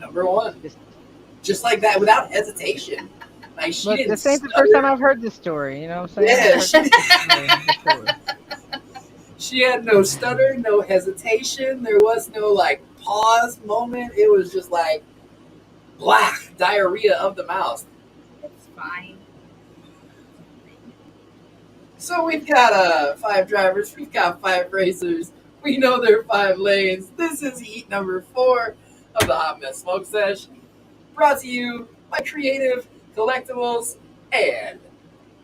number 1, just just like that, without hesitation. Like she look. didn't. This ain't the stutter. first time I've heard this story. You know what I'm saying? Yeah, I've heard this story before. She had no stutter, no hesitation. There was no like pause moment. It was just like black diarrhea of the mouth. It's fine. So we've got 5 drivers, we've got 5 racers. We know there are 5 lanes. This is heat number 4 of the Hot Mess Smoke Sesh, brought to you by Creative Collectibles and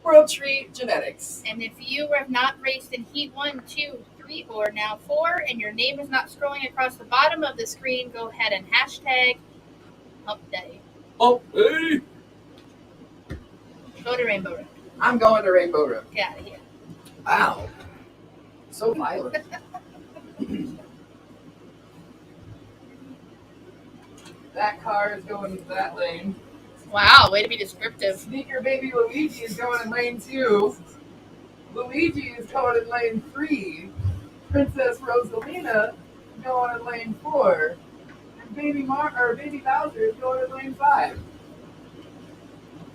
World Tree Genetics. And if you have not raced in Heat 1, 2, 3, or now 4, and your name is not scrolling across the bottom of the screen, go ahead and hashtag Hump Day. Oh, hey! Go to Rainbow Road. I'm going to Rainbow Road. Get out of here. Wow. So violent. That car is going into that lane. Wow, way to be descriptive. Sneaker baby Luigi is going in lane 2. Luigi is going in lane 3. Princess Rosalina is going in lane 4. And baby Bowser is going in lane 5.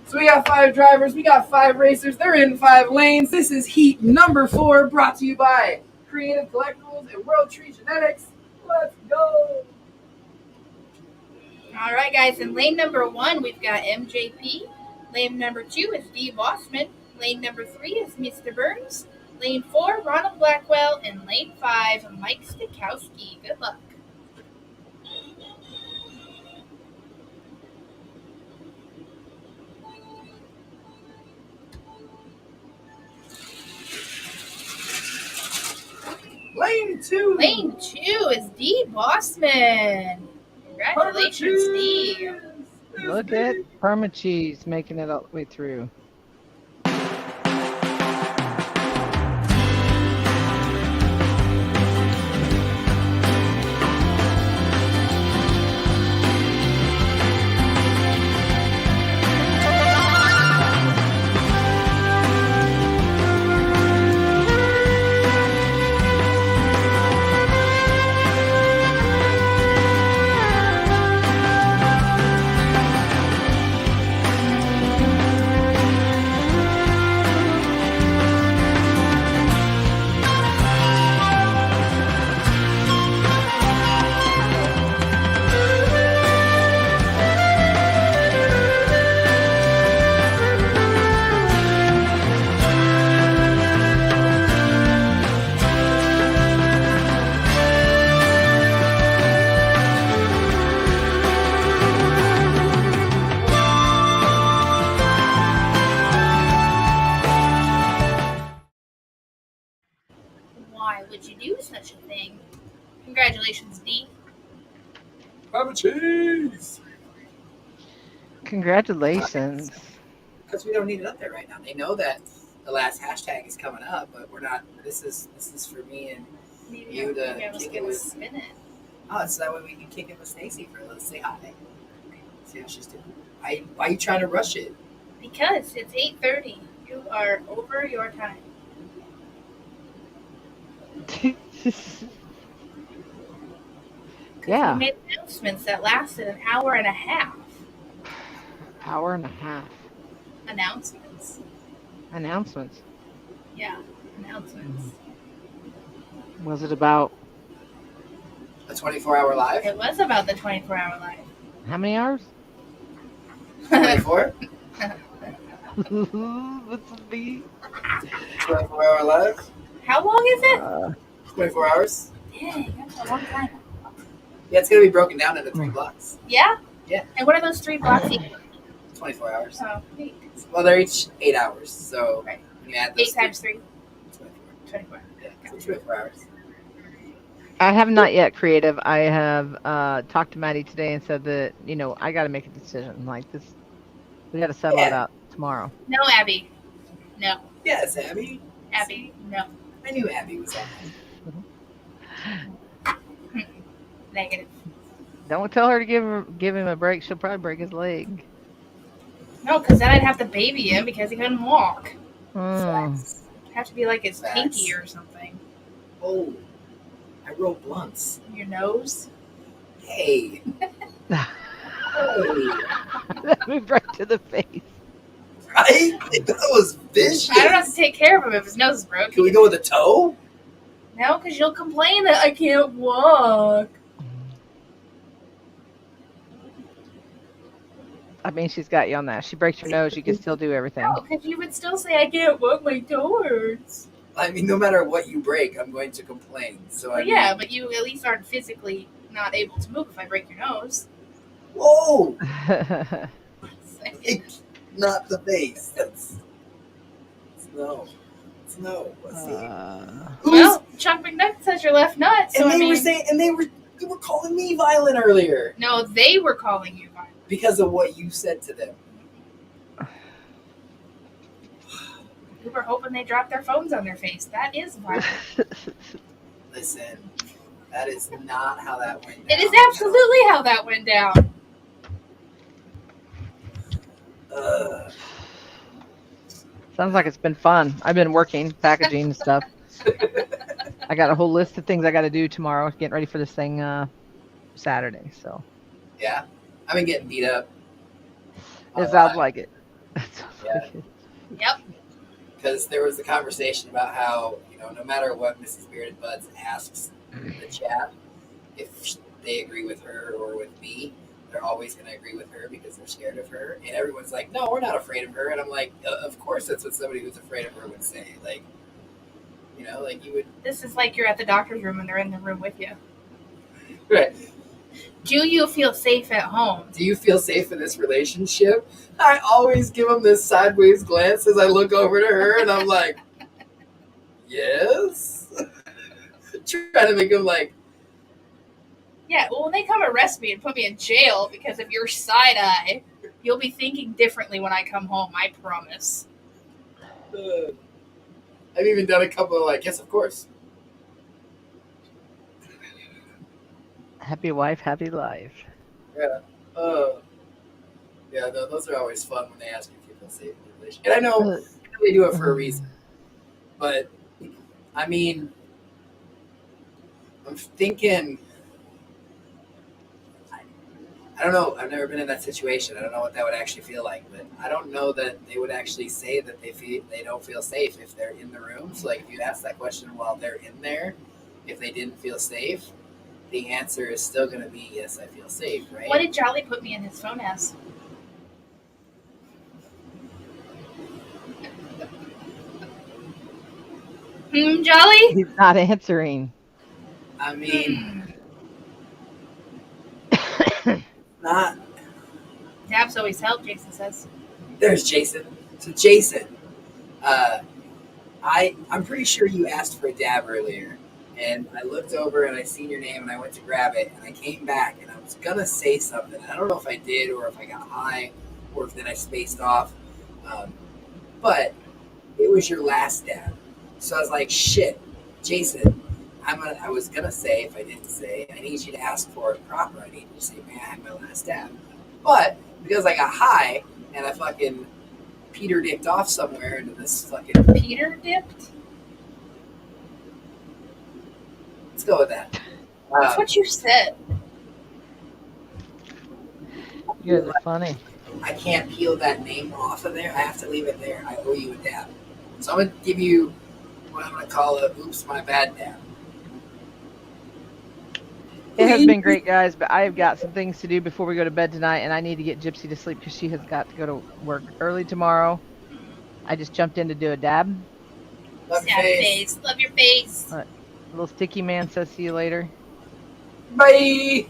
So we got 5 drivers, we got 5 racers, they're in 5 lanes. This is heat number 4, brought to you by Creative Collectibles and World Tree Genetics. Let's go! All right, guys. In lane number 1, we've got MJP. Lane number 2 is D. Bossman. Lane number 3 is Mr. Burns. Lane 4, Ronald Blackwell. And lane 5, Mike Stokowski. Good luck. Lane 2. Lane 2 is D. Bossman. Congratulations, D. Look at Parma Cheese making it all the way through. Why would you do such a thing? Congratulations, D. Parma cheese. Congratulations. Because we don't need it up there right now. They know that the last hashtag is coming up, but we're not. This is for me and you to kick it with. Spin it. Oh, so that way we can kick it with Stacy for let's say hi. See how she's doing. Why are you trying to rush it? Because it's 8:30. You are over your time. Yeah. We made announcements that lasted an hour and a half. Hour and a half. Announcements. Announcements. Yeah, announcements. Was it about A 24-hour live? It was about the 24-hour live. how many hours? 24? What's the beat? 24-hour live? How long is it? 24 hours? Dang, that's a long time. Yeah, it's going to be broken down into 3 blocks. Yeah? Yeah. And what are those 3 blocks equal? 24 hours. Oh, neat. Well, they're each 8 hours, so Right. when you add those 8 times 3? 24. 24. Yeah, so 24 hours. I have not yet creative. I have talked to Maddie today and said that, I got to make a decision. Like this, we got to settle it out tomorrow. No, Abby. No. Yes, Abby. Abby, no. I knew Abby was on Negative. Don't tell her to give him a break. She'll probably break his leg. No, because then I'd have to baby him because he couldn't walk. Mm. It'd have to be like his Facts. pinky or something. Oh, I rolled blunts. Your nose? Hey. Hey. That moved right to the face. Right? That was vicious. I don't have to take care of him if his nose is broken. Can we go with a toe? No, because you'll complain that I can't walk. I mean, she's got you on that. She breaks your nose, you can still do everything. No, because you would still say I can't walk, my toe hurts. I mean, no matter what you break, I'm going to complain. So Well, yeah, but you at least aren't physically not able to move if I break your nose. Whoa! Not the face. That's no. It's no. Well, Chuck McNutt says your left nut, so And they were calling me violent earlier No, they were calling you violent. because of what you said to them. We were hoping they dropped their phones on their face. That is violent. Listen, that is not how that went down. It is absolutely how that went down. Sounds like it's been fun. I've been working, packaging and stuff. I got a whole list of things I got to do tomorrow, getting ready for this thing Saturday. So Yeah, I've been getting beat up. it sounds like it. Yeah. Yep. Because there was a conversation about how, no matter what Mrs. Bearded Buds asks the chat, if they agree with her or with me, they're always going to agree with her because they're scared of her. And everyone's like, no, we're not afraid of her. And I'm like, of course that's what somebody who's afraid of her would say. Like, like you would. This is like you're at the doctor's room and they're in the room with you. Right. Do you feel safe at home? Do you feel safe in this relationship? I always give them this sideways glance as I look over to her, and I'm like, yes? Trying to make them like, Yeah, well, when they come arrest me and put me in jail because of your side eye, you'll be thinking differently when I come home, I promise. I've even done a couple of yes, of course. Happy wife, happy life. Yeah. Yeah, no, those are always fun when they ask if you feel safe in a relationship. And I know they do it for a reason. But, I mean, I'm thinking, I don't know. I've never been in that situation. I don't know what that would actually feel like. But I don't know that they would actually say that they don't feel safe if they're in the room. So, if you ask that question while they're in there, if they didn't feel safe, the answer is still going to be, yes, I feel safe, right? What did Jolly put me in his phone as? Jolly? He's not answering. I mean, not. Dabs always help, Jason says. There's Jason. So Jason, I'm pretty sure you asked for a dab earlier, and I looked over and I seen your name and I went to grab it and I came back and I was gonna say something. I don't know if I did or if I got high or then I spaced off. But it was your last dab. So I was like, shit, Jason, I was gonna say, if I didn't say, I need you to ask for it proper. I need you to say, man, I had my last dab. But because I got high and I fucking Peter dipped off somewhere into this fucking. Peter dipped? Let's go with that. That's what you said. You guys are funny. I can't peel that name off of there. I have to leave it there. I owe you a dab. So I'm gonna give you what I'm gonna call a oops my bad dab. It has been great, guys, but I have got some things to do before we go to bed tonight, and I need to get Gypsy to sleep because she has got to go to work early tomorrow. I just jumped in to do a dab. Love your Sad face. face. Love your face. Little sticky man says see you later. Bye.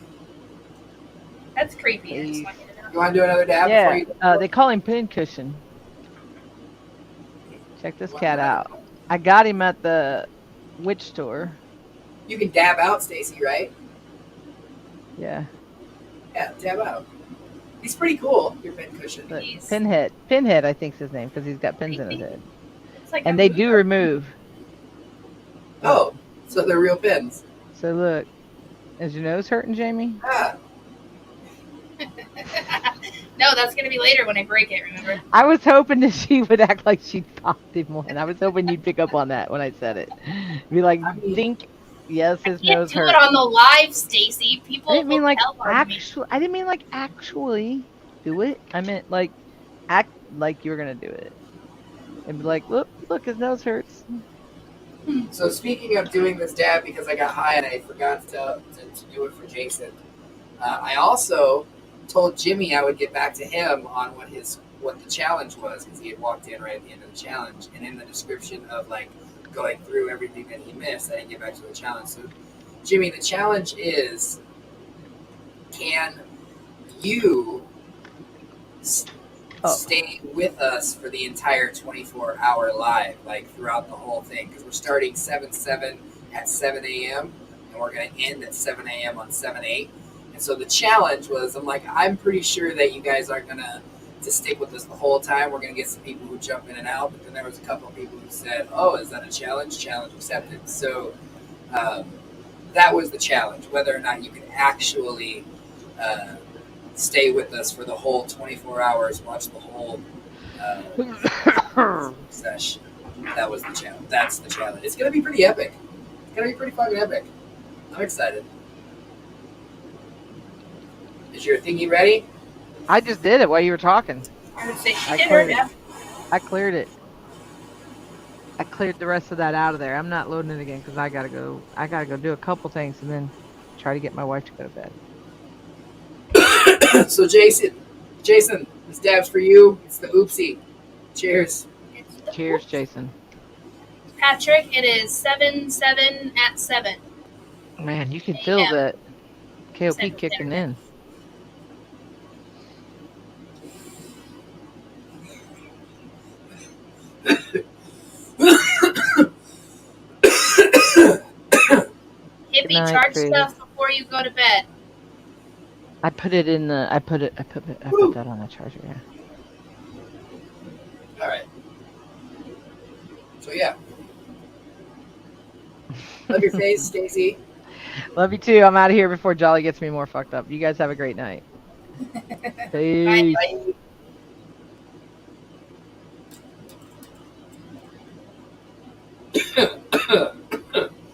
That's creepy. I just Hey. want you to know. You want to do another dab before Yeah, you? they call him Pincushion. Check this cat out. I got him at the witch store. You can dab out, Stacy, right? Yeah, Yeah, dab out. He's pretty cool. Your pin cushion. but Jeez. Pinhead, I think's his name because he's got pins in his head, It's like and a they movie. do remove. Oh, so they're real pins. So look, is your nose hurting, Jamie? Ah, No, that's gonna be later when I break it. Remember? I was hoping that she would act like she popped him one. I was hoping you'd pick up on that when I said it. Be like, dink. Yes, his Can't nose do hurt. it on the live, Stacy. People I didn't mean will like tell on me. actually. I didn't mean like actually do it. I meant like act like you were gonna do it, and be like, look, his nose hurts. so speaking of doing this dab because I got high and I forgot to do it for Jason, I also told Jimmy I would get back to him on what the challenge was because he had walked in right at the end of the challenge, and in the description of like going through everything that he missed, I didn't get back to the challenge. So Jimmy, the challenge is, can you stay with us for the entire 24-hour live, like throughout the whole thing? Because we're starting 7/7 at 7 a.m. and we're going to end at 7 a.m. on 7/8. And so the challenge was, I'm like, I'm pretty sure that you guys aren't going to stick with us the whole time. We're going to get some people who jump in and out. But then there was a couple of people who said, oh, is that a challenge? Challenge accepted. So that was the challenge, whether or not you can actually stay with us for the whole 24 hours, watch the whole sesh. That was the challenge. That's the challenge. It's going to be pretty epic. It's going to be pretty fucking epic. I'm excited. Is your thingy ready? I just did it while you were talking. I would say she I did her cleared it. dab. I cleared it. I cleared the rest of that out of there. I'm not loading it again because I gotta go do a couple things and then try to get my wife to go to bed. So Jason, this dab's for you. It's the oopsie. Cheers. It's the Cheers, Jason. Patrick, it is 7/7 at 7. Man, you can feel Yeah. that KOP Seven, kicking seven. in. Hippie, night, charge Crazy. stuff before you go to bed. I put it in the. I put that on the charger. Yeah. All right. So yeah. Love your face, Stacy. Love you too. I'm out of here before Jolly gets me more fucked up. You guys have a great night. Peace. Bye.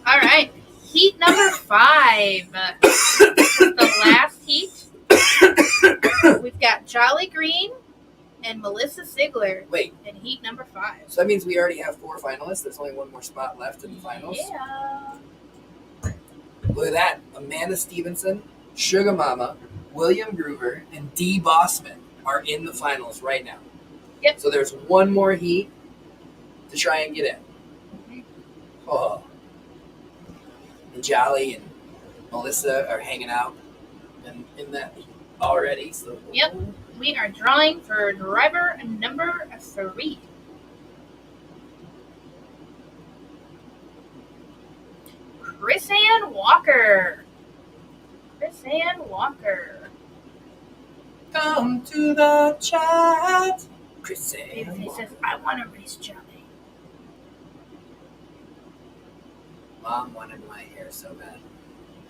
All right. Heat number 5. The last heat. We've got Jolly Green and Melissa Sigler Wait, in heat number 5. so that means we already have 4 finalists. There's only one more spot left in the finals. Yeah. Look at that. Amanda Stevenson, Sugar Mama, William Groover, and Dee Bossman are in the finals right now. Yep. So there's one more heat to try and get in. Oh. And Jolly and Melissa are hanging out in that heat already. So Yep. We are drawing for driver number 3. Chris Ann Walker. come to the chat. Chris He and says, I want to race Johnny. Mom wanted my hair so bad.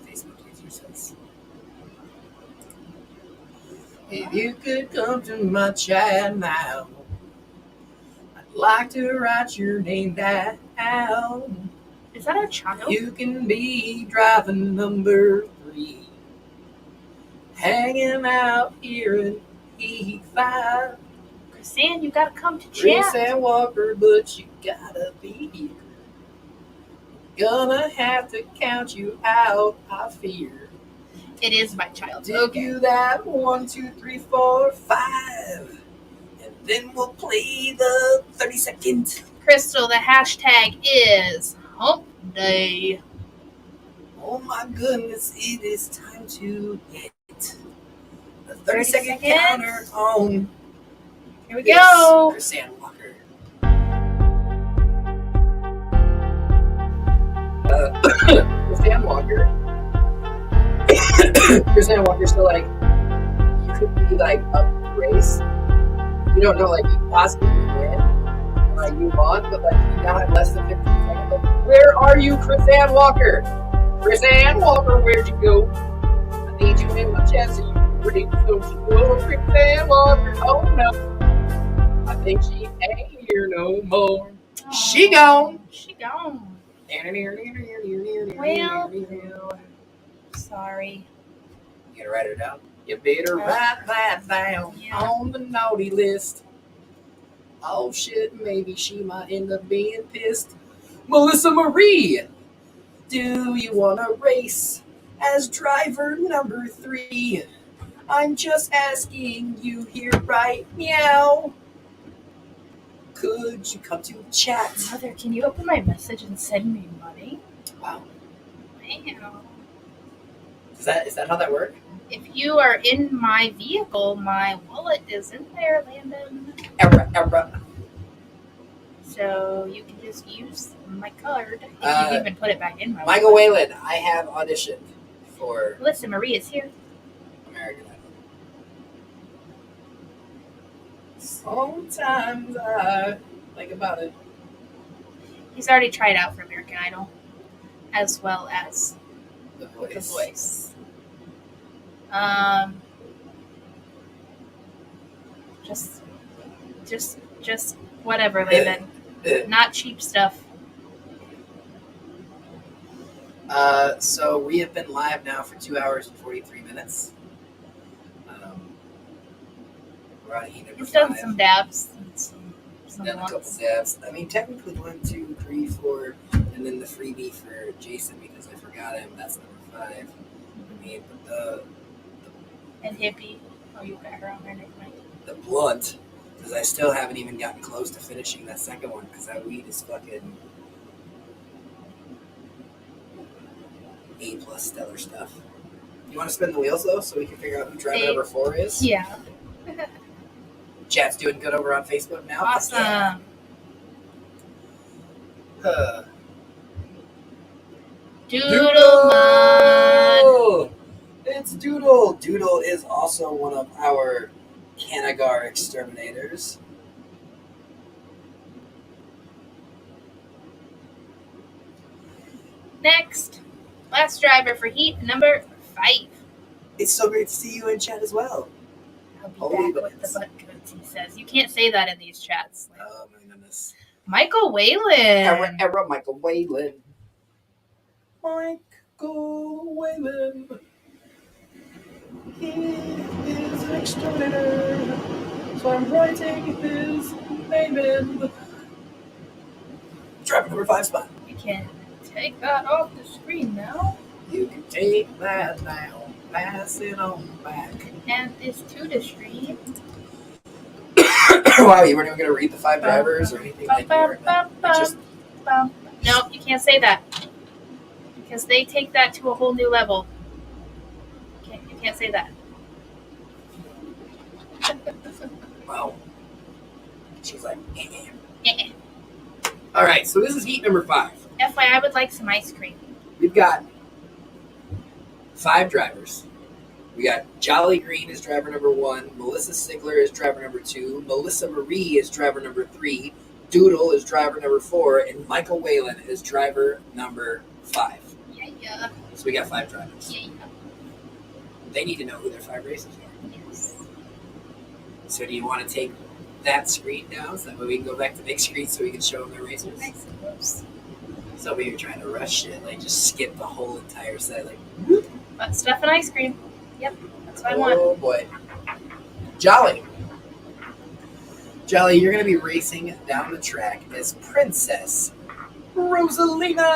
Facebook user says, if you could come to my chat now, I'd like to write your name down. Is that our child? You can be driving number 3, hanging out here in E5. Chrisanne, you gotta come to Chris chat. and Walker, but you gotta be here. Gonna have to count you out, I fear. It is my child. Dig Okay. you that 1, 2, 3, 4, 5. And then we'll play the 30-second. Crystal, the hashtag is hump day. Oh my goodness, it is time to hit the 30 30-second seconds. counter on. Here we go. Chris and Walker. Chris and Walker. Chris and Walker still like, you could be like up the race. You don't know, like, you possibly win. Like, you won, but like, you now have less than 15 seconds. Like, where are you, Chris and Walker? Chris and Walker, where'd you go? I need you in my chest, so you ready to go. Chris and Walker, oh no. I think she ain't here no more. She gone. She gone. Well, Sorry. you gotta write her down. You better write that down on the naughty list. Oh shit, maybe she might end up being pissed. Melissa Marie, do you wanna race as driver number 3? I'm just asking you here right now. Could you come to chat? Mother, can you open my message and send me money? Wow. Wow. Is that how that works? If you are in my vehicle, my wallet is in there, Landon. Error. So you can just use my card. If you Uh, can even put it back in my Michael wallet. Whalen, I have auditioned for Melissa Marie is here. American Idol. Sometimes I think about it. He's already tried out for American Idol, as well as The Voice. The Voice. Just whatever, Landon. Not cheap stuff. So we have been live now for 2 hours and 43 minutes. We're on heat number He's done 5. some dabs and some Done a couple lots. dabs. I mean, technically 1, 2, 3, 4, and then the freebie for Jason because I forgot him. That's number 5. I mean, but And hippie. Oh, you got her on there, never mind. the blunt, because I still haven't even gotten close to finishing that second one because that weed is fucking A+ stellar stuff. You want to spin the wheels though, so we can figure out who driver A. number 4 is? Yeah. Chat's doing good over on Facebook now. Awesome. Yeah. Doodle-mon. It's Doodle. Doodle is also one of our Kanagar exterminators. Next. Last driver for heat number 5. It's so great to see you in chat as well. I'll be Holy back with buttons. the butt goods, he says. You can't say that in these chats. Oh my goodness. Michael Whalen. Era Michael Whalen. Michael Whalen. He is an exterminator. So I'm writing his name in. Driver number 5 spot. You can take that off the screen now. You can take that down, pass it on back. Add this to the stream. Wow, you weren't even going to read the 5 drivers or anything like that. Just No, you can't say that. Because they take that to a whole new level. You can't say that. wow. She's like, eh. Eh. All right, so this is heat number 5. FYI, I would like some ice cream. We've got 5 drivers. We got Jolly Green as driver number 1, Melissa Sigler is driver number 2, Melissa Marie is driver number 3, Doodle is driver number 4, and Michael Whalen is driver number 5. Yeah. So we got 5 drivers. Yeah. They need to know who their 5 racers are. Yes. So do you want to take that screen down so that way we can go back to big screen so we can show them their racers? I suppose. So we were trying to rush it, like just skip the whole entire set, like. But stuff and ice cream. Yep, that's what I want. Oh boy. Jolly, you're going to be racing down the track as Princess Rosalina.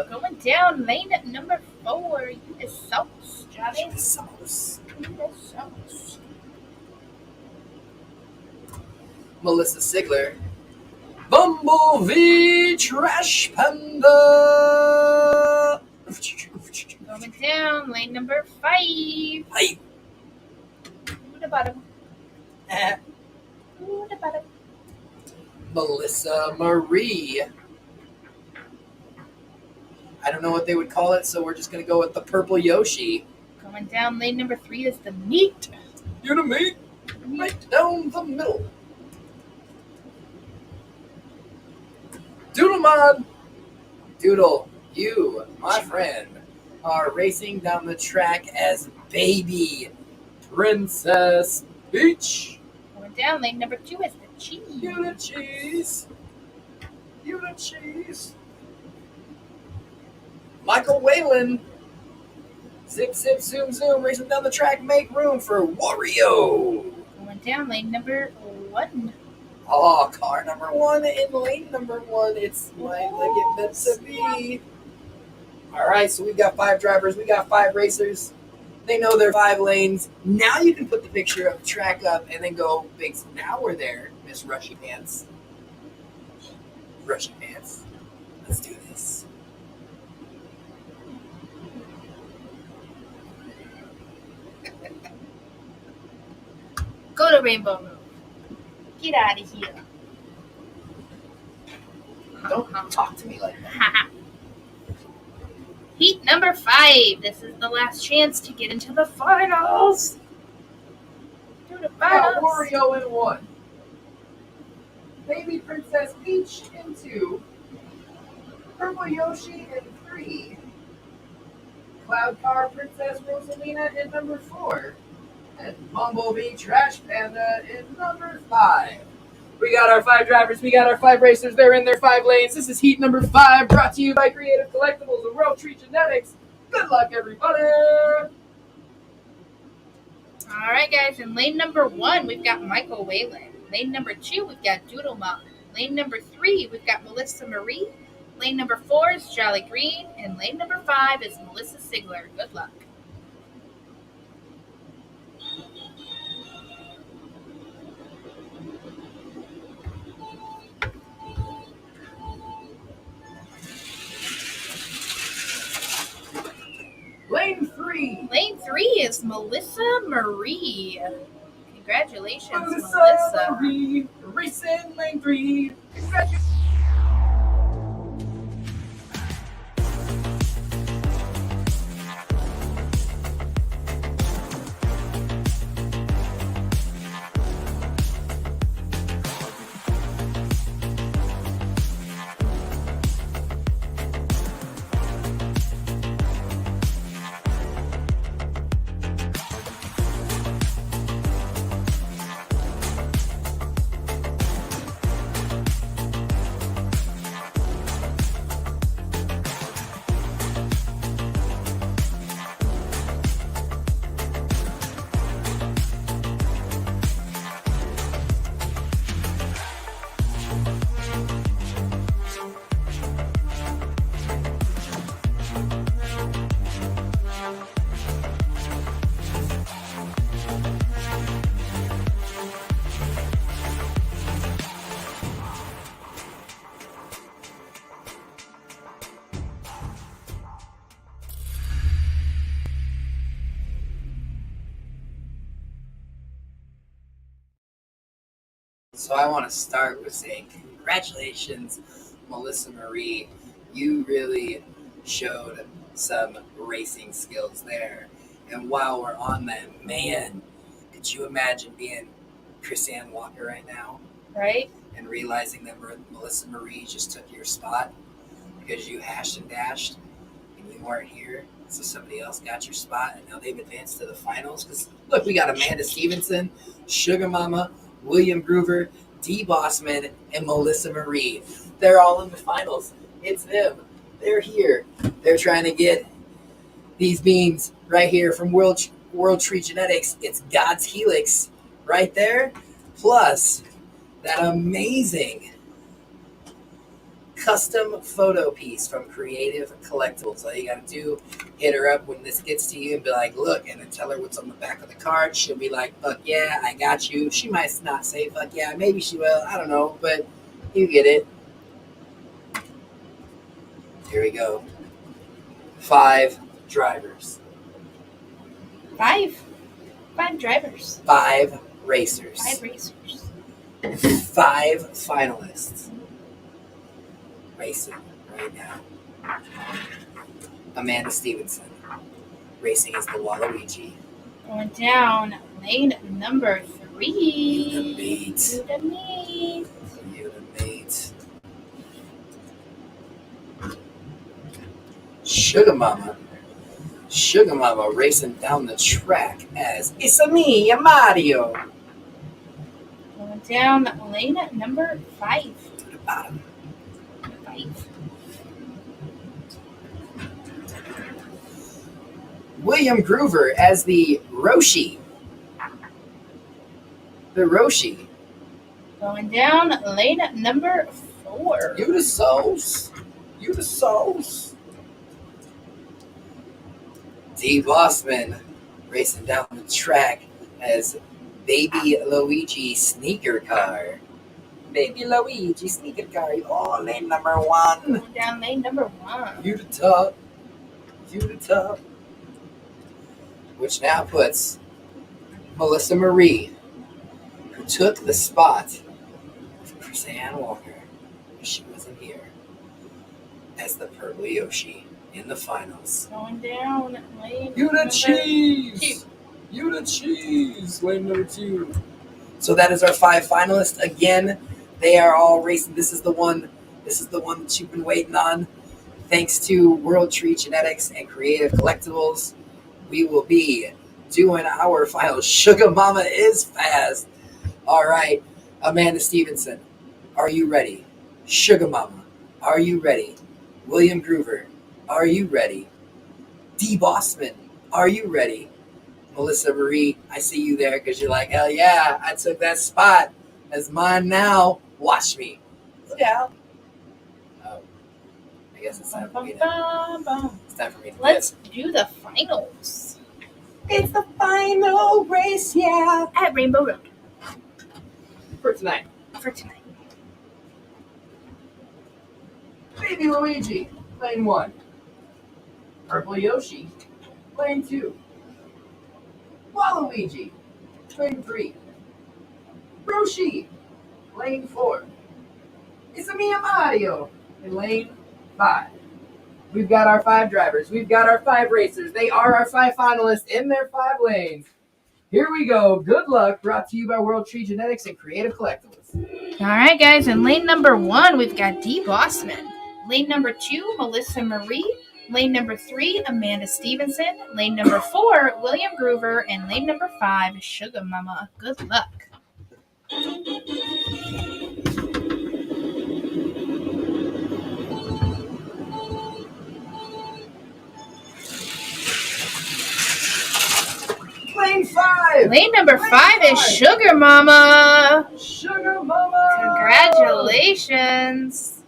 Going down lane at number 4. You the sauce, Johnny. The sauce. You the sauce. Melissa Sigler. Bumblebee Trash Panda. Going down lane number 5. Hey. To the bottom. To the bottom. Melissa Marie. I don't know what they would call it, so we're just going to go with the purple Yoshi. Going down lane number 3 is the meat. You're the meat. Right down the middle. Doodle Mod. Doodle, you, my friend, are racing down the track as Baby Princess Peach. Going down lane number 2 is the cheese. You the cheese. You the cheese. Michael Whalen. Zip, zip, zoom, zoom. Racing down the track. Make room for Wario. Going down lane number 1. Oh, car number 1 in lane number 1. It's like it meant to be. All right, so we've got 5 drivers. We got 5 racers. They know their 5 lanes. Now you can put the picture of the track up and then go big. Now we're there, Miss Rushy Pants. Rushy Pants. Let's do this. Go to Rainbow Road. Get out of here. Don't talk to me like that. Heat number 5. This is the last chance to get into the finals. To the Got finals. Wario in 1. Baby Princess Peach in 2. Purple Yoshi in 3. Cloud Car Princess Rosalina in number 4. And Bumblebee Trash Panda in number 5. We got our 5 drivers. We got our 5 racers. They're in their 5 lanes. This is heat number 5, brought to you by Creative Collectibles and World Tree Genetics. Good luck, everybody. All right, guys. In lane number 1, we've got Michael Whalen. Lane number 2, we've got Doodle Mom. Lane number 3, we've got Melissa Marie. Lane number 4 is Jolly Green. And lane number 5 is Melissa Sigler. Good luck. Lane 3. Lane 3 is Melissa Marie. Congratulations, Melissa Melissa. Marie. Racing lane 3. Congratulations. So I want to start with saying congratulations, Melissa Marie. You really showed some racing skills there. And while we're on that, man, could you imagine being Chris Ann Walker right now Right? and realizing that Melissa Marie just took your spot because you hashed and dashed and you weren't here, so somebody else got your spot, and now they've advanced to the finals? Because look, we got Amanda Stevenson, Sugar Mama, William Groover, D. Bossman, and Melissa Marie. They're all in the finals. It's them. They're here. They're trying to get these beans right here from World Tree Genetics. It's God's Helix right there, plus that amazing custom photo piece from Creative Collectibles. All you got to do, hit her up when this gets to you and be like, look, and then tell her what's on the back of the card. She'll be like, fuck yeah, I got you. She might not say fuck yeah, maybe she will, I don't know, but you get it. Here we go. 5 drivers. 5 drivers. 5 racers. 5 racers. 5 finalists. Racing right now. Amanda Stevenson. Racing as the Waluigi. Going down lane number 3. You the meat. You the meat. You the meat. Sugar Mama. Sugar Mama racing down the track as It's me, Mario. Going down lane number 5. To the bottom. 5. William Groover as the Roshi. The Roshi. Going down lane number 4. You the sauce. You the sauce. D. Bossman racing down the track as Baby Luigi Sneaker Car. Baby Luigi Sneaker Car. Oh, lane number 1. Going down lane number 1. You the top. You the top. Which now puts Melissa Marie, who took the spot of Chris Ann Walker, she wasn't here, as the Purple Yoshi in the finals. Going down lane You the number cheese! 2. You the cheese! Lane number 2. So that is our 5 finalists. Again, they are all racing. This is the one that you've been waiting on. Thanks to World Tree Genetics and Creative Collectibles, we will be doing our final. Sugar Mama is fast. All right, Amanda Stevenson, are you ready? Sugar Mama, are you ready? William Groover, are you ready? D. Bossman, are you ready? Melissa Marie, I see you there because you're like, hell yeah, I took that spot. That's mine now. Watch me. Look out. Oh, I guess it's time for me to, it's time for me to Let's do the finals It's the final race, yeah. at Rainbow Road For tonight. for tonight. Baby Luigi, lane 1. Purple Yoshi, lane 2. Waluigi, lane 3. Roshi, lane 4. It's me, Mario, in lane 5. We've got our 5 drivers. We've got our 5 racers. They are our 5 finalists in their 5 lanes. Here we go. Good luck. Brought to you by World Tree Genetics and Creative Collectibles. All right, guys. In lane number 1, we've got D. Bossman. Lane number 2, Melissa Marie. Lane number 3, Amanda Stevenson. Lane number 4, William Groover. And lane number 5, Sugar Mama. Good luck. Lane 5. Lane number 5 is Sugar Mama. Sugar Mama. Congratulations.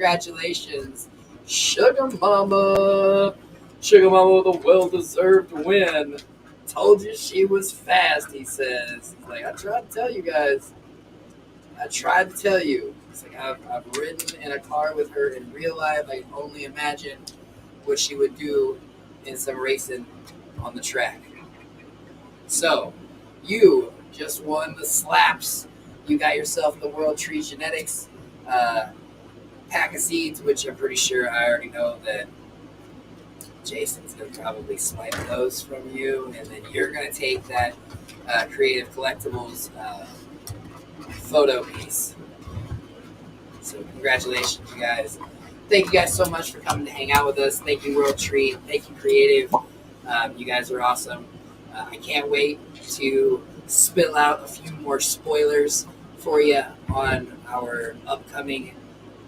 Congratulations, Sugar Mama. Sugar Mama with a well-deserved win. Told you she was fast, he says. He's like, I tried to tell you guys. I tried to tell you. It's like, I've ridden in a car with her in real life. I can only imagine what she would do in some racing on the track. So, you just won the slaps. You got yourself the World Tree Genetics pack of seeds, which I'm pretty sure I already know that Jason's going to probably swipe those from you, and then you're going to take that Creative Collectibles photo piece. So congratulations, you guys. Thank you guys so much for coming to hang out with us. Thank you, World Treat. Thank you, Creative. You guys are awesome. I can't wait to spill out a few more spoilers for you on our upcoming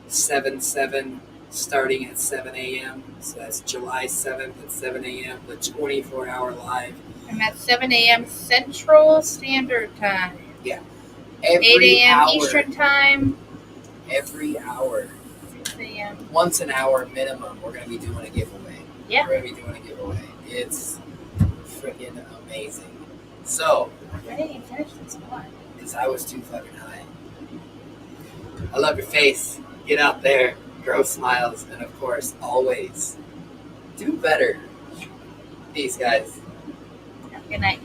7/7 starting at 7 a.m. So that's July 7th at 7 a.m., the 24-hour live. And that's 7 a.m. Central Standard Time. Yeah. 8 Every a.m. hour. Eastern Time. Every hour. 6 a.m. Once an hour minimum, we're going to be doing a giveaway. Yeah. We're going to be doing a giveaway. It's freaking amazing. So, Why didn't you finish this one? because I was too fucking high. I love your face. Get out there. Grow smiles. And of course, always do better. Peace, guys. Have a good night.